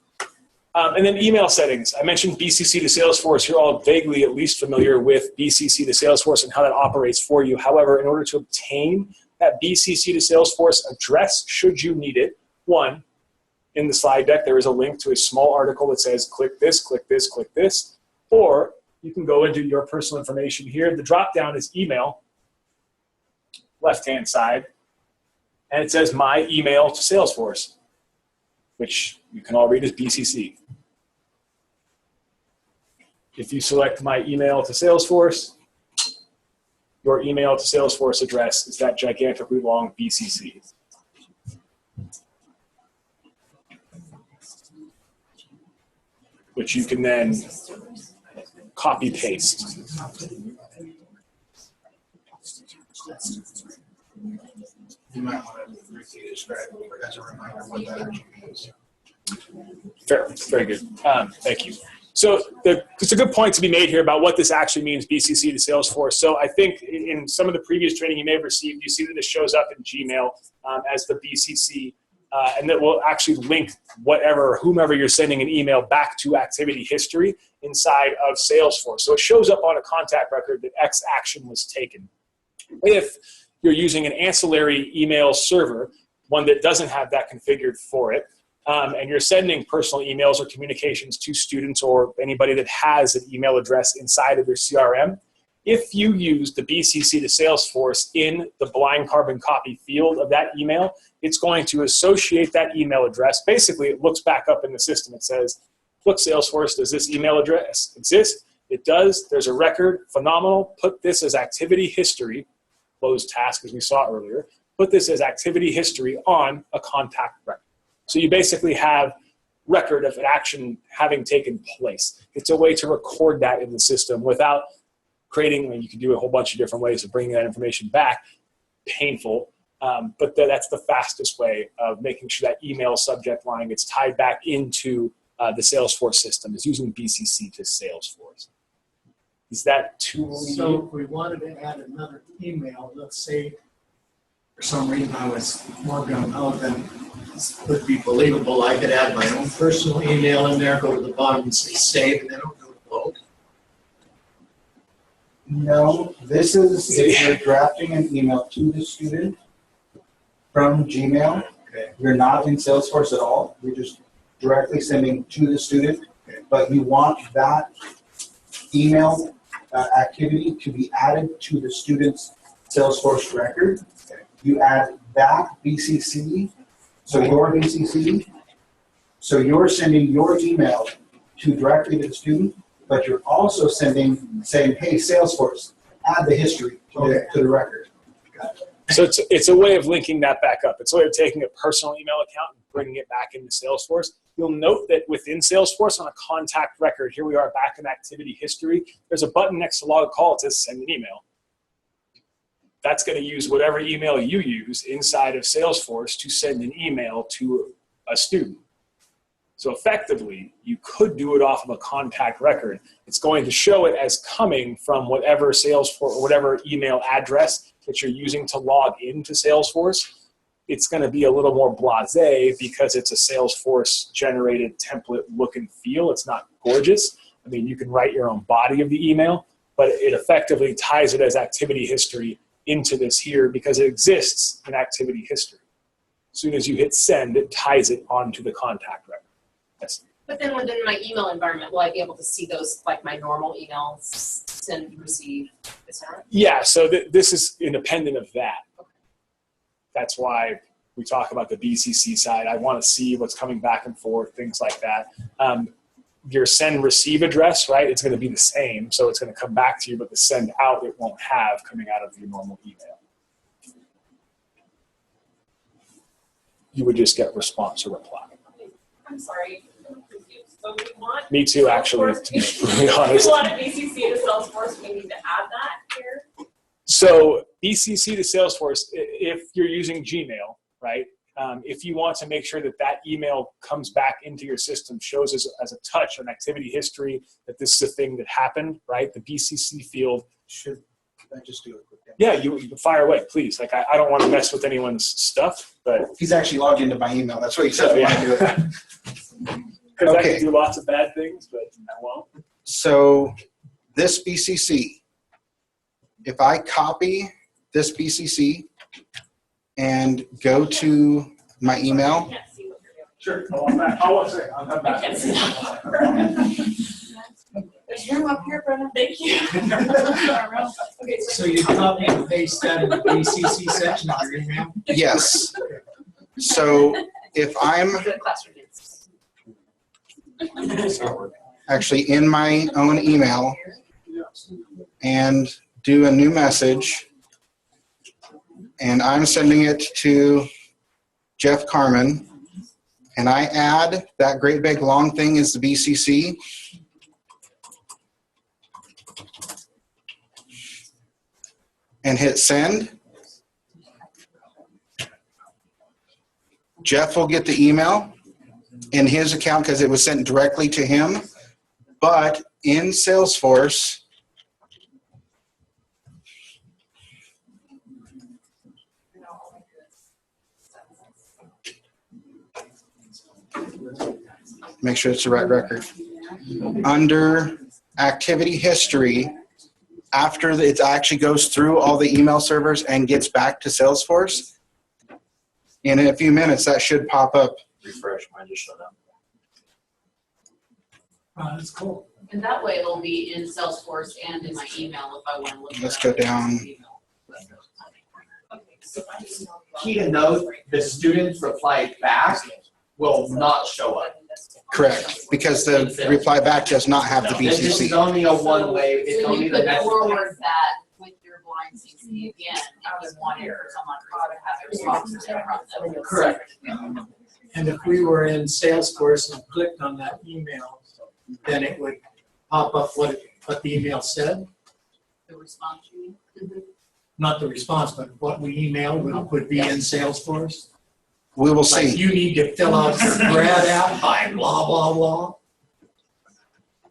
And then email settings. I mentioned BCC to Salesforce. You're all vaguely at least familiar with BCC to Salesforce and how that operates for you. However, in order to obtain that BCC to Salesforce address, should you need it, one, in the slide deck, there is a link to a small article that says click this, click this, click this. Or you can go into your personal information here. The drop down is email, left-hand side, and it says my email to Salesforce, which you can all read as BCC. If you select my email to Salesforce, your email to Salesforce address is that gigantically long BCC. Which you can then copy paste. You might want to briefly describe as a reminder what that actually means. Fair, very good. Thank you. So it's a good point to be made here about what this actually means, BCC to Salesforce. So I think in some of the previous training you may have received, you see that this shows up in Gmail as the BCC, and that will actually link whomever you're sending an email back to activity history inside of Salesforce. So it shows up on a contact record that X action was taken. If you're using an ancillary email server, one that doesn't have that configured for it, and you're sending personal emails or communications to students or anybody that has an email address inside of your CRM, if you use the BCC to Salesforce in the blind carbon copy field of that email, it's going to associate that email address. Basically, it looks back up in the system. It says, look, Salesforce, does this email address exist? It does. There's a record. Phenomenal. Put this as activity history, closed task as we saw earlier. Put this as activity history on a contact record. So you basically have record of an action having taken place. It's a way to record that in the system without creating, you can do a whole bunch of different ways of bringing that information back. Painful, but that's the fastest way of making sure that email subject line gets tied back into the Salesforce system, is using BCC to Salesforce. Is that too easy? So if we wanted to add another email, let's say for some reason I was more gung-ho than would be believable, I could add my own personal email in there, go to the bottom and say save, and then it'll go vote. No, this is if you're drafting an email to the student from Gmail. Okay. You're not in Salesforce at all. You're just directly sending to the student, but you want that email activity to be added to the student's Salesforce record. You add that BCC, so your BCC, so you're sending your email directly to the student, but you're also saying, hey, Salesforce, add the history to the record. So it's a way of linking that back up. It's a way of taking a personal email account and bringing it back into Salesforce. You'll note that within Salesforce on a contact record, here we are back in activity history, there's a button next to log a call that says send an email. That's going to use whatever email you use inside of Salesforce to send an email to a student. So effectively, you could do it off of a contact record. It's going to show it as coming from whatever Salesforce or whatever email address that you're using to log into Salesforce. It's going to be a little more blasé because it's a Salesforce generated template look and feel. It's not gorgeous. I mean, you can write your own body of the email, but it effectively ties it as activity history into this here because it exists in activity history. As soon as you hit send, it ties it onto the contact record. Yes. But then within my email environment, will I be able to see those, like my normal emails, send, receive, etc.? Yeah, so this is independent of that. Okay. That's why we talk about the BCC side. I want to see what's coming back and forth, things like that. Your send receive address, right? It's going to be the same, so it's going to come back to you, but the send out it won't have coming out of your normal email. You would just get response or reply. I'm sorry, I'm confused. So we want. Me too, actually, to be honest. We want a BCC to Salesforce, we need to add that here? So BCC to Salesforce, if you're using Gmail, right? If you want to make sure that that email comes back into your system, shows as a touch on activity history, that this is a thing that happened, right? The BCC field should, I just do a quick demo? Yeah, you can fire away, please. Like, I don't want to mess with anyone's stuff, but. He's actually logged into my email. That's what he said. Yeah. I do it. Because I Okay. can do lots of bad things, but I won't. So this BCC, if I copy this BCC and go to my email. Sure. I'll say, I'll come back. There's room up here, Brenna. Thank you. Okay, So you copy and paste that in the BCC section of your email? Yes. So if I'm actually in my own email and do a new message, and I'm sending it to Jeff Carmen, and I add that great big long thing is the BCC. And hit send. Jeff will get the email in his account because it was sent directly to him. But in Salesforce, make sure it's the right record. Under activity history, after it actually goes through all the email servers and gets back to Salesforce, in a few minutes that should pop up. Refresh, mine just shut up. That's cool. And that way it'll be in Salesforce and in my email if I want to look. Let's go down. Key to note, the student's reply back will not show up. Correct, because the reply back does not have the This is BCC. only a one-way, it's So only you the could message. forward that with your blind CC again if you wanted for someone to have their responses in front of them. Correct. And if we were in Salesforce and clicked on that email, then it would pop up what the email said. The response you mean? Not the response, but what we emailed would be in Salesforce. We will Like see. you need to fill out your grad app by blah, blah, blah.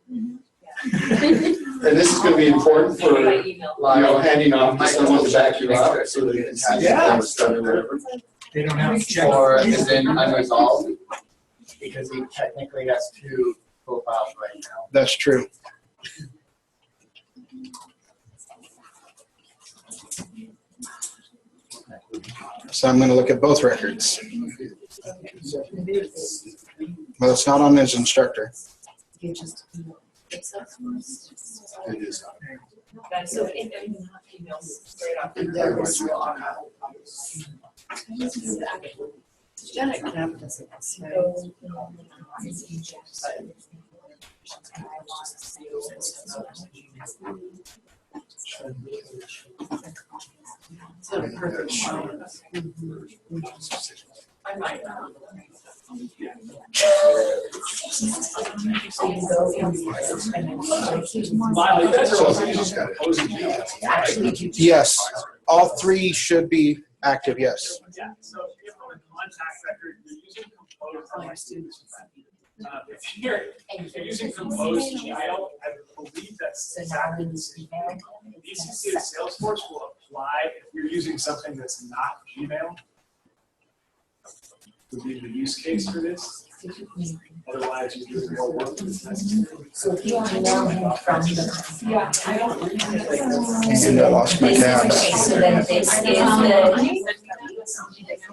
And this is going to be important for, handing off to someone to back you up so that you can have Yeah. them stuff or whatever. They don't have to check. Or is it unresolved? Because he technically has two profiles right now. That's true. So I'm going to look at both records. Well, it's not on his instructor. You just fix that for us. It is. So if emails straight off. Janet Knapp doesn't I might. Yes, all three should be active, yes. Yeah, so if on a contact record, you're using Compose on my students. If you're using Compose Gmail, I believe that's exactly the same. BCC to Salesforce will apply if you're using something that's not Gmail. Would be the use case for this. Otherwise, you're doing more work than necessary. So if you email him from the. Yeah, I don't. And I lost my tab. Okay, so then this is the.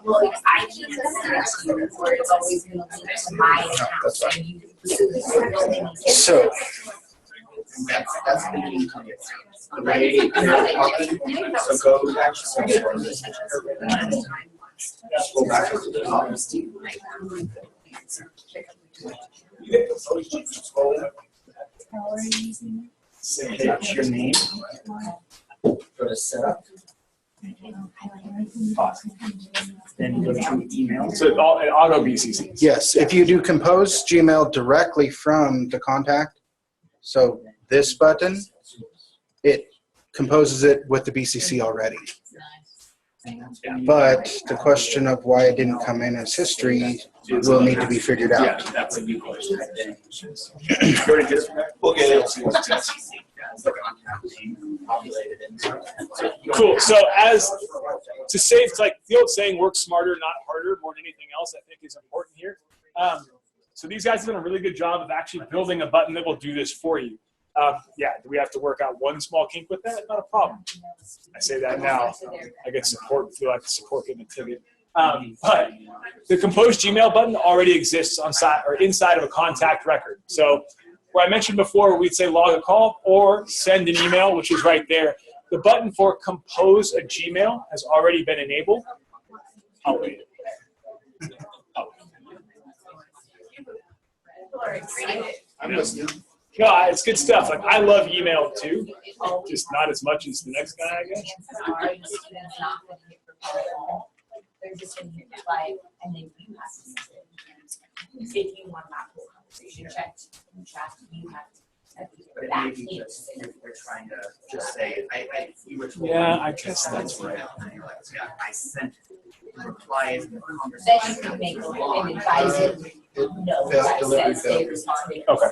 Well, it's IT system, where it's always going to link to my account. That's fine. And you- So, That's the meeting. The way, so go back to Salesforce. Go back to the top. You hit Compose Gmail, scroll up. How are you using Hit your name. Go to setup. Then go to email. So it auto BCC. yes, if you do compose Gmail directly from the contact, so this button, it composes it with the BCC already. But the question of why it didn't come in as history will need to be figured Yeah, out. that's a new question. We'll get it. Cool. So as to save, like the old saying, work smarter, not harder, more than anything else, I think is important here. So these guys have done a really good job of actually building a button that will do this for you. Yeah, do we have to work out one small kink with that? Not a problem. I say that now. I get support, feel like the support getting a ticket. But the Compose Gmail button already exists on side or inside of a contact record. So where I mentioned before, we'd say log a call or send an email, which is right there. The button for Compose a Gmail has already been enabled. I'll wait. I'm listening. No, it's good stuff. Like I love email too, just not as much as the next guy, I guess. They're just going to reply, and then you have to send it. If you want that whole conversation checked, you have to. But it may be just if we're trying to just say, you were told. Yeah, I guess that's right. And you're like, yeah, I sent it. Reply is in the conversation. Then you can make an advisor know that Delivery says they failed. responded. Okay.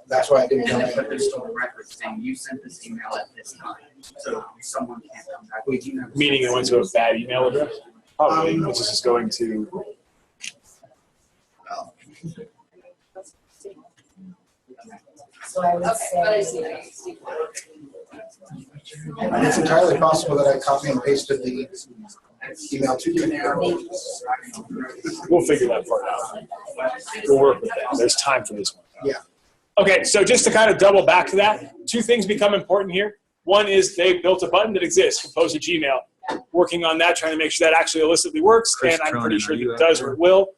That's why I didn't And come then in. put this on the record saying you sent this email at this time. So someone can't come back. Wait, you never. Meaning it went to a bad email address? Probably, which is just going to. So I would say. And it's entirely possible that I copy and pasted the email to you. We'll figure that part out. We'll work with that. There's time for this one. Yeah. Okay, so just to kind of double back to that, two things become important here. One is they built a button that exists, Compose a Gmail. Working on that, trying to make sure that actually illicitly works, and I'm pretty sure that it does or it will.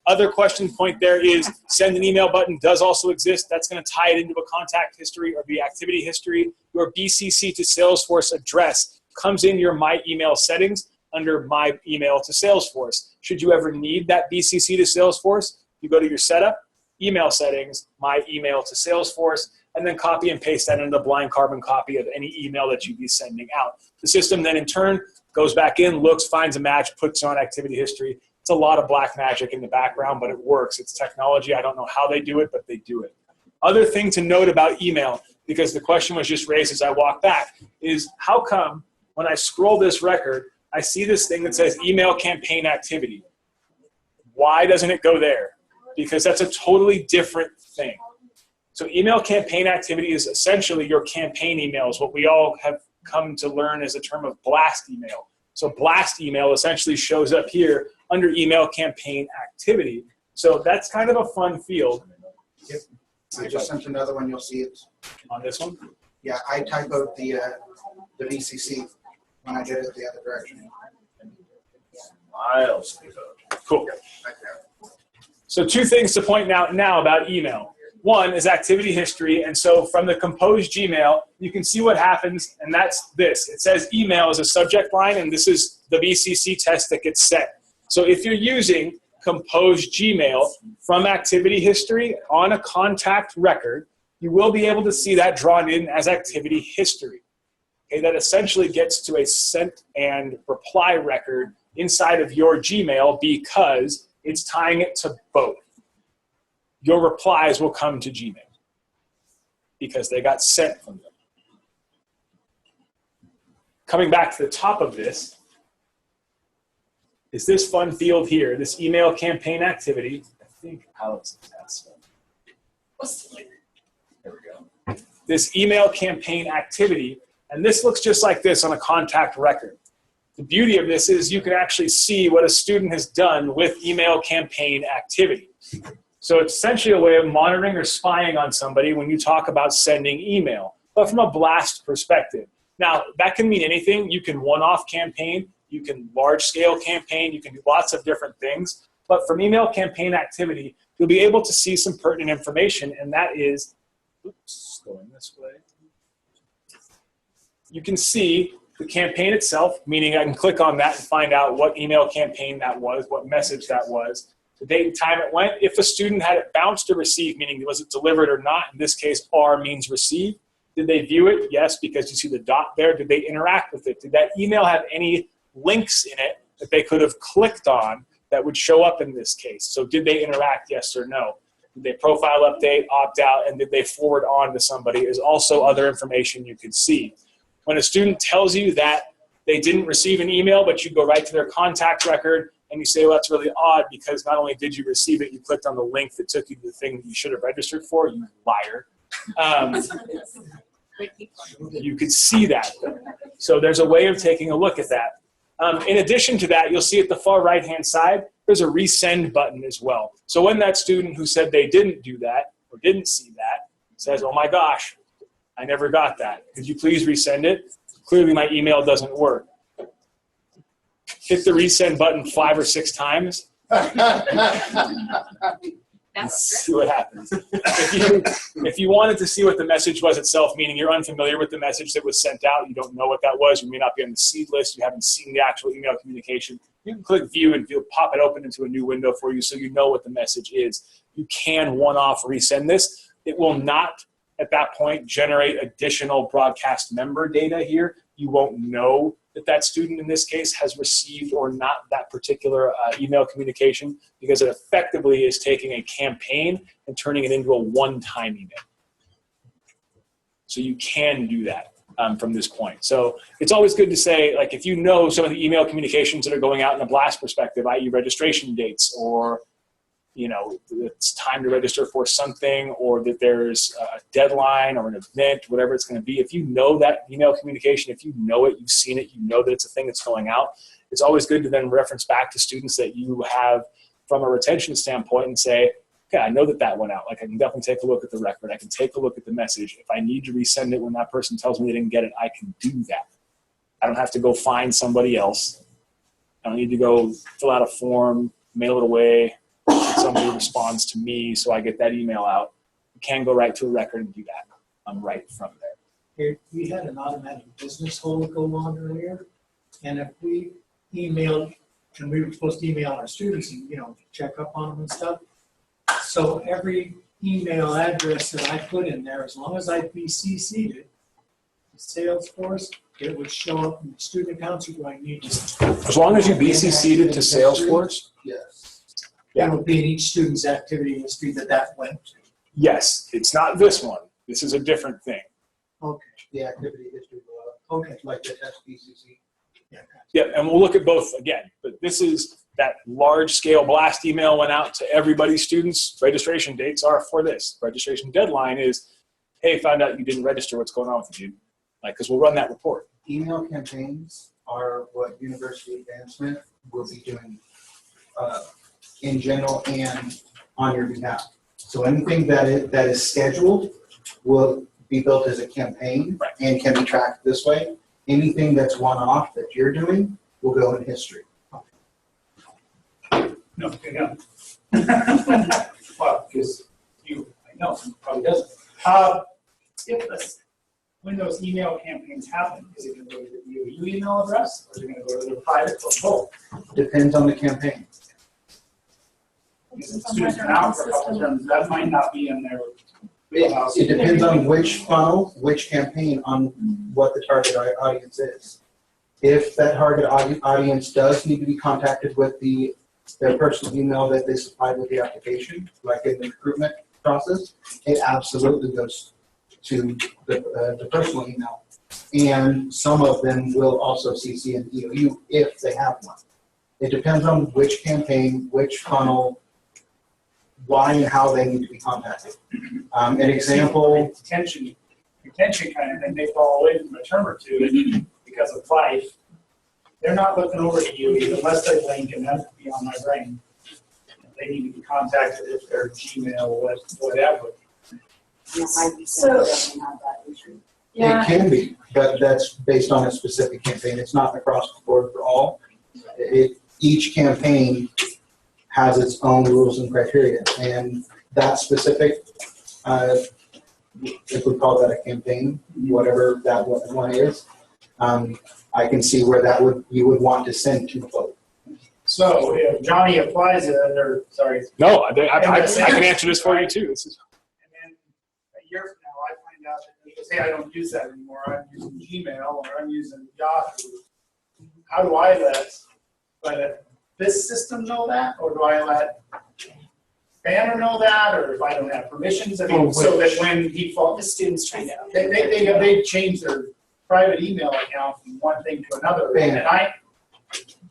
Other question point there is send an email button does also exist. That's going to tie it into a contact history or the activity history. Your BCC to Salesforce address comes in your My Email settings under My Email to Salesforce. Should you ever need that BCC to Salesforce, you go to your setup, email settings, My Email to Salesforce, and then copy and paste that into the blind carbon copy of any email that you'd be sending out. The system then in turn goes back in, looks, finds a match, puts on activity history. It's a lot of black magic in the background, but it works. It's technology. I don't know how they do it, but they do it. Other thing to note about email, because the question was just raised as I walk back, is how come when I scroll this record, I see this thing that says email campaign activity? Why doesn't it go there? Because that's a totally different thing. So email campaign activity is essentially your campaign emails, what we all have come to learn as a term of blast email. So blast email essentially shows up here under email campaign activity. So that's kind of a fun field. Yep. I just sent another one, you'll see it. On this one? Yeah, I type out the VCC when I did it the other direction. Cool. So two things to point out now about email. One is activity history, and so from the Compose Gmail, you can see what happens, and that's this. It says email as a subject line, and this is the VCC test that gets set. So if you're using Compose Gmail from activity history on a contact record, you will be able to see that drawn in as activity history. Okay, that essentially gets to a sent and reply record inside of your Gmail because it's tying it to both. your replies will come to Gmail because they got sent from them. Coming back to the top of this is this fun field here, this email campaign activity. I think Alex has some. There we go. This email campaign activity, and this looks just like this on a contact record. The beauty of this is you can actually see what a student has done with email campaign activity. So it's essentially a way of monitoring or spying on somebody when you talk about sending email, but from a blast perspective. Now, that can mean anything. You can one-off campaign, you can large-scale campaign, you can do lots of different things. But from email campaign activity, you'll be able to see some pertinent information, and that is, oops, going this way. You can see the campaign itself, meaning I can click on that and find out what email campaign that was, what message that was, the date and time it went. If a student had it bounced or received, meaning was it delivered or not, in this case, R means received. Did they view it? Yes, because you see the dot there. Did they interact with it? Did that email have any links in it that they could have clicked on that would show up in this case? So did they interact, yes or no? Did they profile update, opt out, and did they forward on to somebody is also other information you could see. When a student tells you that they didn't receive an email, but you go right to their contact record and you say, well, that's really odd because not only did you receive it, you clicked on the link that took you to the thing that you should have registered for, you liar. You could see that. So there's a way of taking a look at that. In addition to that, you'll see at the far right-hand side, there's a resend button as well. So when that student who said they didn't do that or didn't see that says, oh my gosh, I never got that. Could you please resend it? Clearly my email doesn't work. Hit the resend button 5 or 6 times. See what happens. If you wanted to see what the message was itself, meaning you're unfamiliar with the message that was sent out, you don't know what that was, you may not be on the seed list, you haven't seen the actual email communication, you can click view and it'll pop it open into a new window for you so you know what the message is. You can one-off resend this. It will not, at that point, generate additional broadcast member data here. You won't know that that student in this case has received or not that particular email communication because it effectively is taking a campaign and turning it into a one-time email. So you can do that from this point. So it's always good to say, like, if you know some of the email communications that are going out in a blast perspective, i.e. registration dates, or you know, it's time to register for something, or that there's a deadline or an event, whatever it's going to be. If you know that email communication, if you know it, you've seen it, you know that it's a thing that's going out, it's always good to then reference back to students that you have from a retention standpoint and say, okay, I know that that went out. Like, I can definitely take a look at the record. I can take a look at the message. If I need to resend it when that person tells me they didn't get it, I can do that. I don't have to go find somebody else. I don't need to go fill out a form, mail it away, somebody responds to me so I get that email out. You can go right to a record and do that right from there. Here, we had an automatic business hold go on earlier, and if we emailed, and we were supposed to email our students and, you know, check up on them and stuff, so every email address that I put in there, as long as I BCC'd it, Salesforce, it would show up in the student accounts. Or do I need to? As long as you BCC'd it to Salesforce? Yes. Yeah. It will be in each student's activity history that went to. Yes, it's not this one. This is a different thing. Okay. The activity history will, okay, like the SBCC. Yeah. Yeah, and we'll look at both again. But this is that large-scale blast email went out to everybody's students. Registration dates are for this. Registration deadline is, hey, found out you didn't register. What's going on with you? Like, because we'll run that report. Email campaigns are what University Advancement will be doing in general and on your behalf. So anything that is scheduled will be built as a campaign and can be tracked this way. Anything that's one-off that you're doing will go in history. No, yeah. Well, because I know, probably doesn't. When those email campaigns happen, is it going to go to the EOU email address, or is it going to go to the private or both? Depends on the campaign. Students been out for a couple of terms, that might not be in their wheelhouse. It depends on which funnel, which campaign, on what the target audience is. If that target audience does need to be contacted with the their personal email that they supplied with the application, like in the recruitment process, it absolutely goes to the personal email. And some of them will also CC an EOU if they have one. It depends on which campaign, which funnel, why and how they need to be contacted. An example. Retention kind of thing, they fall away from a term or two because of life. They're not looking over to you unless they link, and that's beyond my brain. They need to be contacted if their Gmail, whatever. So, It can be, but that's based on a specific campaign. It's not across the board for all. Each campaign has its own rules and criteria, and that specific, if we call that a campaign, whatever that one is, I can see where you would want to send to both. So if Johnny applies it, or sorry. No, I can answer this for you too. And then a year from now, I find out that he goes, hey, I don't use that anymore. I'm using Gmail or I'm using Yahoo. How do I let this system know that, or do I let Banner know that, or if I don't have permissions? I mean, so that when he falls, The students trying to. they change their private email account from one thing to another, Banner.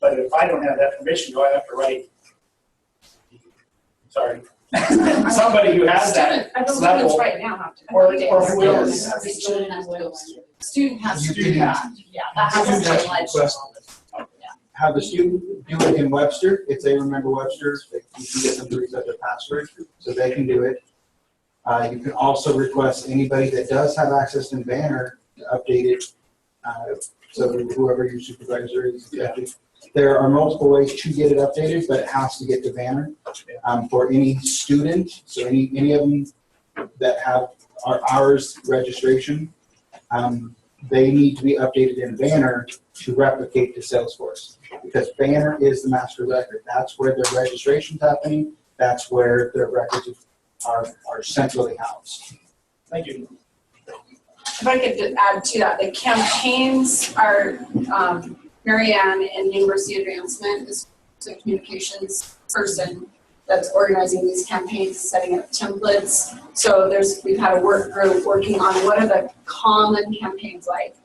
But if I don't have that permission, do I have to write? Sorry. Somebody who has that I don't level, students right now have to. or who else? Student has to do You that. Yeah, that has to be Student has to alleged. request have the student do it in Webster. If they remember Webster, you can get them to reset their password, so they can do it. You can also request anybody that does have access in Banner to update it. So whoever your supervisor is, there are multiple ways to get it updated, but it has to get to Banner. For any student, so any of them that have ours registration, they need to be updated in Banner to replicate to Salesforce, because Banner is the master record. That's where their registration's happening. That's where their records are centrally housed. Thank you. If I could just add to that, the campaigns are, Marianne in University Advancement is the communications person that's organizing these campaigns, setting up templates. So we've had a work group working on what are the common campaigns like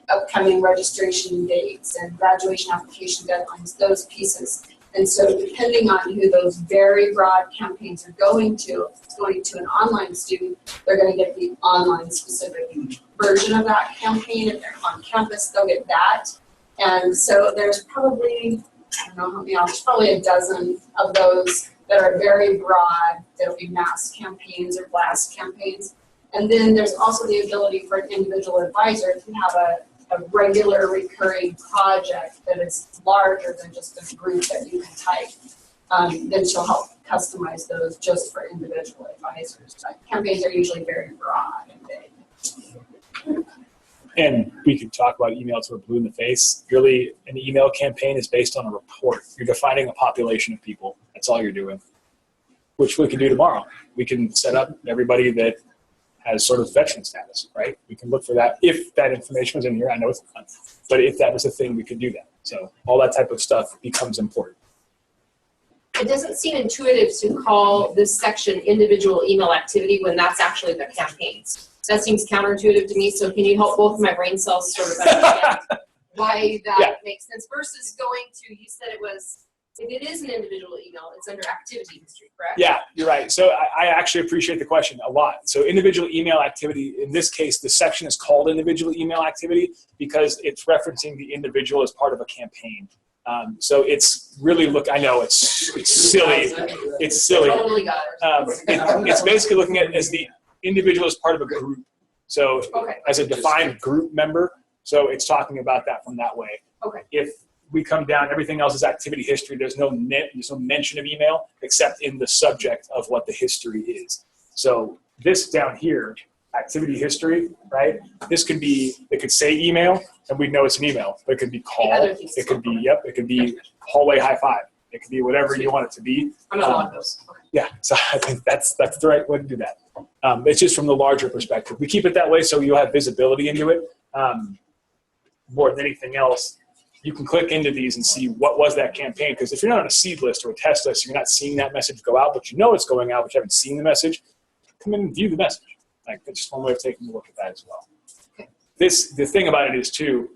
upcoming registration dates and graduation application deadlines, those pieces. And so depending on who those very broad campaigns are going to, if it's going to an online student, they're going to get the online specific version of that campaign. If they're on campus, they'll get that. And so there's probably, I don't know how many, there's probably a dozen of those that are very broad. There'll be mass campaigns or blast campaigns. And then there's also the ability for an individual advisor to have a regular recurring project that is larger than just a group that you can type. Then she'll help customize those just for individual advisors. But campaigns are usually very broad and big. And we could talk about email till we're blue in the face. Really, an email campaign is based on a report. You're defining a population of people. That's all you're doing, which we can do tomorrow. We can set up everybody that has sort of veteran status, right? We can look for that. If that information was in here, I know it's not, but if that was a thing, we could do that. So all that type of stuff becomes important. It doesn't seem intuitive to call this section individual email activity when that's actually the campaigns. That seems counterintuitive to me, so can you help both of my brain cells sort of understand why that makes sense versus going to, you said it was, if it is an individual email, it's under activity history, correct? Yeah, you're right. So I actually appreciate the question a lot. So individual email activity, in this case, the section is called individual email activity because it's referencing the individual as part of a campaign. So it's really, I know it's silly. It's silly. Totally got it. It's basically looking at it as the individual as part of a group. So as a defined group member. So it's talking about that from that way. Okay. If we come down, everything else is activity history. There's no mention of email except in the subject of what the history is. So this down here, activity history, right? This could be, it could say email and we know it's an email. But it could be call. It could be, it could be hallway high five. It could be whatever you want it to be. I'm not on those. Okay. Yeah, so I think that's the right way to do that. It's just from the larger perspective. We keep it that way so you'll have visibility into it. More than anything else, you can click into these and see what was that campaign. Because if you're not on a seed list or a test list, you're not seeing that message go out, but you know it's going out, but you haven't seen the message, come in and view the message. Like, that's just one way of taking a look at that as well. The thing about it is, too,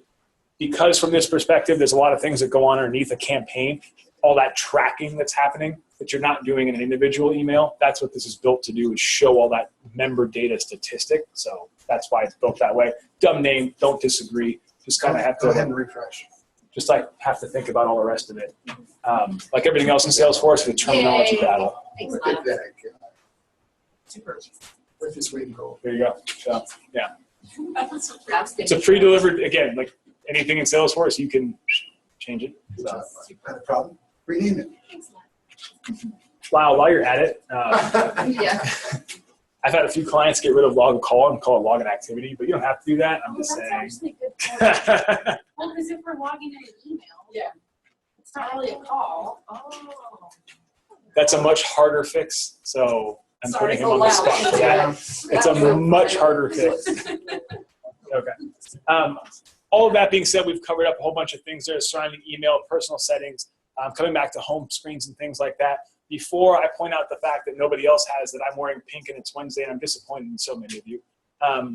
because from this perspective, there's a lot of things that go on underneath a campaign, all that tracking that's happening that you're not doing in an individual email. That's what this is built to do, is show all that member data statistic. So that's why it's built that way. Dumb name, don't disagree. Just kind of have to. Go ahead and refresh. Just like have to think about all the rest of it. Like everything else in Salesforce, the terminology battle. Thanks, Look at Lyle. that. Super. Where's this way to go? There you go. So, yeah. That's It's a pre-delivered, again, like anything in Salesforce, you can change it. So. Not a problem. Rename it. Wow, while you're at it, Yeah. I've had a few clients get rid of log a call and call it log an activity, but you don't have to do that. I'm just saying. Actually good. Well, because if we're logging in an email, Yeah. it's not really a call. Oh. That's a much harder fix, so I'm Sorry, putting him on the spot for that. It's a much harder fix. Okay. All of that being said, we've covered up a whole bunch of things there surrounding email, personal settings, coming back to home screens and things like that. Before I point out the fact that nobody else has that I'm wearing pink and it's Wednesday, and I'm disappointed in so many of you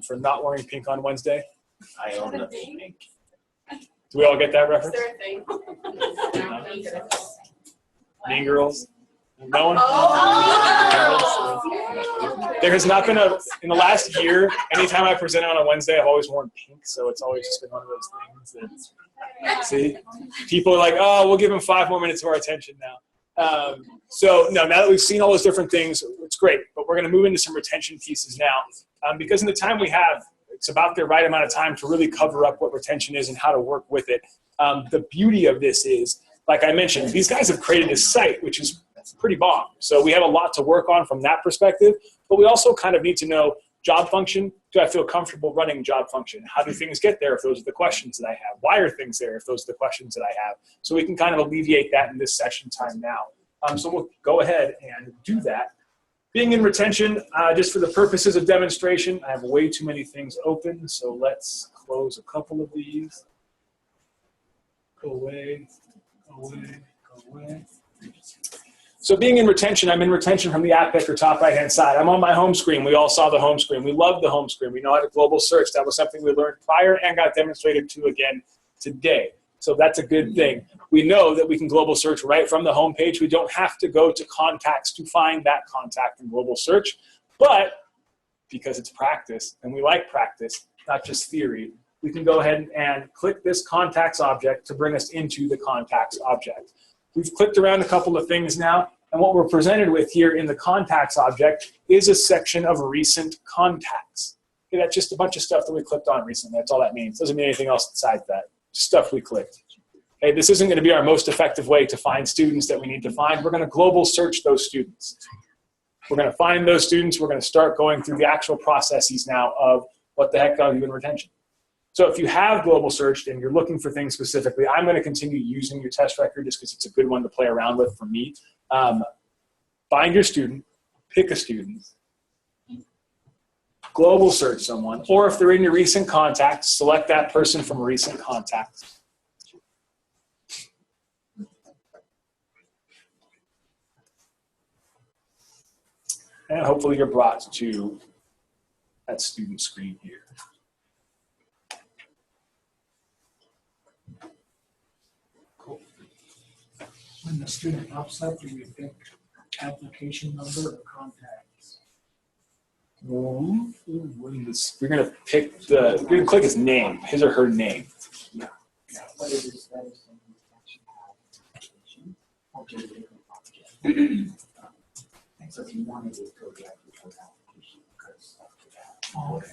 for not wearing pink on Wednesday. I own the pink. Do we all get that reference? Is there a thing? Mean Girls? No one? Oh. There has not been in the last year, anytime I present on a Wednesday, I've always worn pink, so it's always just been one of those things that, see, people are like, oh, we'll give them 5 more minutes of our attention now. So no, now that we've seen all those different things, it's great, but we're gonna move into some retention pieces now. Because in the time we have, it's about the right amount of time to really cover up what retention is and how to work with it. The beauty of this is, like I mentioned, these guys have created this site, which is pretty bomb. So we have a lot to work on from that perspective, but we also kind of need to know job function. Do I feel comfortable running job function? How do things get there if those are the questions that I have? Why are things there if those are the questions that I have? So we can kind of alleviate that in this session time now. So we'll go ahead and do that. Being in retention, just for the purposes of demonstration, I have way too many things open, so let's close a couple of these. Go away, go away, go away. So being in retention, I'm in retention from the app picker top right-hand side. I'm on my home screen. We all saw the home screen. We love the home screen. We know how to global search. That was something we learned prior and got demonstrated to again today. So that's a good thing. We know that we can global search right from the home page. We don't have to go to contacts to find that contact in global search. But because it's practice, and we like practice, not just theory, we can go ahead and click this contacts object to bring us into the contacts object. We've clicked around a couple of things now. And what we're presented with here in the contacts object is a section of recent contacts. Okay, that's just a bunch of stuff that we clicked on recently. That's all that means. Doesn't mean anything else besides that. Just stuff we clicked. Okay, this isn't going to be our most effective way to find students that we need to find. We're going to global search those students. We're going to find those students. We're going to start going through the actual processes now of what the heck are you in retention. So if you have global searched and you're looking for things specifically, I'm going to continue using your test record just because it's a good one to play around with for me. Find your student, pick a student, global search someone, or if they're in your recent contacts, select that person from recent contacts. And hopefully you're brought to that student screen here. Cool. When the student pops up, do we pick application number or contacts? We're gonna pick the. We're gonna click his name, his or her name. Yeah. What is the status of the action application? Or just a different object? So if you wanted to go directly to the application, because after that. Oh, okay.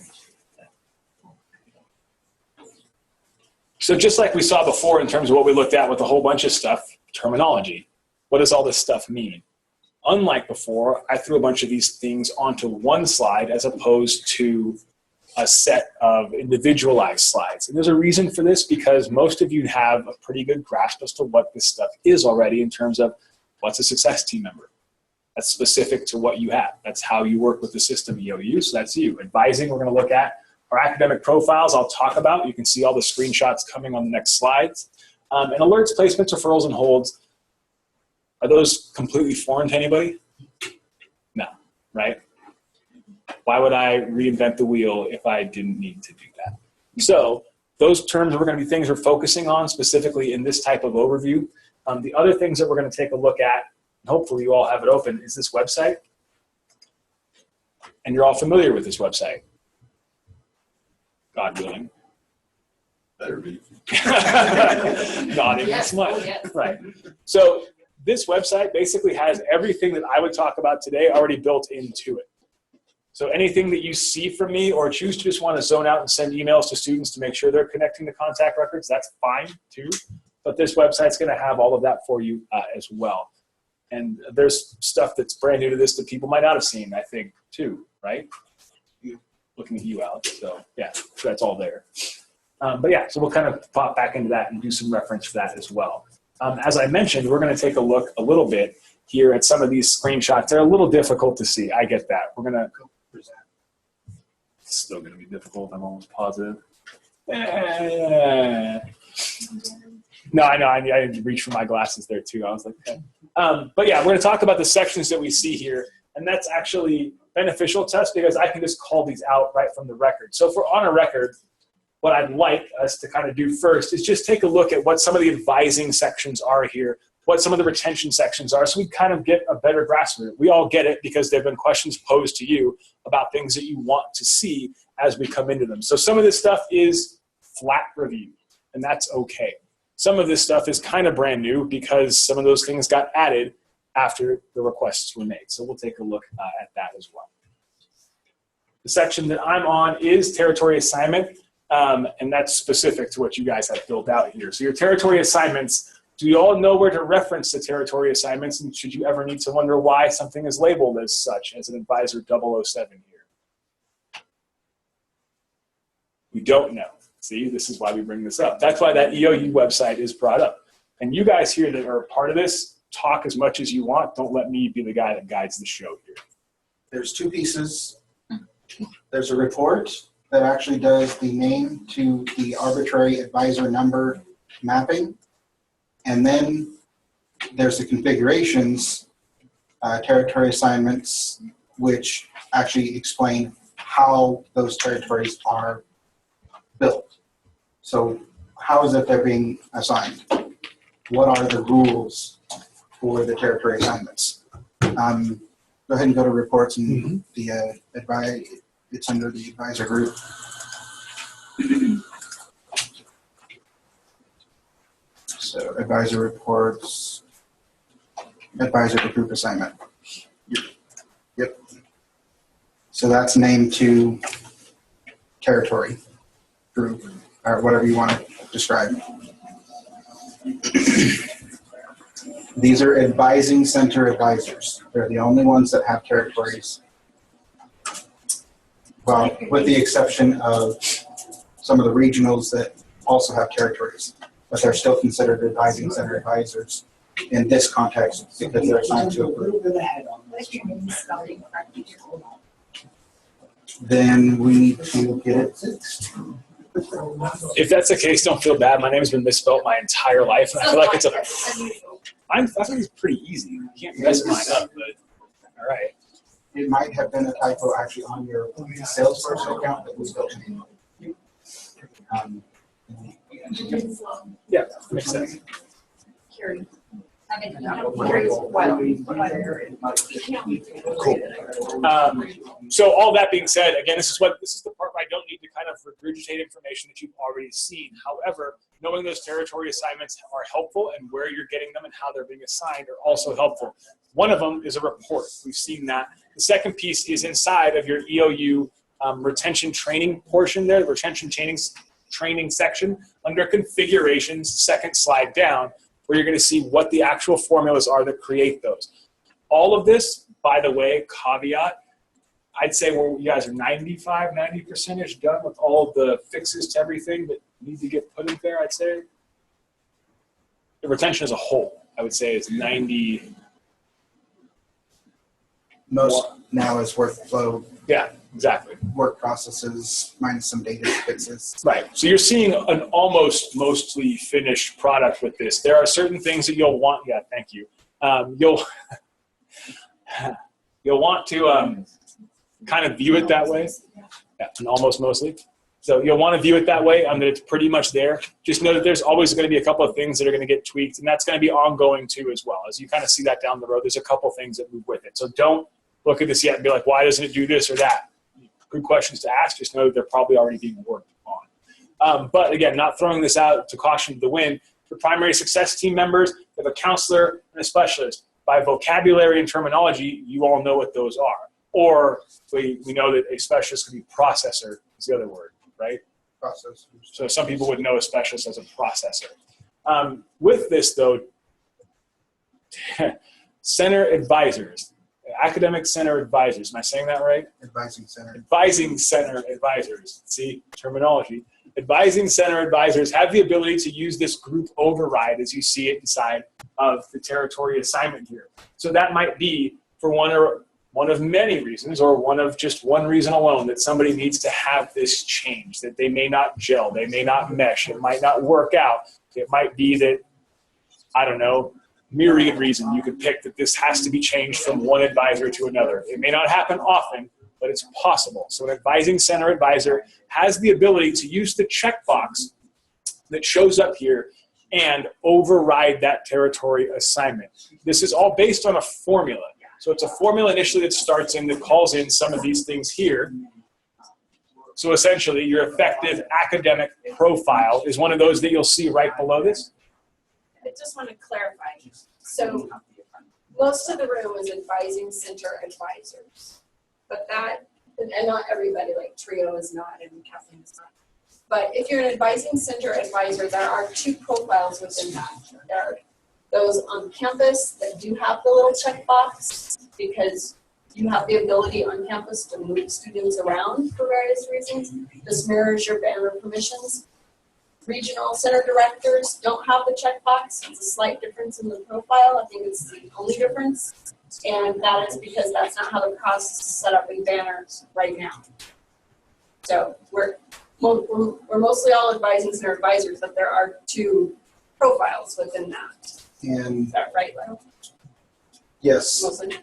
So just like we saw before in terms of what we looked at with a whole bunch of stuff, terminology. What does all this stuff mean? Unlike before, I threw a bunch of these things onto one slide as opposed to a set of individualized slides. And there's a reason for this because most of you have a pretty good grasp as to what this stuff is already in terms of what's a success team member. That's specific to what you have. That's how you work with the system EOU, so that's you. Advising, we're gonna look at. Our academic profiles, I'll talk about. You can see all the screenshots coming on the next slides. And alerts, placements, referrals, and holds, are those completely foreign to anybody? No, right? Why would I reinvent the wheel if I didn't need to do that? So those terms are going to be things we're focusing on specifically in this type of overview. The other things that we're going to take a look at, and hopefully you all have it open, is this website. And you're all familiar with this website. God willing. Better be. Nodding and smiling. Right. So this website basically has everything that I would talk about today already built into it. So anything that you see from me or choose to just want to zone out and send emails to students to make sure they're connecting to contact records, that's fine too. But this website's going to have all of that for you as well. And there's stuff that's brand new to this that people might not have seen, I think, too, right? Looking at you, Alex. So yeah, that's all there. But yeah, so we'll kind of pop back into that and do some reference for that as well. As I mentioned, we're going to take a look a little bit here at some of these screenshots. They're a little difficult to see. I get that. We're going to present. It's still going to be difficult. I'm almost positive. No, I know. I had to reach for my glasses there too. I was like, okay. But yeah, we're going to talk about the sections that we see here. And that's actually beneficial to us because I can just call these out right from the record. So if we're on a record, what I'd like us to kind of do first is just take a look at what some of the advising sections are here, what some of the retention sections are, so we kind of get a better grasp of it. We all get it because there have been questions posed to you about things that you want to see as we come into them. So some of this stuff is flat review, and that's okay. Some of this stuff is kind of brand new because some of those things got added after the requests were made. So we'll take a look at that as well. The section that I'm on is territory assignment. And that's specific to what you guys have built out here. So your territory assignments, do you all know where to reference the territory assignments? And should you ever need to wonder why something is labeled as such as an advisor 007 here? We don't know. See, this is why we bring this up. That's why that EOU website is brought up. And you guys here that are a part of this, talk as much as you want. Don't let me be the guy that guides the show here. There's two pieces. There's a report that actually does the name to the arbitrary advisor number mapping. And then there's the configurations, territory assignments, which actually explain how those territories are built. So how is it they're being assigned? What are the rules for the territory assignments? Go ahead and go to reports and the advice. It's under the advisor group. So advisor reports, advisor to group assignment. Yep. So that's named to territory, group, or whatever you want to describe. These are advising center advisors. They're the only ones that have territories. Well, with the exception of some of the regionals that also have territories, but they're still considered advising center advisors in this context because they're assigned to a group. Then we need to get it fixed. If that's the case, don't feel bad. My name has been misspelled my entire life, and I feel like it's I think it's pretty easy. You can't mess mine up, but all right. It might have been a typo actually on your Salesforce account that was built in. Yeah, makes sense. Cool. So all that being said, again, this is the part where I don't need to kind of regurgitate information that you've already seen. However, knowing those territory assignments are helpful and where you're getting them and how they're being assigned are also helpful. One of them is a report. We've seen that. The second piece is inside of your EOU retention training portion there, the retention training section under configurations, second slide down, where you're going to see what the actual formulas are that create those. All of this, by the way, caveat, I'd say you guys are 90%-ish done with all of the fixes to everything that need to get put in there, I'd say. The retention as a whole, I would say, is 90. Most now is workflow. Yeah. Exactly. work processes minus some data fixes. Right. So you're seeing an almost mostly finished product with this. There are certain things that you'll want. Yeah, thank you. You'll want to kind of view it that way. Yeah, and almost mostly. So you'll want to view it that way, that it's pretty much there. Just know that there's always going to be a couple of things that are going to get tweaked, and that's going to be ongoing too as well. As you kind of see that down the road, there's a couple things that move with it. So don't look at this yet and be like, why doesn't it do this or that? Good questions to ask. Just know that they're probably already being worked on. But again, not throwing this out to caution to the wind. For primary success team members, they have a counselor and a specialist. By vocabulary and terminology, you all know what those are. Or we know that a specialist could be processor is the other word, right? Processors. So some people would know a specialist as a processor. With this, though, center advisors, academic center advisors. Am I saying that right? Advising center. Advising center advisors. See, terminology. Advising center advisors have the ability to use this group override as you see it inside of the territory assignment here. So that might be for one of many reasons, or one of just one reason alone, that somebody needs to have this change, that they may not gel, they may not mesh, it might not work out. It might be that, I don't know, myriad reason you could pick that this has to be changed from one advisor to another. It may not happen often, but it's possible. So an advising center advisor has the ability to use the checkbox that shows up here and override that territory assignment. This is all based on a formula. So it's a formula initially that starts in, that calls in some of these things here. So essentially, your effective academic profile is one of those that you'll see right below this. I just want to clarify. So most of the room is advising center advisors, but that, and not everybody, like Trio is not and Kathleen is not. But if you're an advising center advisor, there are two profiles within that. There are those on campus that do have the little checkbox because you have the ability on campus to move students around for various reasons. This mirrors your banner permissions. Regional center directors don't have the checkbox. It's a slight difference in the profile. I think it's the only difference. And that is because that's not how the process is set up in banners right now. So we're mostly all advising center advisors, but there are two profiles within that. And is that right, Lyle? yes. Mostly.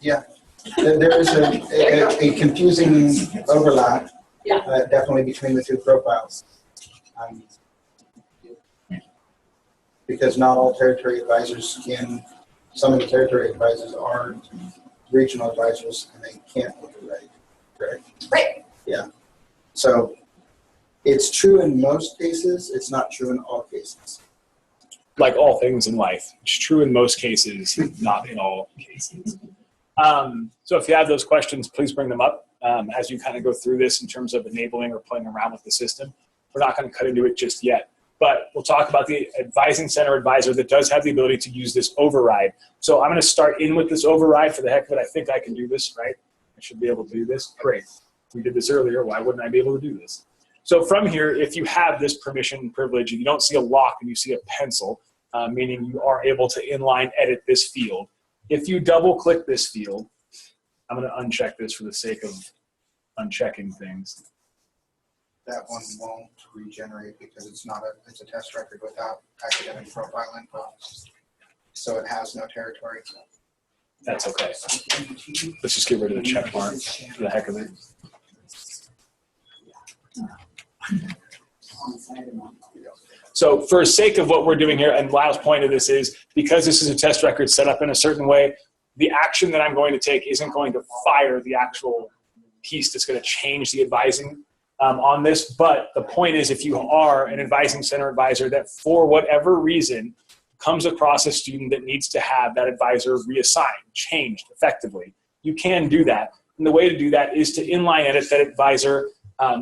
Yeah. There is a confusing overlap. Yeah. Definitely between the two profiles. Because not all territory advisors can, some of the territory advisors are regional advisors and they can't override, correct? Right. Yeah. So it's true in most cases, it's not true in all cases. Like all things in life, it's true in most cases, not in all cases. So if you have those questions, please bring them up as you kind of go through this in terms of enabling or playing around with the system. We're not going to cut into it just yet, but we'll talk about the advising center advisor that does have the ability to use this override. So I'm going to start in with this override for the heck of it. I think I can do this, right? I should be able to do this. Great. We did this earlier. Why wouldn't I be able to do this? So from here, if you have this permission privilege, if you don't see a lock and you see a pencil, meaning you are able to inline edit this field. If you double click this field, I'm going to uncheck this for the sake of unchecking things. That one won't regenerate because it's a test record without academic profile info. So it has no territory. That's okay. Let's just get rid of the check mark for the heck of it. So for the sake of what we're doing here, and Lyle's point of this is, because this is a test record set up in a certain way, the action that I'm going to take isn't going to fire the actual piece that's going to change the advising on this. But the point is, if you are an advising center advisor that for whatever reason comes across a student that needs to have that advisor reassigned, changed effectively, you can do that. And the way to do that is to inline edit that advisor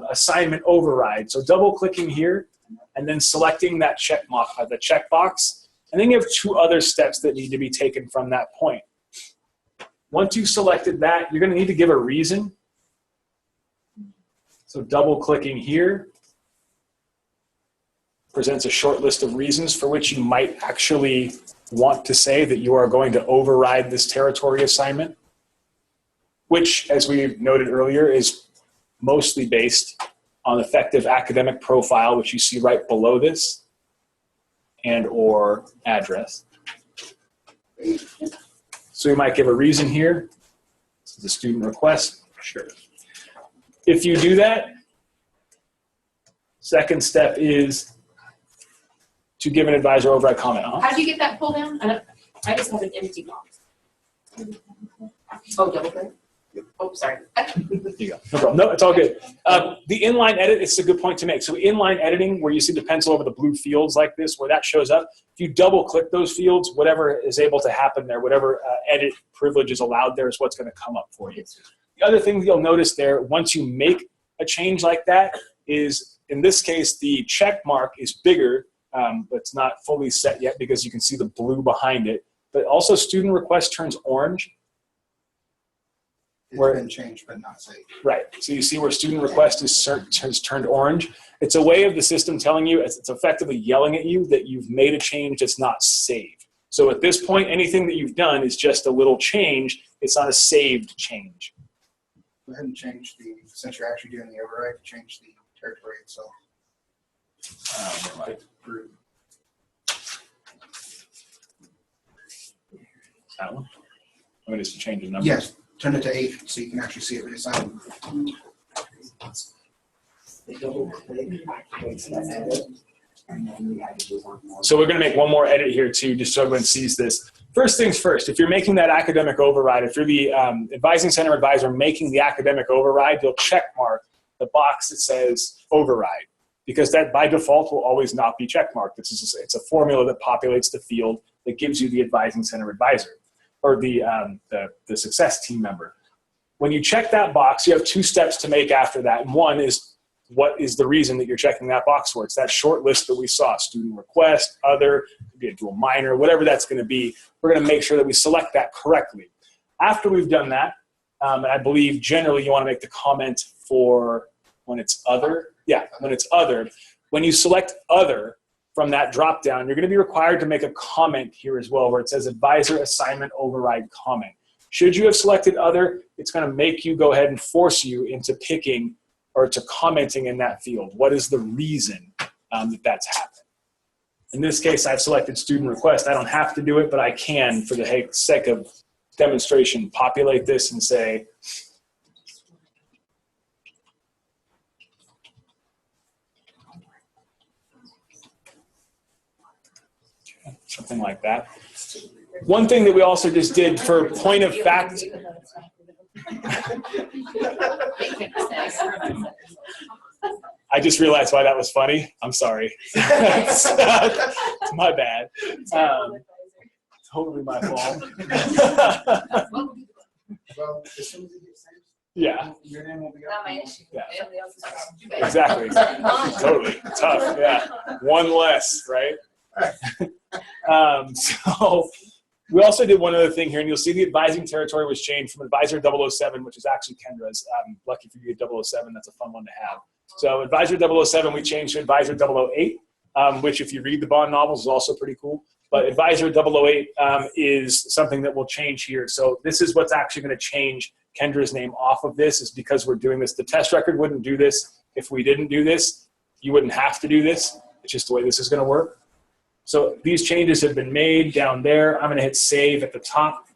assignment override. So double clicking here and then selecting that the checkbox. And then you have two other steps that need to be taken from that point. Once you've selected that, you're going to need to give a reason. So double clicking here presents a short list of reasons for which you might actually want to say that you are going to override this territory assignment. which, as we noted earlier, is mostly based on effective academic profile, which you see right below this, and or address. So we might give a reason here. This is a student request. Sure. If you do that, second step is to give an advisor override comment. How do you get that pull down? I just have an empty box. Oh, double click. Oh, sorry. There you go. No problem. No, it's all good. The inline edit, it's a good point to make. So inline editing, where you see the pencil over the blue fields like this, where that shows up, if you double click those fields, whatever is able to happen there, whatever edit privilege is allowed there is what's going to come up for you. The other thing you'll notice there, once you make a change like that, is in this case, the check mark is bigger, but it's not fully set yet because you can see the blue behind it. But also student request turns orange. It's been changed but not saved. Right. So you see where student request has turned orange. It's a way of the system telling you, it's effectively yelling at you that you've made a change that's not saved. So at this point, anything that you've done is just a little change. It's not a saved change. Go ahead and change the, since you're actually doing the override, change the territory itself. That one? I'm going to just change the number. Yes. Turn it to 8 so you can actually see it reassigned. So we're going to make one more edit here too, just so everyone sees this. First things first, if you're making that academic override, if you're the advising center advisor making the academic override, you'll check mark the box that says override, because that by default will always not be check marked. It's a formula that populates the field that gives you the advising center advisor, or the success team member. When you check that box, you have 2 steps to make after that. And one is, what is the reason that you're checking that box for? It's that short list that we saw, student request, other, could be a dual minor, whatever that's going to be. We're going to make sure that we select that correctly. After we've done that, and I believe generally you want to make the comment for when it's other. Yeah, when it's other. When you select other, from that drop down, you're going to be required to make a comment here as well, where it says advisor assignment override comment. Should you have selected other, it's going to make you go ahead and force you into picking or to commenting in that field. What is the reason that that's happened? In this case, I've selected student request. I don't have to do it, but I can, for the sake of demonstration, populate this and say, something like that. One thing that we also just did for point of fact. I just realized why that was funny. I'm sorry. It's my bad. Totally my fault. Well, as soon as it gets saved, yeah. your name will be up. Not my issue. Yeah. Somebody else's problem. Exactly. Totally. Tough. Yeah. One less, right? So we also did one other thing here, and you'll see the advising territory was changed from advisor 007, which is actually Kendra's. Lucky for you at 007, that's a fun one to have. So advisor 007, we changed to advisor 008, which if you read the Bond novels is also pretty cool. But advisor 008 is something that will change here. So this is what's actually going to change Kendra's name off of this, is because we're doing this. The test record wouldn't do this. If we didn't do this, you wouldn't have to do this. It's just the way this is going to work. So these changes have been made down there. I'm going to hit save at the top.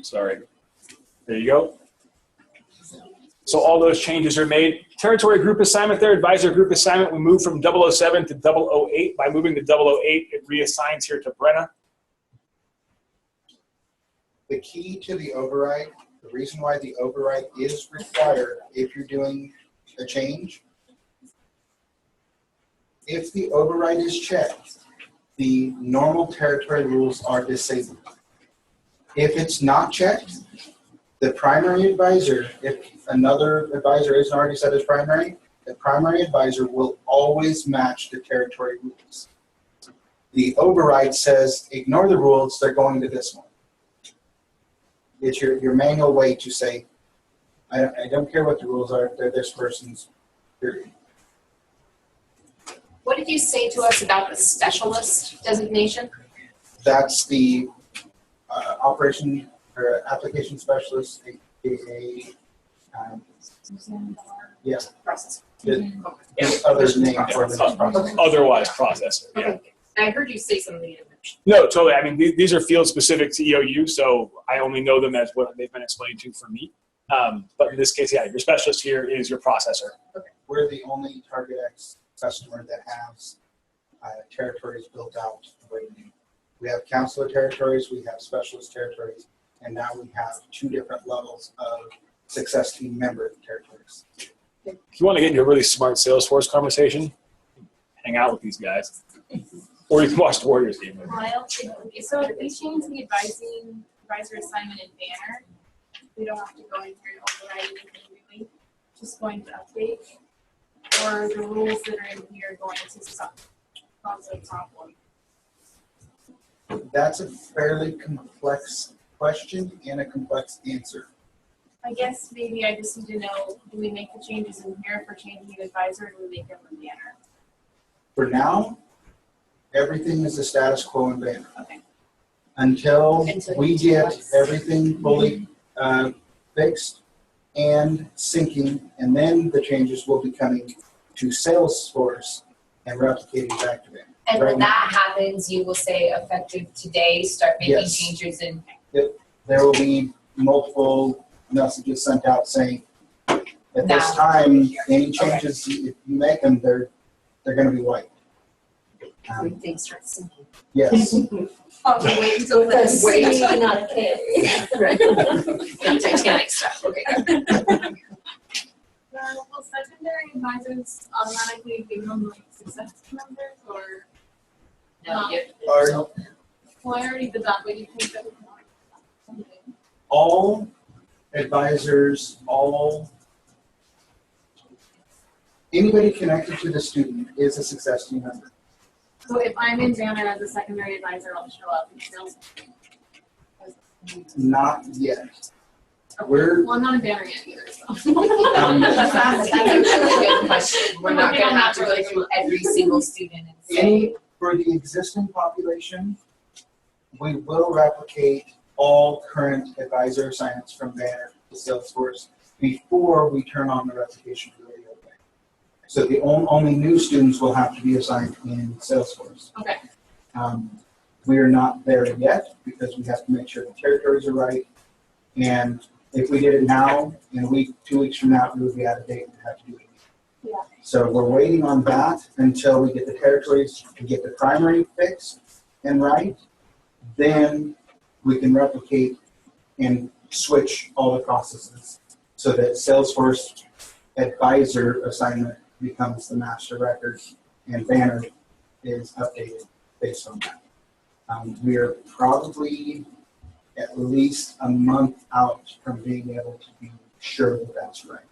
Sorry. There you go. So all those changes are made. Territory group assignment there, advisor group assignment, we moved from 007 to 008. By moving to 008, it reassigns here to Brenna. The key to the override, the reason why the override is required if you're doing a change, if the override is checked, the normal territory rules are disabled. If it's not checked, the primary advisor, if another advisor isn't already set as primary, the primary advisor will always match the territory rules. The override says, ignore the rules, they're going to this one. It's your manual way to say, I don't care what the rules are, they're this person's period. What did you say to us about the specialist designation? That's the operation or application specialist, aka, yeah. Process. The other name for the process. Otherwise processor, yeah. Okay. I heard you say something in English. No, totally. I mean, these are fields specific to EOU, so I only know them as what they've been explained to for me. But in this case, yeah, your specialist here is your processor. Okay. We're the only TargetX customer that has territories built out the way we do. We have counselor territories, we have specialist territories, and now we have 2 different levels of success team member territories. If you want to get into a really smart Salesforce conversation, hang out with these guys. Or you can watch the Warriors game. So if we change the advisor assignment in Banner, we don't have to go in here and override anything really, just going to update, or the rules that are in here going to cause a problem. That's a fairly complex question and a complex answer. I guess maybe I just need to know, do we make the changes in here for changing the advisor, or do we make them in Banner? For now, everything is the status quo in Banner. Okay. Until we get everything fully fixed and syncing, and then the changes will be coming to Salesforce and replicating back to Banner. And when that happens, you will say effective today, start making changes in. Yep. There will be multiple messages sent out saying, at this time, any changes, if you make them, they're going to be white. When things start syncing. Yes. Wait until this. Wait, not okay. Right. The Titanic stuff. Okay. Will secondary advisors automatically become like success members, or? No, Well, I already did that, but you think that we can All advisors, anybody connected to the student is a success team member. So if I'm in Banner as a secondary advisor, I'll show up in sales. Not yet. Well, I'm not in Banner yet either, so. That's actually a good question. We're not gonna have to go through every single student and say. For the existing population, we will replicate all current advisor assignments from Banner to Salesforce before we turn on the replication for the radio thing. So the only new students will have to be assigned in Salesforce. Okay. We are not there yet because we have to make sure the territories are right. And if we did it now, in a week, 2 weeks from now, we would be out of date and have to do it. Yeah. So we're waiting on that until we get the territories to get the primary fixed and right. Then we can replicate and switch all the processes so that Salesforce advisor assignment becomes the master record and Banner is updated based on that. We are probably at least a month out from being able to be sure that that's right.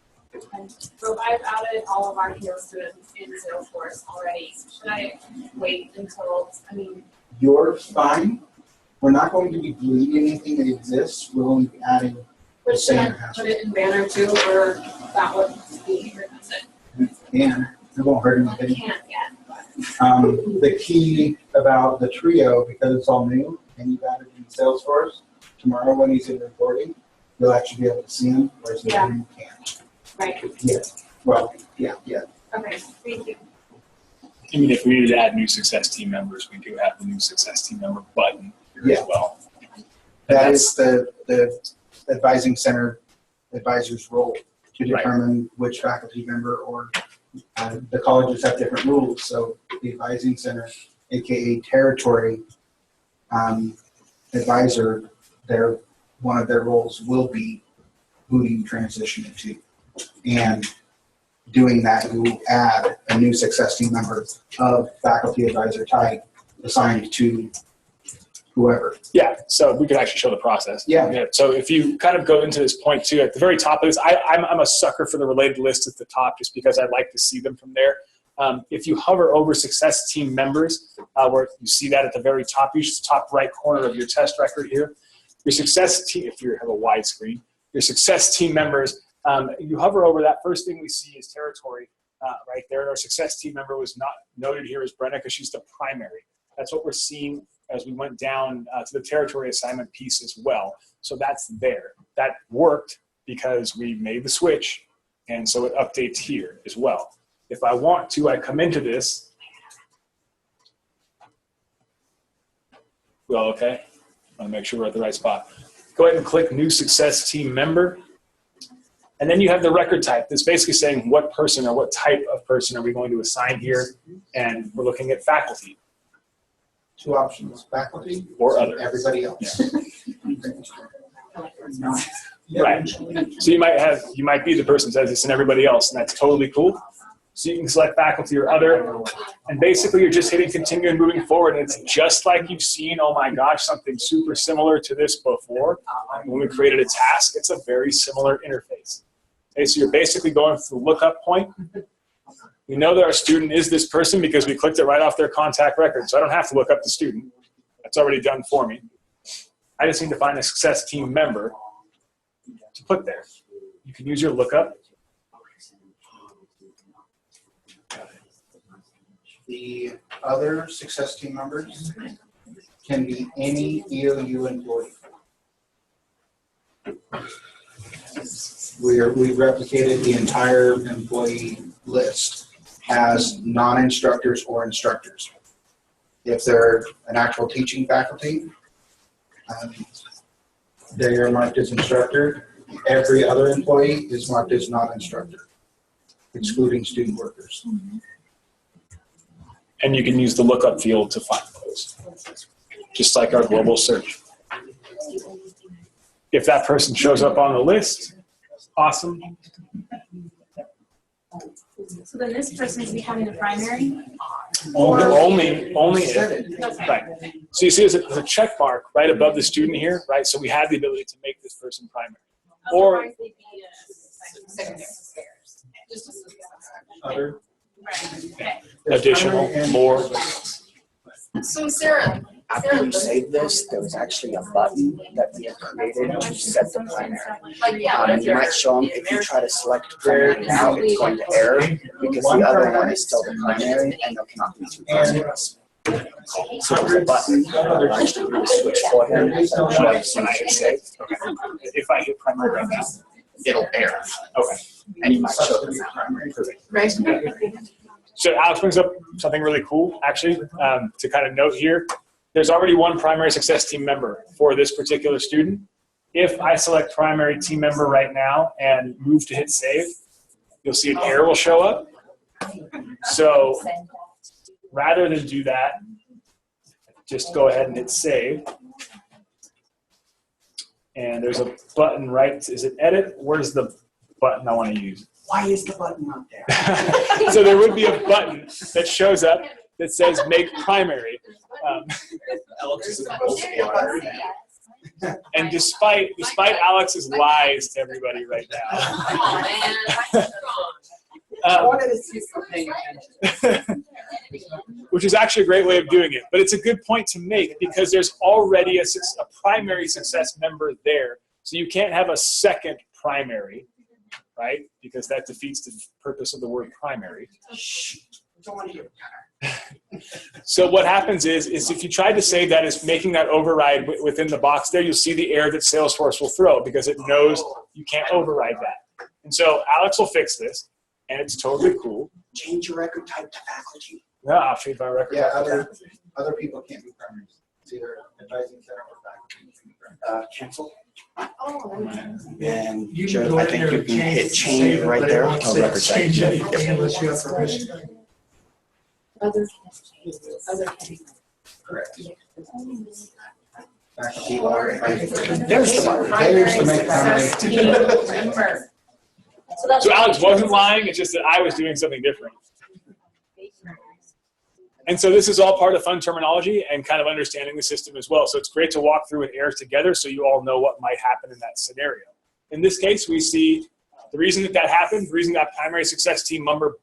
So I've added all of our HEAL students in Salesforce already. Should I wait until, You're fine. We're not going to be deleting anything that exists. We're only adding the but should I same put password. it in Banner too, or that would be redundant? And it won't hurt I anything. can't yet, but. The key about the trio, because it's all new and you've added in Salesforce, tomorrow when he's in recording, you'll actually be able to see him, whereas now you can't. Right. Yeah. Well, yeah. Okay, thank you. I mean, if we needed to add new success team members, we do have the new success team member button here as well. That is the advising center advisor's role to determine which faculty member or the colleges have different rules. So the advising center, aka territory advisor, one of their roles will be who do you transition it to. And doing that, you will add a new success team member of faculty advisor type assigned to whoever. Yeah, so we could actually show the process. Yeah. So if you kind of go into this point too, at the very top of this, I'm a sucker for the related list at the top just because I like to see them from there. If you hover over success team members, where you see that at the very top, usually the top right corner of your test record here, your success team, if you have a wide screen, your success team members, you hover over that, first thing we see is territory. right there. Our success team member was not noted here as Brenna because she's the primary. That's what we're seeing as we went down to the territory assignment piece as well. So that's there. That worked because we made the switch, and so it updates here as well. If I want to, I come into this. Well, okay. I want to make sure we're at the right spot. Go ahead and click New Success Team Member. And then you have the record type that's basically saying what person or what type of person are we going to assign here. And we're looking at faculty. 2 options, faculty or other. Everybody else. Yeah. Right. So you might be the person who says this and everybody else, and that's totally cool. So you can select faculty or other, and basically you're just hitting continue and moving forward. And it's just like you've seen, oh my gosh, something super similar to this before. When we created a task, it's a very similar interface. Okay, so you're basically going through the lookup point. We know that our student is this person because we clicked it right off their contact record. So I don't have to look up the student. That's already done for me. I just need to find a success team member to put there. You can use your lookup. The other success team members can be any EOU employee. We've replicated the entire employee list as non-instructors or instructors. If they're an actual teaching faculty, they are marked as instructor. Every other employee is marked as non-instructor, excluding student workers. And you can use the lookup field to find those, just like our global search. If that person shows up on the list, awesome. So then this person's becoming the primary? Only right. So you see there's a check mark right above the student here, right? So we have the ability to make this person primary. Or other, additional, more. So Sarah, after you save this, there was actually a button that we had created to set the primary. You might show them if you try to select primary now, it's going to error because the other one is still the primary and there cannot be 2 primaries. So there's a button that will actually do the switch for him. If I hit primary right now, it'll error. Okay. And you might show them that primary. Right. So Alex brings up something really cool, actually, to kind of note here. There's already one primary success team member for this particular student. If I select primary team member right now and move to hit save, you'll see an error will show up. So rather than do that, just go ahead and hit save. And there's a button right, is it edit? Where's the button I want to use? Why is the button not there? So there would be a button that shows up that says make primary. And despite Alex's lies to everybody right now, I wanted to see if you're paying attention. which is actually a great way of doing it. But it's a good point to make because there's already a primary success member there. So you can't have a second primary, right? Because that defeats the purpose of the word primary. Don't want to hear So what happens is if you try to save that as making that override within the box there, you'll see the error that Salesforce will throw because it knows you can't override that. And so Alex will fix this, and it's totally cool. Change your record type to faculty. No, I'll change my record. Yeah, other people can't be primaries. It's either advising center or faculty. Cancel. Oh. And Joe, I think you can hit change right there. Oh, record type. Change anything unless you have permission. Other. Correct. There's the button. There's the make primary. So Alex wasn't lying, it's just that I was doing something different. And so this is all part of fun terminology and kind of understanding the system as well. So it's great to walk through an error together so you all know what might happen in that scenario. In this case, we see the reason that happened, the reason that primary success team member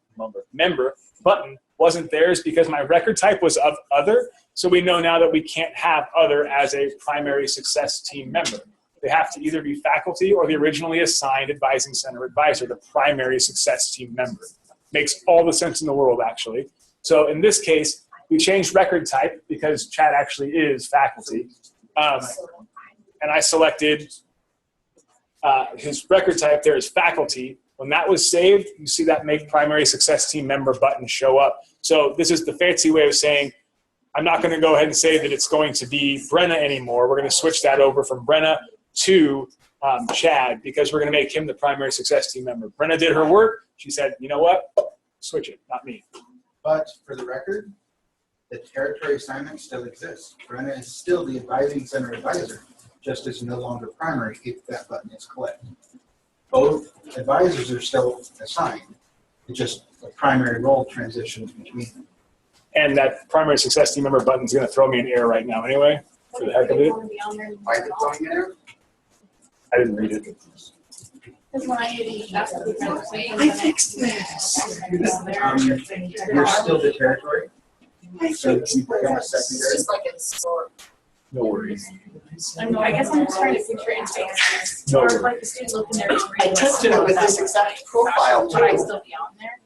button wasn't there is because my record type was of other. So we know now that we can't have other as a primary success team member. They have to either be faculty or the originally assigned advising center advisor, the primary success team member. makes all the sense in the world, actually. So in this case, we changed record type because Chad actually is faculty. And I selected his record type there is faculty. When that was saved, you see that make primary success team member button show up. So this is the fancy way of saying, I'm not going to go ahead and say that it's going to be Brenna anymore. We're going to switch that over from Brenna to Chad because we're going to make him the primary success team member. Brenna did her work. She said, you know what? Switch it, not me. But for the record, the territory assignment still exists. Brenna is still the advising center advisor, just as no longer primary if that button is clicked. Both advisors are still assigned. It's just a primary role transitions between them. And that primary success team member button is going to throw me an error right now anyway, for the heck of it. Why is it throwing an error? I didn't read it. Because when I that's what we were saying. I fixed this. You're still the territory. So you become a secondary. Just like it's sort. No worries. I know, I guess I'm just trying to picture it in space. No Or worries. like the student looking there. I tested it with this exact profile Would I too. still be on there?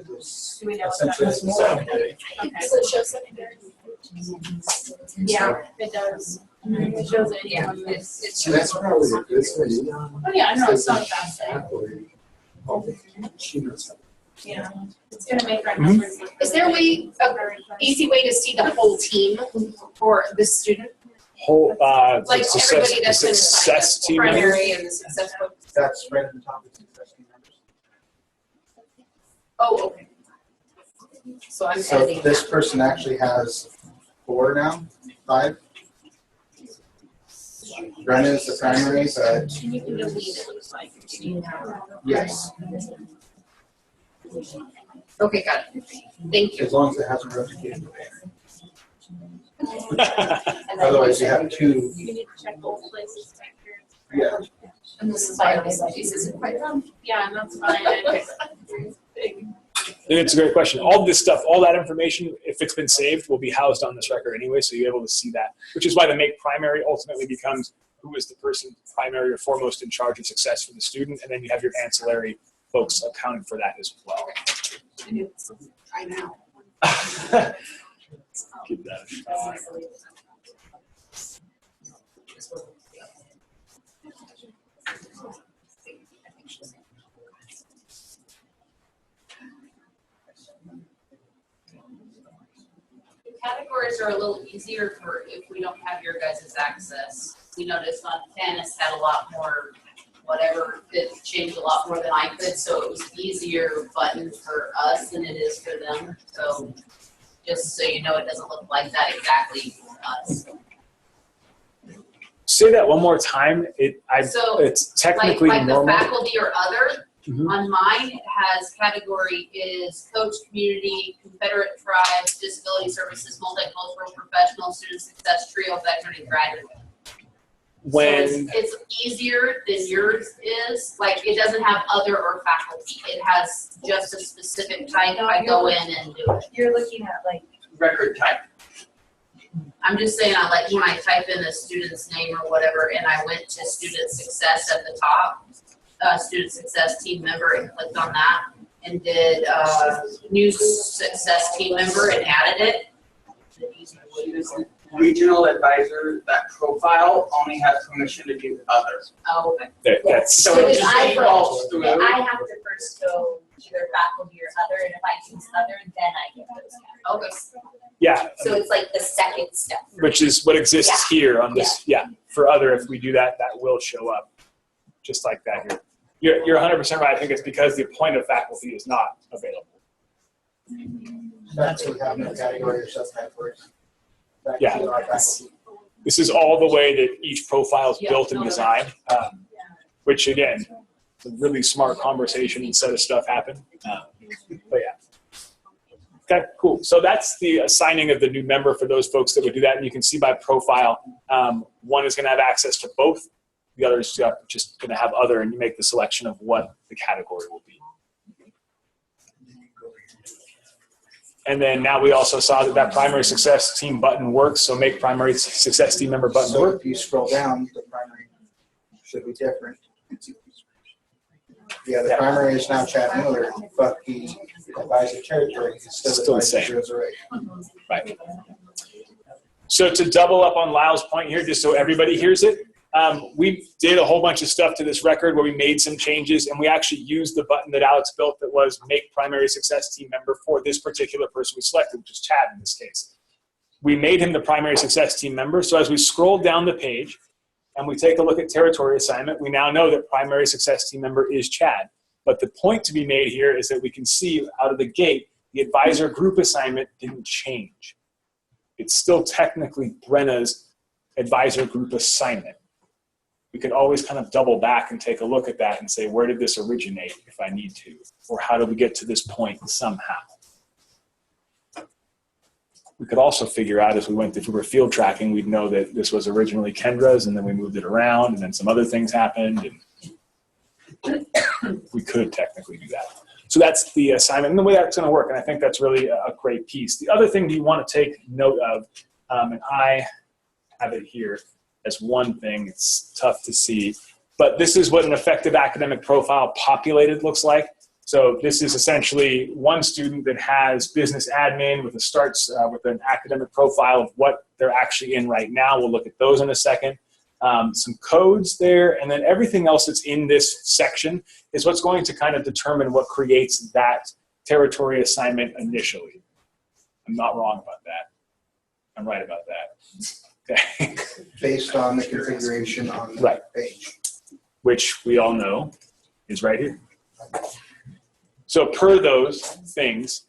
Do we know what that Essentially, is? it's a secondary. Okay. Does it show secondary? Yeah, it does. It shows it. Yeah, it's So that's probably a good thing. Oh, yeah, I know, it's not a bad thing. She knows how. Yeah, it's gonna make our numbers look. Is there a way, a easy way to see the whole team for the student? Whole, Like the everybody that's been success assigned, team member. primary and the success folks? That's right at the top of the success team members. Oh, okay. So I'm So editing this that. person actually has 4 now, 5. Brenna is the primary, but And you can delete it, looks like. yes, Okay, got it. Thank you. as long as it hasn't rotated. And then Otherwise, you have 2. You need to check both places. Yeah. And this is why this isn't quite done. Yeah, and that's fine. It's a great question. All this stuff, all that information, if it's been saved, will be housed on this record anyway, so you're able to see that. Which is why the make primary ultimately becomes who is the person primary or foremost in charge of success for the student, and then you have your ancillary folks accounted for that as well. I know. Give that a shot. Categories are a little easier for if we don't have your guys' access. We noticed on Tannis had a lot more, whatever, it changed a lot more than I could, so it was easier button for us than it is for them. So just so you know, it doesn't look like that exactly for us. Say that one more time. So, it's technically like normal. the faculty or other, Mhm. on mine it has category is coach, community, Confederate tribes, disability services, multicultural, professional, student success, trio, veteran, and graduate. When So it's easier than yours is, like it doesn't have other or faculty. It has just a specific type. I go in and do it. You're looking at like Record type. I'm just saying, I like when I type in a student's name or whatever, and I went to student success at the top, student success team member, and clicked on that, and did new success team member and added it. Regional advisor, that profile only has permission to do others. Oh, okay. That's So it just defaults through. I have to first go either faculty or other, and if I choose other, then I get those. Okay. yeah, So it's like the second step. which is what exists here on this. Yeah. For other, if we do that, that will show up, just like that here. You're 100% right. I think it's because the appointed faculty is not available. That's what we have no category or subcategories. That Yeah. is our faculty. This is all the way that each profile is Yeah, built and no, designed, which again, it's a really smart conversation and set of stuff happen. But yeah. Okay, cool. So that's the assigning of the new member for those folks that would do that. And you can see by profile, one is going to have access to both. The other is just going to have other, and you make the selection of what the category will be. And then now we also saw that that primary success team button works. So make primary success team member button So work. if you scroll down, the primary should be different. Yeah, the primary is now Chad Miller, but the advisor territory is Still the same. advisor Ray. Right. So to double up on Lyle's point here, just so everybody hears it, we did a whole bunch of stuff to this record where we made some changes, and we actually used the button that Alex built that was make primary success team member for this particular person we selected, which is Chad in this case. We made him the primary success team member. So as we scroll down the page and we take a look at territory assignment, we now know that primary success team member is Chad. But the point to be made here is that we can see out of the gate, the advisor group assignment didn't change. It's still technically Brenna's advisor group assignment. We could always kind of double back and take a look at that and say, where did this originate if I need to? Or how did we get to this point somehow? We could also figure out if we were field tracking, we'd know that this was originally Kendra's and then we moved it around and then some other things happened. And we could technically do that. So that's the assignment and the way that's going to work. And I think that's really a great piece. The other thing you want to take note of, and I have it here as one thing, it's tough to see, but this is what an effective academic profile populated looks like. So this is essentially one student that has business admin with with an academic profile of what they're actually in right now. We'll look at those in a second. Some codes there, and then everything else that's in this section is what's going to kind of determine what creates that territory assignment initially. I'm not wrong about that. I'm right about that. Okay. Based on the configuration on the right. page. Which we all know is right here. So per those things,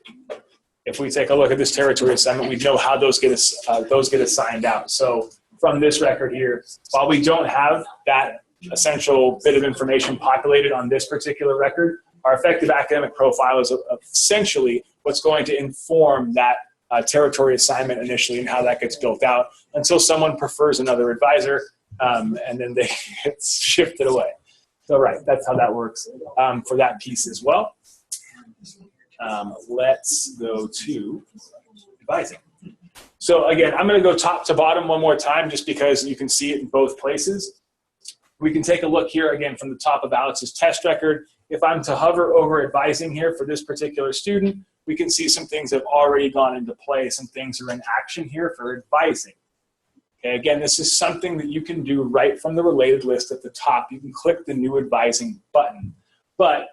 if we take a look at this territory assignment, we know how those get assigned out. So from this record here, while we don't have that essential bit of information populated on this particular record, our effective academic profile is essentially what's going to inform that territory assignment initially and how that gets built out until someone prefers another advisor and then they get shifted away. So right, that's how that works for that piece as well. Let's go to advising. So again, I'm going to go top to bottom one more time just because you can see it in both places. We can take a look here again from the top of Alex's test record. If I'm to hover over advising here for this particular student, we can see some things have already gone into play. Some things are in action here for advising. Okay, again, this is something that you can do right from the related list at the top. You can click the new advising button. But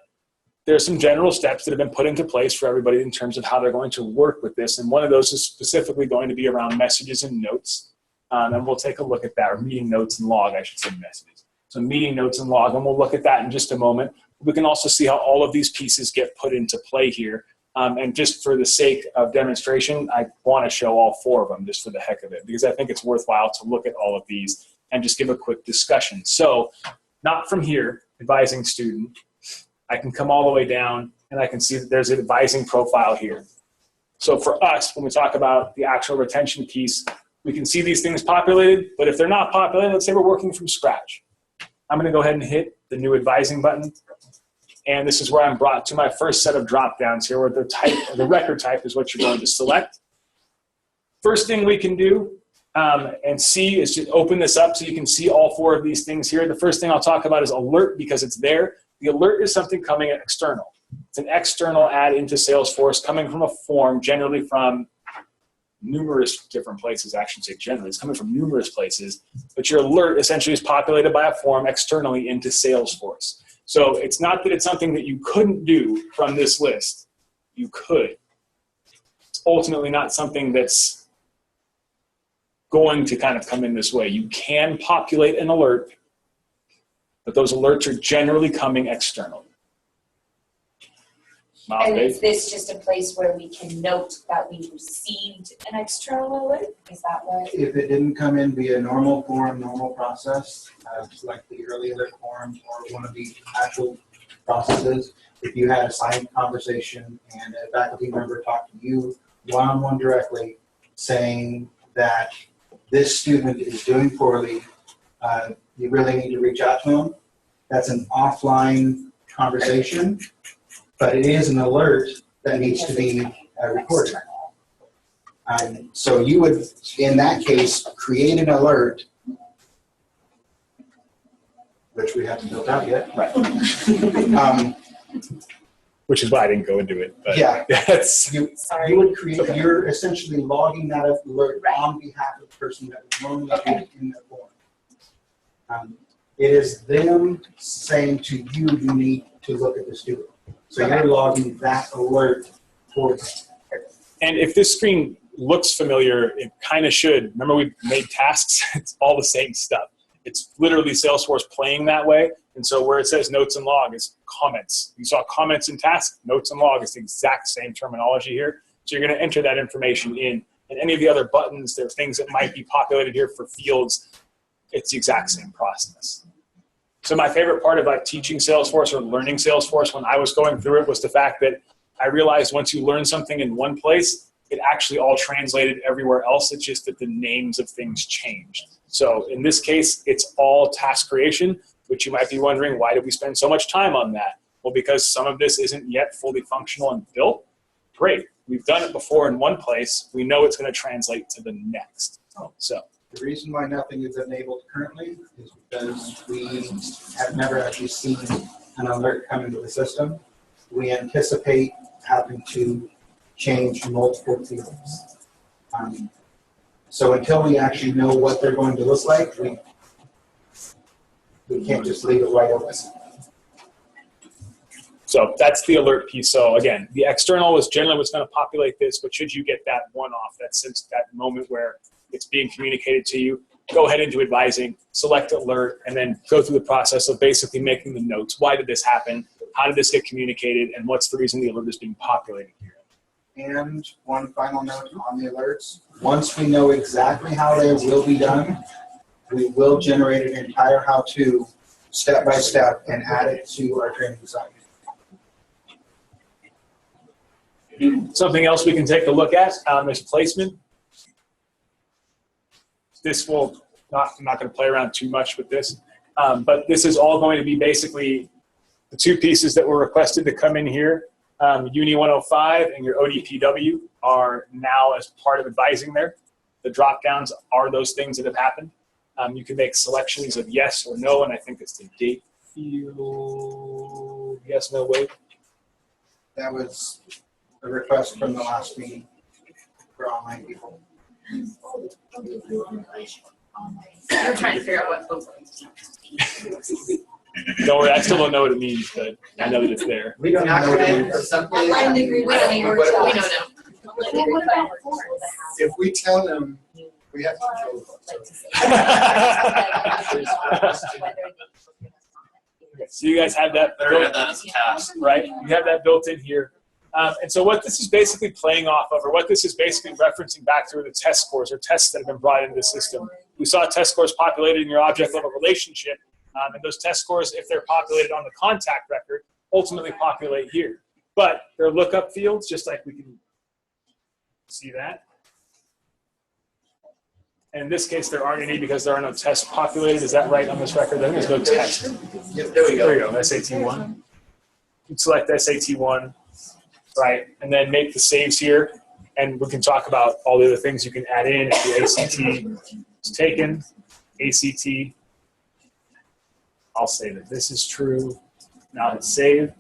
there's some general steps that have been put into place for everybody in terms of how they're going to work with this. And one of those is specifically going to be around messages and notes. And we'll take a look at that, or meeting notes and log, I should say messages. So meeting notes and log, and we'll look at that in just a moment. We can also see how all of these pieces get put into play here. And just for the sake of demonstration, I want to show all four of them just for the heck of it, because I think it's worthwhile to look at all of these and just give a quick discussion. So not from here, advising student. I can come all the way down and I can see that there's an advising profile here. So for us, when we talk about the actual retention piece, we can see these things populated, but if they're not populated, let's say we're working from scratch. I'm going to go ahead and hit the new advising button. And this is where I'm brought to my first set of drop downs here where the record type is what you're going to select. First thing we can do and see is just open this up so you can see all four of these things here. The first thing I'll talk about is alert because it's there. The alert is something coming external. It's an external add into Salesforce coming from a form, generally from numerous different places. I should say generally. It's coming from numerous places. But your alert essentially is populated by a form externally into Salesforce. So it's not that it's something that you couldn't do from this list. You could. It's ultimately not something that's going to kind of come in this way. You can populate an alert, but those alerts are generally coming externally. And is this just a place where we can note that we received an external alert? Is that what? If it didn't come in via normal form, normal process, like the early alert form or one of the actual processes, if you had a signed conversation and a faculty member talked to you one-on-one directly saying that this student is doing poorly, you really need to reach out to them. That's an offline conversation, but it is an alert that needs to be recorded. So you would, in that case, create an alert which we haven't built out yet. Right. Um, Which is why I didn't go into it. But Yeah. that's You would create, you're essentially logging that alert on behalf of the person that would normally be in the form. It is them saying to you, you need to look at the student. So you're logging that alert towards. And if this screen looks familiar, it kind of should. Remember we made tasks? It's all the same stuff. It's literally Salesforce playing that way. And so where it says notes and log is comments. You saw comments and tasks, notes and log is the exact same terminology here. So you're going to enter that information in. And any of the other buttons, there are things that might be populated here for fields. It's the exact same process. So my favorite part of like teaching Salesforce or learning Salesforce when I was going through it was the fact that I realized once you learn something in one place, it actually all translated everywhere else. It's just that the names of things changed. So in this case, it's all task creation, which you might be wondering, why did we spend so much time on that? Well, because some of this isn't yet fully functional and built. Great. We've done it before in one place. We know it's going to translate to the next. So The reason why nothing is enabled currently is because we have never actually seen an alert come into the system. We anticipate having to change multiple fields. So until we actually know what they're going to look like, we can't just leave it wide open. So that's the alert piece. So again, the external is generally what's going to populate this, but should you get that one-off, that moment where it's being communicated to you, go ahead into advising, select alert, and then go through the process of basically making the notes. Why did this happen? How did this get communicated? And what's the reason the alert is being populated here? And one final note on the alerts. Once we know exactly how they will be done, we will generate an entire how-to step by step and add it to our training site. Something else we can take a look at is placement. This will I'm not going to play around too much with this, but this is all going to be basically the two pieces that were requested to come in here. Uni 105 and your ODPW are now as part of advising there. The drop downs are those things that have happened. You can make selections of yes or no, and I think it's the date field. Yes, no, wait. That was a request from the last meeting for online people. I'm trying to figure out what those Don't worry, I still don't know what it means, but I know that it's there. We don't know what it means. We don't know. If we tell them, we have to control them. So you guys have that Better have that as a task. right? You have that built in here. And so what this is basically playing off of, or what this is basically referencing back to, are the test scores or tests that have been brought into the system. We saw test scores populated in your object level relationship, and those test scores, if they're populated on the contact record, ultimately populate here. But they're lookup fields, just like we can see that. And in this case, there aren't any because there are no tests populated. Is that right on this record? Then there's no test. Yep, there we go. There you go, SAT1. You select SAT1, right? And then make the saves here. And we can talk about all the other things you can add in if the ACT is taken. ACT. I'll say that this is true. Now it's saved.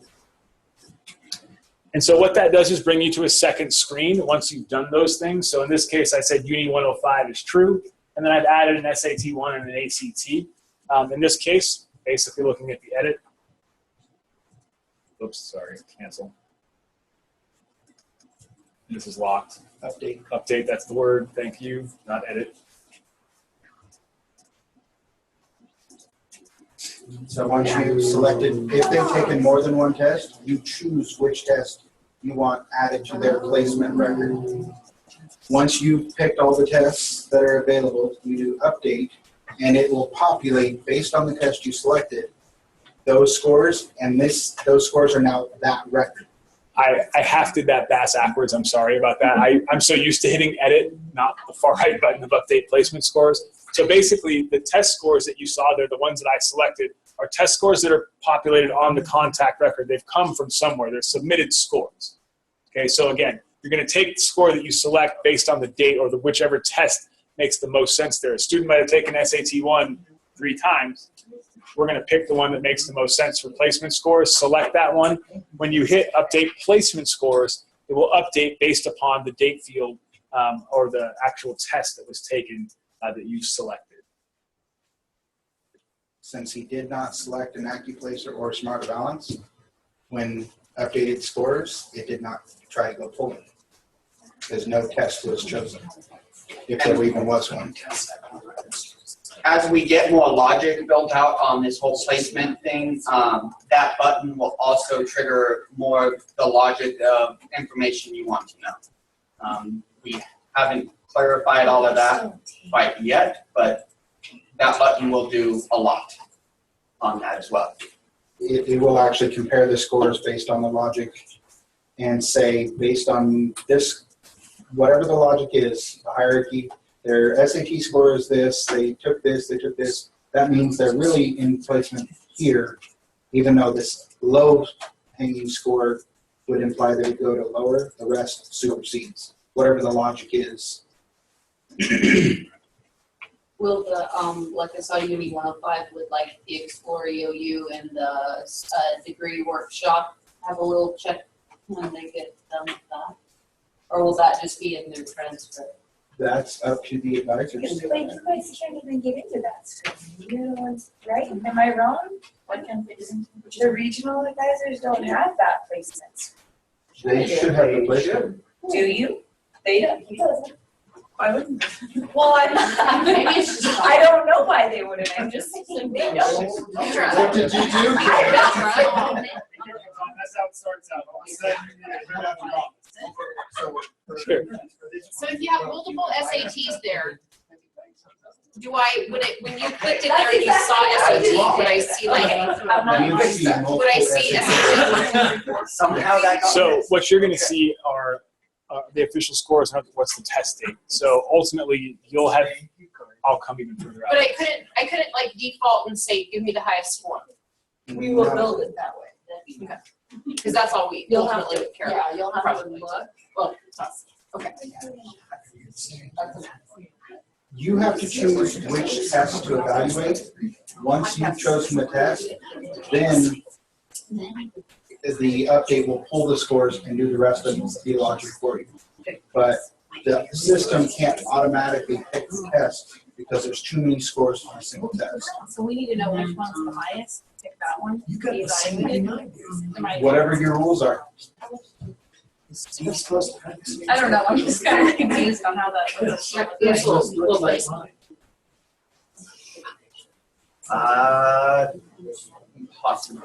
And so what that does is bring you to a second screen once you've done those things. So in this case, I said Uni 105 is true. And then I've added an SAT1 and an ACT. In this case, basically looking at the edit. Oops, sorry, cancel. This is locked. Update. Update, that's the word. Thank you, not edit. So once you've selected, if they've taken more than one test, you choose which test you want added to their placement record. Once you've picked all the tests that are available, you do update, and it will populate based on the test you selected, those scores, and those scores are now that record. I half did that backwards. I'm sorry about that. I'm so used to hitting edit, not the far right button of update placement scores. So basically, the test scores that you saw there, the ones that I selected, are test scores that are populated on the contact record. They've come from somewhere. They're submitted scores. Okay, so again, you're going to take the score that you select based on the date or whichever test makes the most sense there. A student might have taken SAT1 3 times. We're going to pick the one that makes the most sense for placement scores, select that one. When you hit update placement scores, it will update based upon the date field or the actual test that was taken that you selected. Since he did not select an AccuPlacer or Smarter Balance, when updated scores, it did not try to go pull it, because no test was chosen, if there even was one. As we get more logic built out on this whole placement thing, that button will also trigger more of the logic of information you want to know. We haven't clarified all of that quite yet, but that button will do a lot on that as well. It will actually compare the scores based on the logic and say, based on this, whatever the logic is, the hierarchy, their SAT score is this, they took this, that means they're really in placement here, even though this low hanging score would imply they would go to lower, the rest supersedes, whatever the logic is. Will the, like I saw Uni 105 with like the Explore EOU and the degree workshop have a little check when they get done with that? Or will that just be in their transcript? That's up to the advisors. But you guys can't even get into that screen. You're the ones, right? Am I wrong? Why can't they? The regional advisors don't have that placement. They should have the placement. Do you? They don't. He doesn't. Why wouldn't they? Well, Maybe it's just I don't know why they wouldn't. I'm just saying they don't. What did you do, Karen? That's how it starts out. All of a sudden, you're not wrong. Sure. So if you have multiple SATs there, when you clicked it there and you saw SAT, would I see like, would I see SAT? Somehow that got So missed. what you're going to see are the official scores and what's the test date. So ultimately, you'll have, I'll come even further out. But I couldn't like default and say, give me the highest score. We will build it that way. Okay. Because that's all we You'll have ultimately to, would care about. yeah, you'll have to look. Well, okay. You have to choose which test to evaluate. Once you've chosen the test, then the update will pull the scores and do the rest of the logic for you. But the system can't automatically pick the test because there's too many scores on a single test. So we need to know which one's the highest, pick that one. You got the same idea. Whatever your rules are. You're supposed to have this. I don't know, I'm just kind of confused on how that works. Possibly.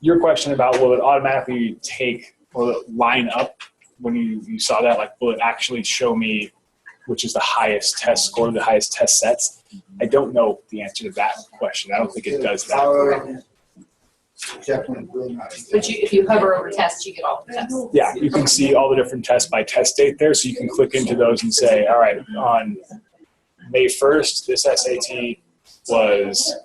Your question about will it automatically take, will it line up when you saw that, like will it actually show me which is the highest test score, the highest test sets? I don't know the answer to that question. I don't think it does that. Definitely will not. But if you hover over tests, you get all the tests. Yeah, you can see all the different tests by test date there, so you can click into those and say, all right, on May 1st, this SAT was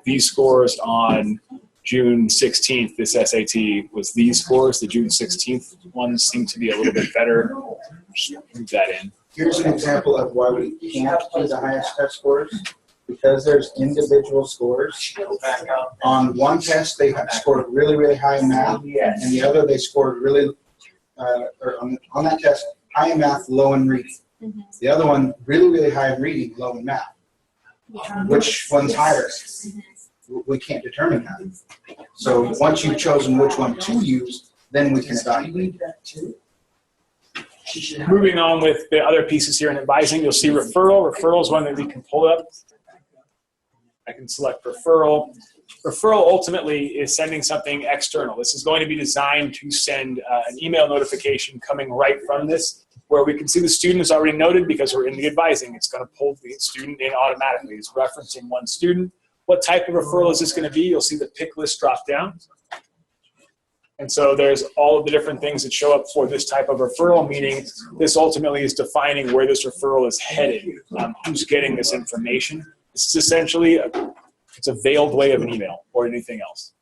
these scores. On June 16th, this SAT was these scores. The June 16th ones seem to be a little bit better. Just move that in. Here's an example of why we can't do the highest test scores. Because there's individual scores. On one test, they scored really, really high in math, and the other they scored really, or on that test, high in math, low in reading. The other one, really, really high in reading, low in math. Which one's higher? We can't determine that. So once you've chosen which one to use, then we can evaluate. Moving on with the other pieces here in advising, you'll see referral. Referral is one that we can pull up. I can select referral. Referral ultimately is sending something external. This is going to be designed to send an email notification coming right from this, where we can see the student is already noted because we're in the advising. It's going to pull the student in automatically. It's referencing one student. What type of referral is this going to be? You'll see the pick list drop down. And so there's all of the different things that show up for this type of referral, meaning this ultimately is defining where this referral is headed, who's getting this information. This is essentially it's a veiled way of an email or anything else.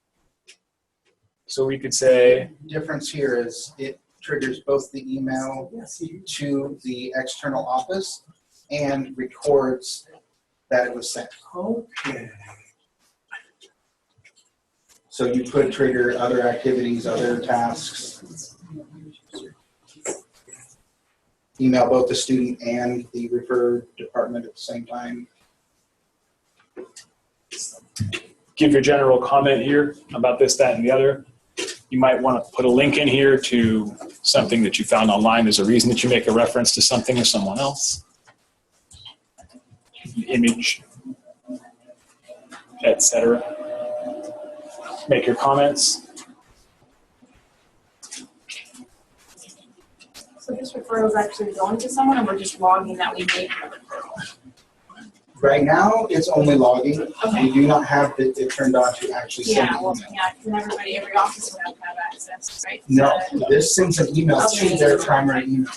So we could say, Difference here is it triggers both the email to the external office and records that it was sent. Okay. So you could trigger other activities, other tasks. Email both the student and the referred department at the same time. Give your general comment here about this, that, and the other. You might want to put a link in here to something that you found online. There's a reason that you make a reference to something or someone else. Image, etc. Make your comments. So this referral is actually going to someone, and we're just logging that we made the referral? Right now, it's only logging. Okay. We do not have it turned on to actually send Yeah, an well, email. yeah, because every office would have to have access, right? No, this sends an email to Okay. their primary email.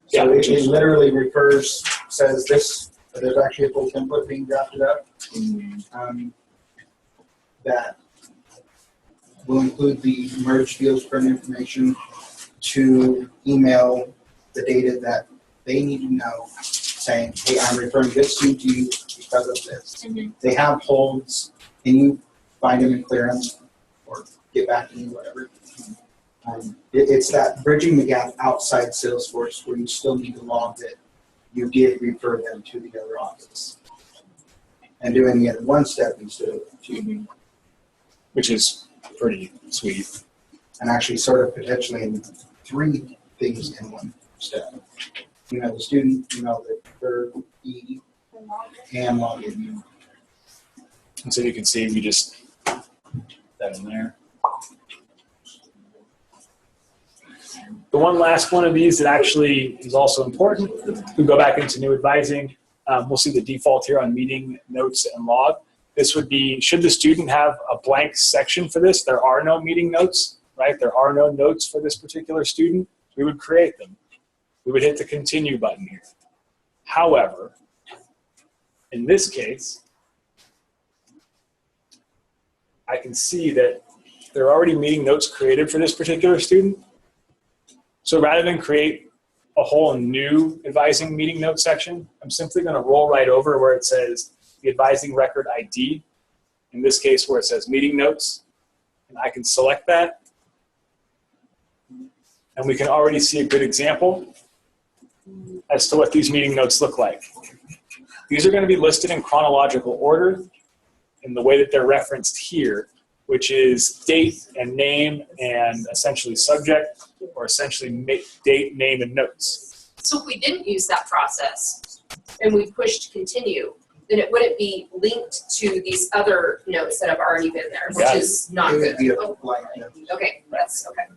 So it literally refers, says this, there's actually a full template being drafted up that will include the merged fields print information to email the data that they need to know, saying, hey, I'm referring this to you because of this. They have holds. Can you find them in clearance or get back to me, whatever. It's that bridging the gap outside Salesforce where you still need to log that you did refer them to the other office. And doing it in one step instead of two. Which is pretty sweet. And actually sort of potentially in 3 things in one step. Email the student, email the referred, and log in. And so you can see we just put that in there. The one last one of these that actually is also important, we go back into new advising. We'll see the default here on meeting notes and log. This would be, should the student have a blank section for this? There are no meeting notes, right? There are no notes for this particular student. We would create them. We would hit the continue button here. However, in this case, I can see that there are already meeting notes created for this particular student. So rather than create a whole new advising meeting note section, I'm simply going to roll right over where it says the advising record ID, in this case where it says meeting notes, and I can select that. And we can already see a good example as to what these meeting notes look like. These are going to be listed in chronological order in the way that they're referenced here, which is date and name and essentially subject, or essentially date, name, and notes. So if we didn't use that process and we pushed continue, then it wouldn't be linked to these other notes that have already been there, which is not good. Okay, that's okay.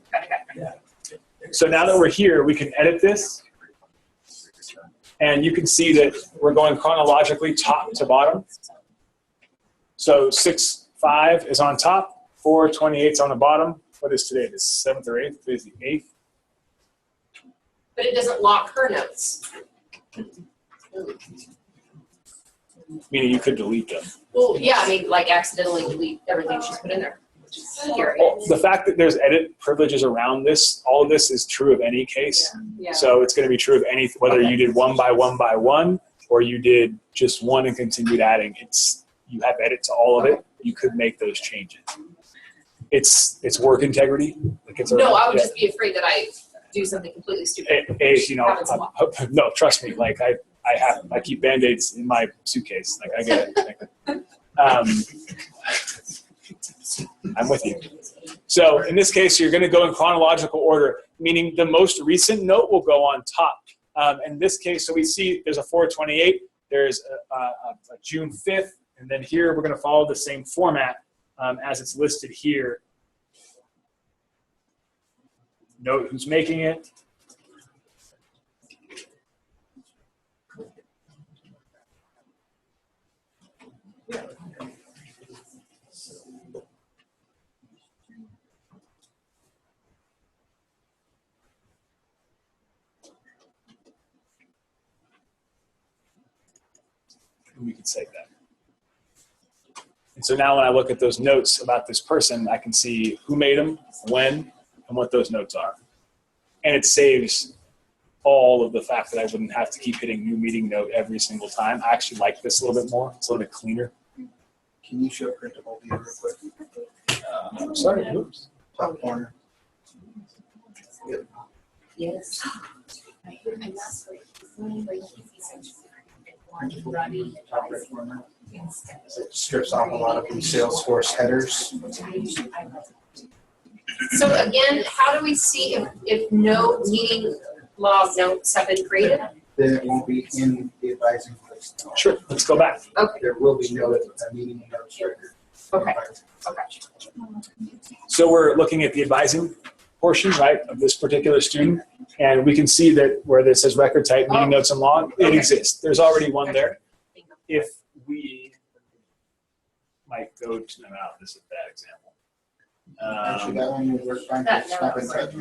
Got it. So now that we're here, we can edit this. And you can see that we're going chronologically top to bottom. So 6-5 is on top, 4-28 is on the bottom. What is today? The 7th or 8th? Today's the 8th. But it doesn't lock her notes. Meaning you could delete them. Well, yeah, I mean, like accidentally delete everything she's put in there. Well, the fact that there's edit privileges around this, all of this is true of any case. Yeah. So it's going to be true of any, whether you did 1 by 1 by 1, or you did just 1 and continued adding. You have edit to all of it. You could make those changes. It's work integrity. Like No, I would just be afraid that I do something completely stupid. No, trust me. Like I keep Band-Aids in my suitcase. Like I get it. I'm with you. So in this case, you're going to go in chronological order, meaning the most recent note will go on top. In this case, so we see there's a 4/28, there's a June 5th, and then here we're going to follow the same format as it's listed here. Note who's making it. And we can save that. And so now when I look at those notes about this person, I can see who made them, when, and what those notes are. And it saves all of the fact that I wouldn't have to keep hitting new meeting note every single time. I actually like this a little bit more. It's a little bit cleaner. Can you show printable view real quick? Sorry, oops. Top corner. Yes. Top right corner. It strips off a lot of the Salesforce headers. So again, how do we see if no meeting log notes have been created? Then it won't be in the advising list. Sure, let's go back. Okay. There will be no meeting notes record. Okay. Okay. So we're looking at the advising portion, right, of this particular student, and we can see that where this says record type, meeting notes and log, it exists. There's already one there. If we might go to, no, this is a bad example. Actually, that one would work fine. That It's not been touched.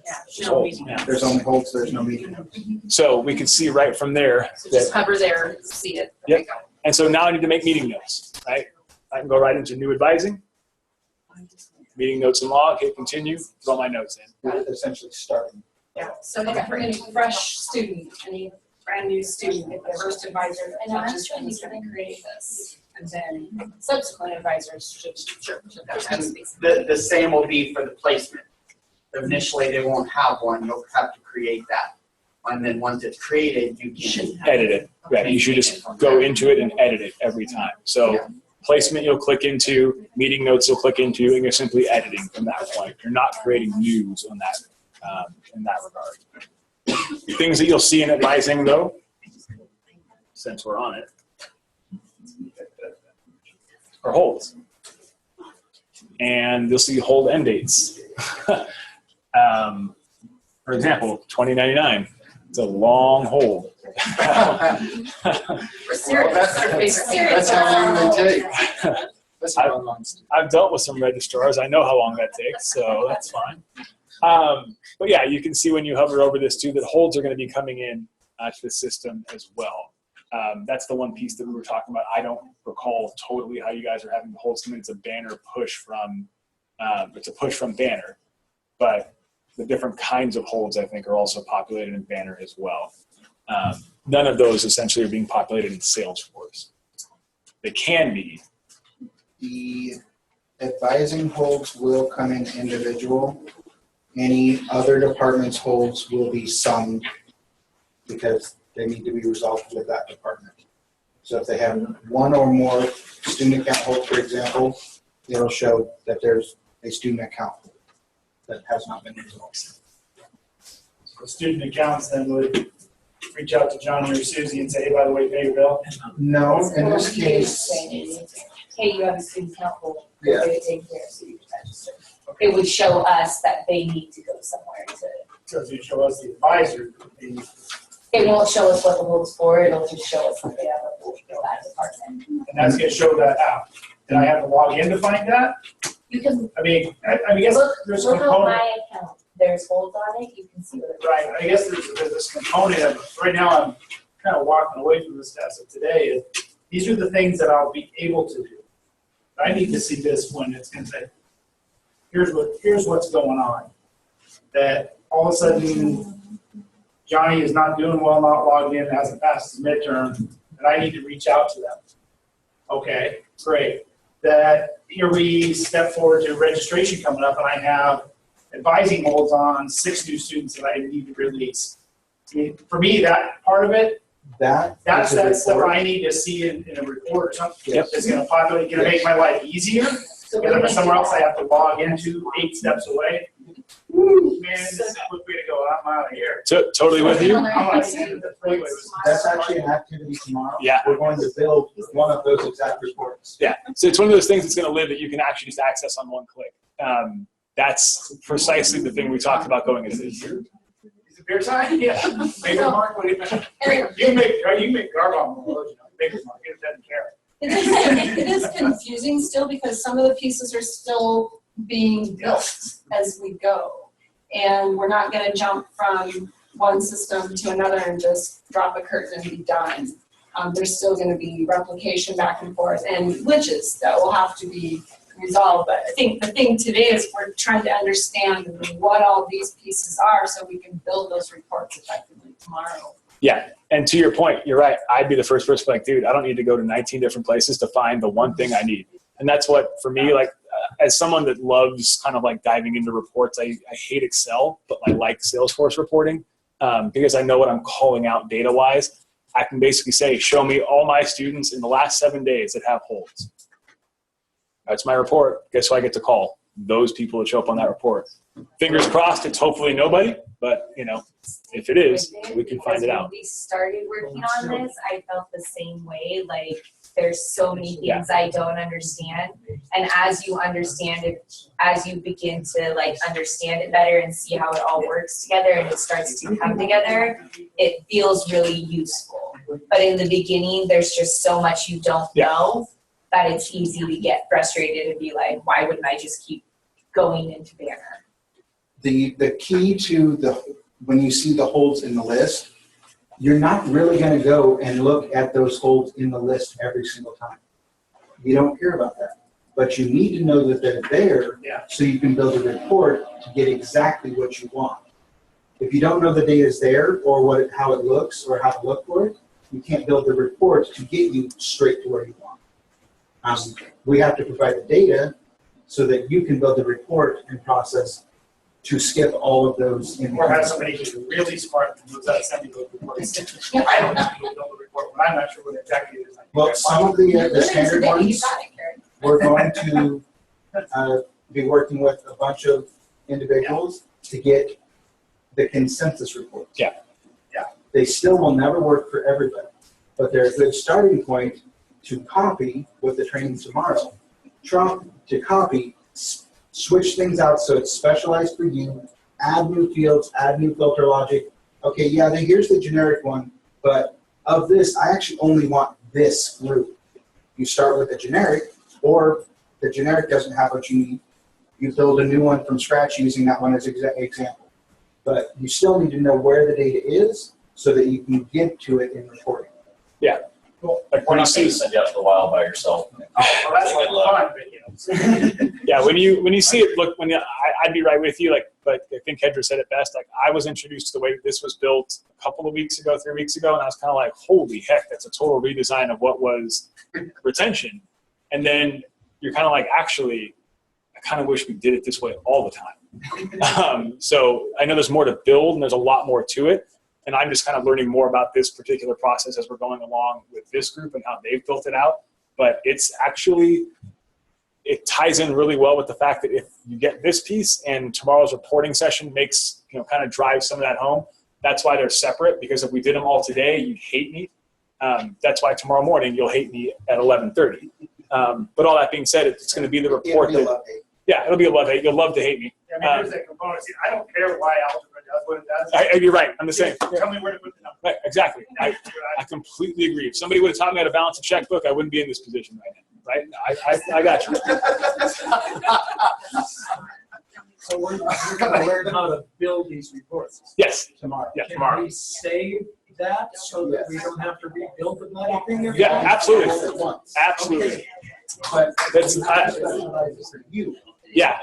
Yeah. There's only holds, there's no meeting notes. So we can see right from there So just that, hover there, see it. There yep. we go. And so now I need to make meeting notes, right? I can go right into new advising, meeting notes and log, hit continue, throw my notes in. We're essentially starting. Yeah, so for any fresh student, any brand new student, if the first advisor touches them, is going to create this. And then subsequent advisors should. The same will be for the placement. Initially, they won't have one, you'll have to create that. And then once it's created, you can Edit it, right? You should just go into it and edit it every time. So placement you'll click into, meeting notes you'll click into, and you're simply editing from that point. You're not creating news on that in that regard. Things that you'll see in advising though, since we're on it, are holds. And you'll see hold end dates. For example, 2099. It's a long hold. We're serious. That's how long they take. I've dealt with some registrars. I know how long that takes, so that's fine. But yeah, you can see when you hover over this too that holds are going to be coming in to the system as well. That's the one piece that we were talking about. I don't recall totally how you guys are having the holds come in. It's a banner push from, Banner, but the different kinds of holds I think are also populated in Banner as well. None of those essentially are being populated in Salesforce. They can be. The advising holds will come in individual. Any other department's holds will be summed because they need to be resolved with that department. So if they have one or more student account holds, for example, it'll show that there's a student account hold that has not been resolved. So student accounts then would reach out to Johnny or Susie and say, hey, by the way, pay your bill? No, in this case, Hey, you have a student account hold, Yeah. they're going to take care of, so you can register. It would show us that they need to go somewhere to. So if you show us the advisor, It won't show us what the hold's for, it'll just show us that they have a hold for that department. and that's going to show that out. Did I have to log in to find that? You can I mean, I guess there's a look on component. my account, there's holds on it, you can see what it is. Right, I guess there's this component of, right now I'm kind of walking away from this as of today. These are the things that I'll be able to do. I need to see this when it's going to say, here's what's going on. That all of a sudden, Johnny is not doing well, not logged in, hasn't passed his midterm, and I need to reach out to them. Okay, great. That here we step forward to registration coming up, and I have advising holds on 6 new students that I need to release. I mean, for me, that part of it, that's stuff I need to see in a report or something. Yep. That's going to populate, going to make my life easier. Because if I'm somewhere else I have to log into 8 steps away, woo, man, this is a quick way to go. I'm out of here. Totally with you. I'm out of here. The freeway was- that's actually an activity tomorrow. Yeah. We're going to build one of those exact reports. Yeah, so it's one of those things that's going to live that you can actually just access on one click. That's precisely the thing we talked about going into this. Is it beer time? Yeah. Maybe Mark, what do you think? You make Garbon more, you know, Baker's Mark, it doesn't care. It is confusing still because some of the pieces are still being built as we go. And we're not going to jump from one system to another and just drop a curtain and be done. There's still going to be replication back and forth and glitches that will have to be resolved. But I think the thing today is we're trying to understand what all these pieces are so we can build those reports effectively. tomorrow. Yeah, and to your point, you're right. I'd be the first person like, dude, I don't need to go to 19 different places to find the one thing I need. And that's what, for me, like, as someone that loves kind of like diving into reports, I hate Excel, but I like Salesforce reporting because I know what I'm calling out data-wise. I can basically say, show me all my students in the last 7 days that have holds. That's my report. Guess who I get to call? Those people that show up on that report. Fingers crossed, it's hopefully nobody, but you know, if it is, we can find it out. When we started working on this, I felt the same way. Like, there's so many things I don't understand, and as you understand it, as you begin to like understand it better and see how it all works together and it starts to come together, it feels really useful. But in the beginning, there's just so much you don't know that it's easy to get frustrated and be like, why wouldn't I just keep going into Banner? The key to when you see the holds in the list, you're not really going to go and look at those holds in the list every single time. You don't care about that. But you need to know that they're there so you can build a report to get exactly what you want. If you don't know the data is there or how it looks or how to look for it, you can't build the report to get you straight to where you want. We have to provide the data so that you can build the report and process to skip all of those. Or have somebody who's really smart who knows how to send you those reports. I don't have to build a report, but I'm not sure what exactly it is. Well, some of the standard ones, we're going to be working with a bunch of individuals to get the consensus reports. Yeah. They still will never work for everybody, but they're a good starting point to copy with the training tomorrow. To copy, switch things out so it's specialized for you, add new fields, add new filter logic. Okay, yeah, then here's the generic one, but of this, I actually only want this group. You start with a generic, or the generic doesn't have what you need. You build a new one from scratch using that one as example. But you still need to know where the data is so that you can get to it in reporting. Yeah. Cool. Like when you see send you out to the wild by yourself. Oh, well, that's like fun, but you know. Yeah, when you see it, look, I'd be right with you, like, but I think Kendra said it best. Like, I was introduced to the way that this was built a couple of weeks ago, 3 weeks ago, and I was kind of like, holy heck, that's a total redesign of what was retention. And then you're kind of like, actually, I kind of wish we did it this way all the time. So I know there's more to build, and there's a lot more to it. And I'm just kind of learning more about this particular process as we're going along with this group and how they've built it out. But it's actually, it ties in really well with the fact that if you get this piece and tomorrow's reporting session makes, kind of drives some of that home, that's why they're separate, because if we did them all today, you'd hate me. That's why tomorrow morning you'll hate me at 11:30. But all that being said, it's going to be the report that, yeah, it'll be a love hate. You'll love to hate me. Yeah, I mean, there's that component. See, I don't care why algebra does what it does. You're right. I'm the same. Tell me where to put the number. Right, exactly. I completely agree. If somebody would have taught me how to balance a checkbook, I wouldn't be in this position right now. Right? I got you. So we're going to learn how to build these reports. Yes. Tomorrow. Yeah, Can tomorrow. we save that so that we don't have to rebuild the bloody thing every Yeah, time? absolutely. Absolutely. Okay. But That's for you. yeah.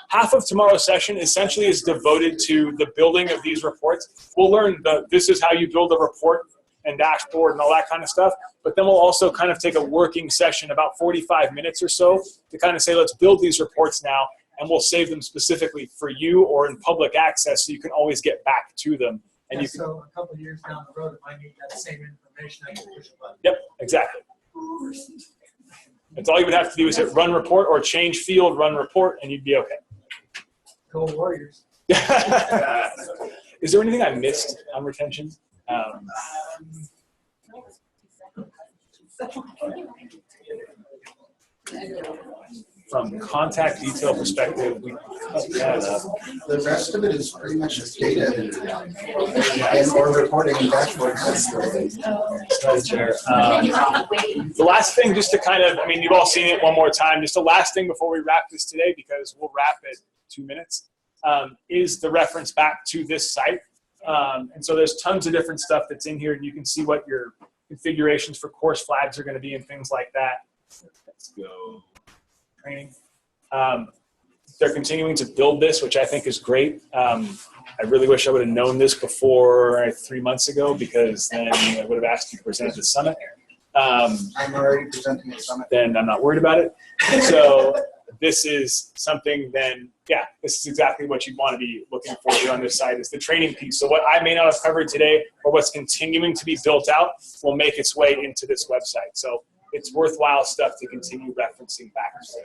Half of tomorrow's session essentially is devoted to the building of these reports. We'll learn this is how you build a report and dashboard and all that kind of stuff. But then we'll also kind of take a working session, about 45 minutes or so, to kind of say, let's build these reports now, and we'll save them specifically for you or in public access so you can always get back to them. And you can, so a couple of years down the road, if I need that same information, I can push a button. Yep, exactly. That's all you would have to do is hit run report or change field, run report, and you'd be okay. Go Warriors. Is there anything I missed on retention? From contact detail perspective, we cut that up. The rest of it is pretty much just data and or reporting and dashboards. The last thing, just to kind of, you've all seen it one more time, just the last thing before we wrap this today, because we'll wrap it 2 minutes, is the reference back to this site. And so there's tons of different stuff that's in here, and you can see what your configurations for course flags are going to be and things like that. Let's go. Training. They're continuing to build this, which I think is great. I I really wish I would have known this before 3 months ago, because then I would have asked you to present at the summit. I'm already presenting at the summit. Then I'm not worried about it. So this is something then, yeah, this is exactly what you'd want to be looking for here on this side, is the training piece. So what I may not have covered today, or what's continuing to be built out, will make its way into this website. So it's worthwhile stuff to continue referencing back to.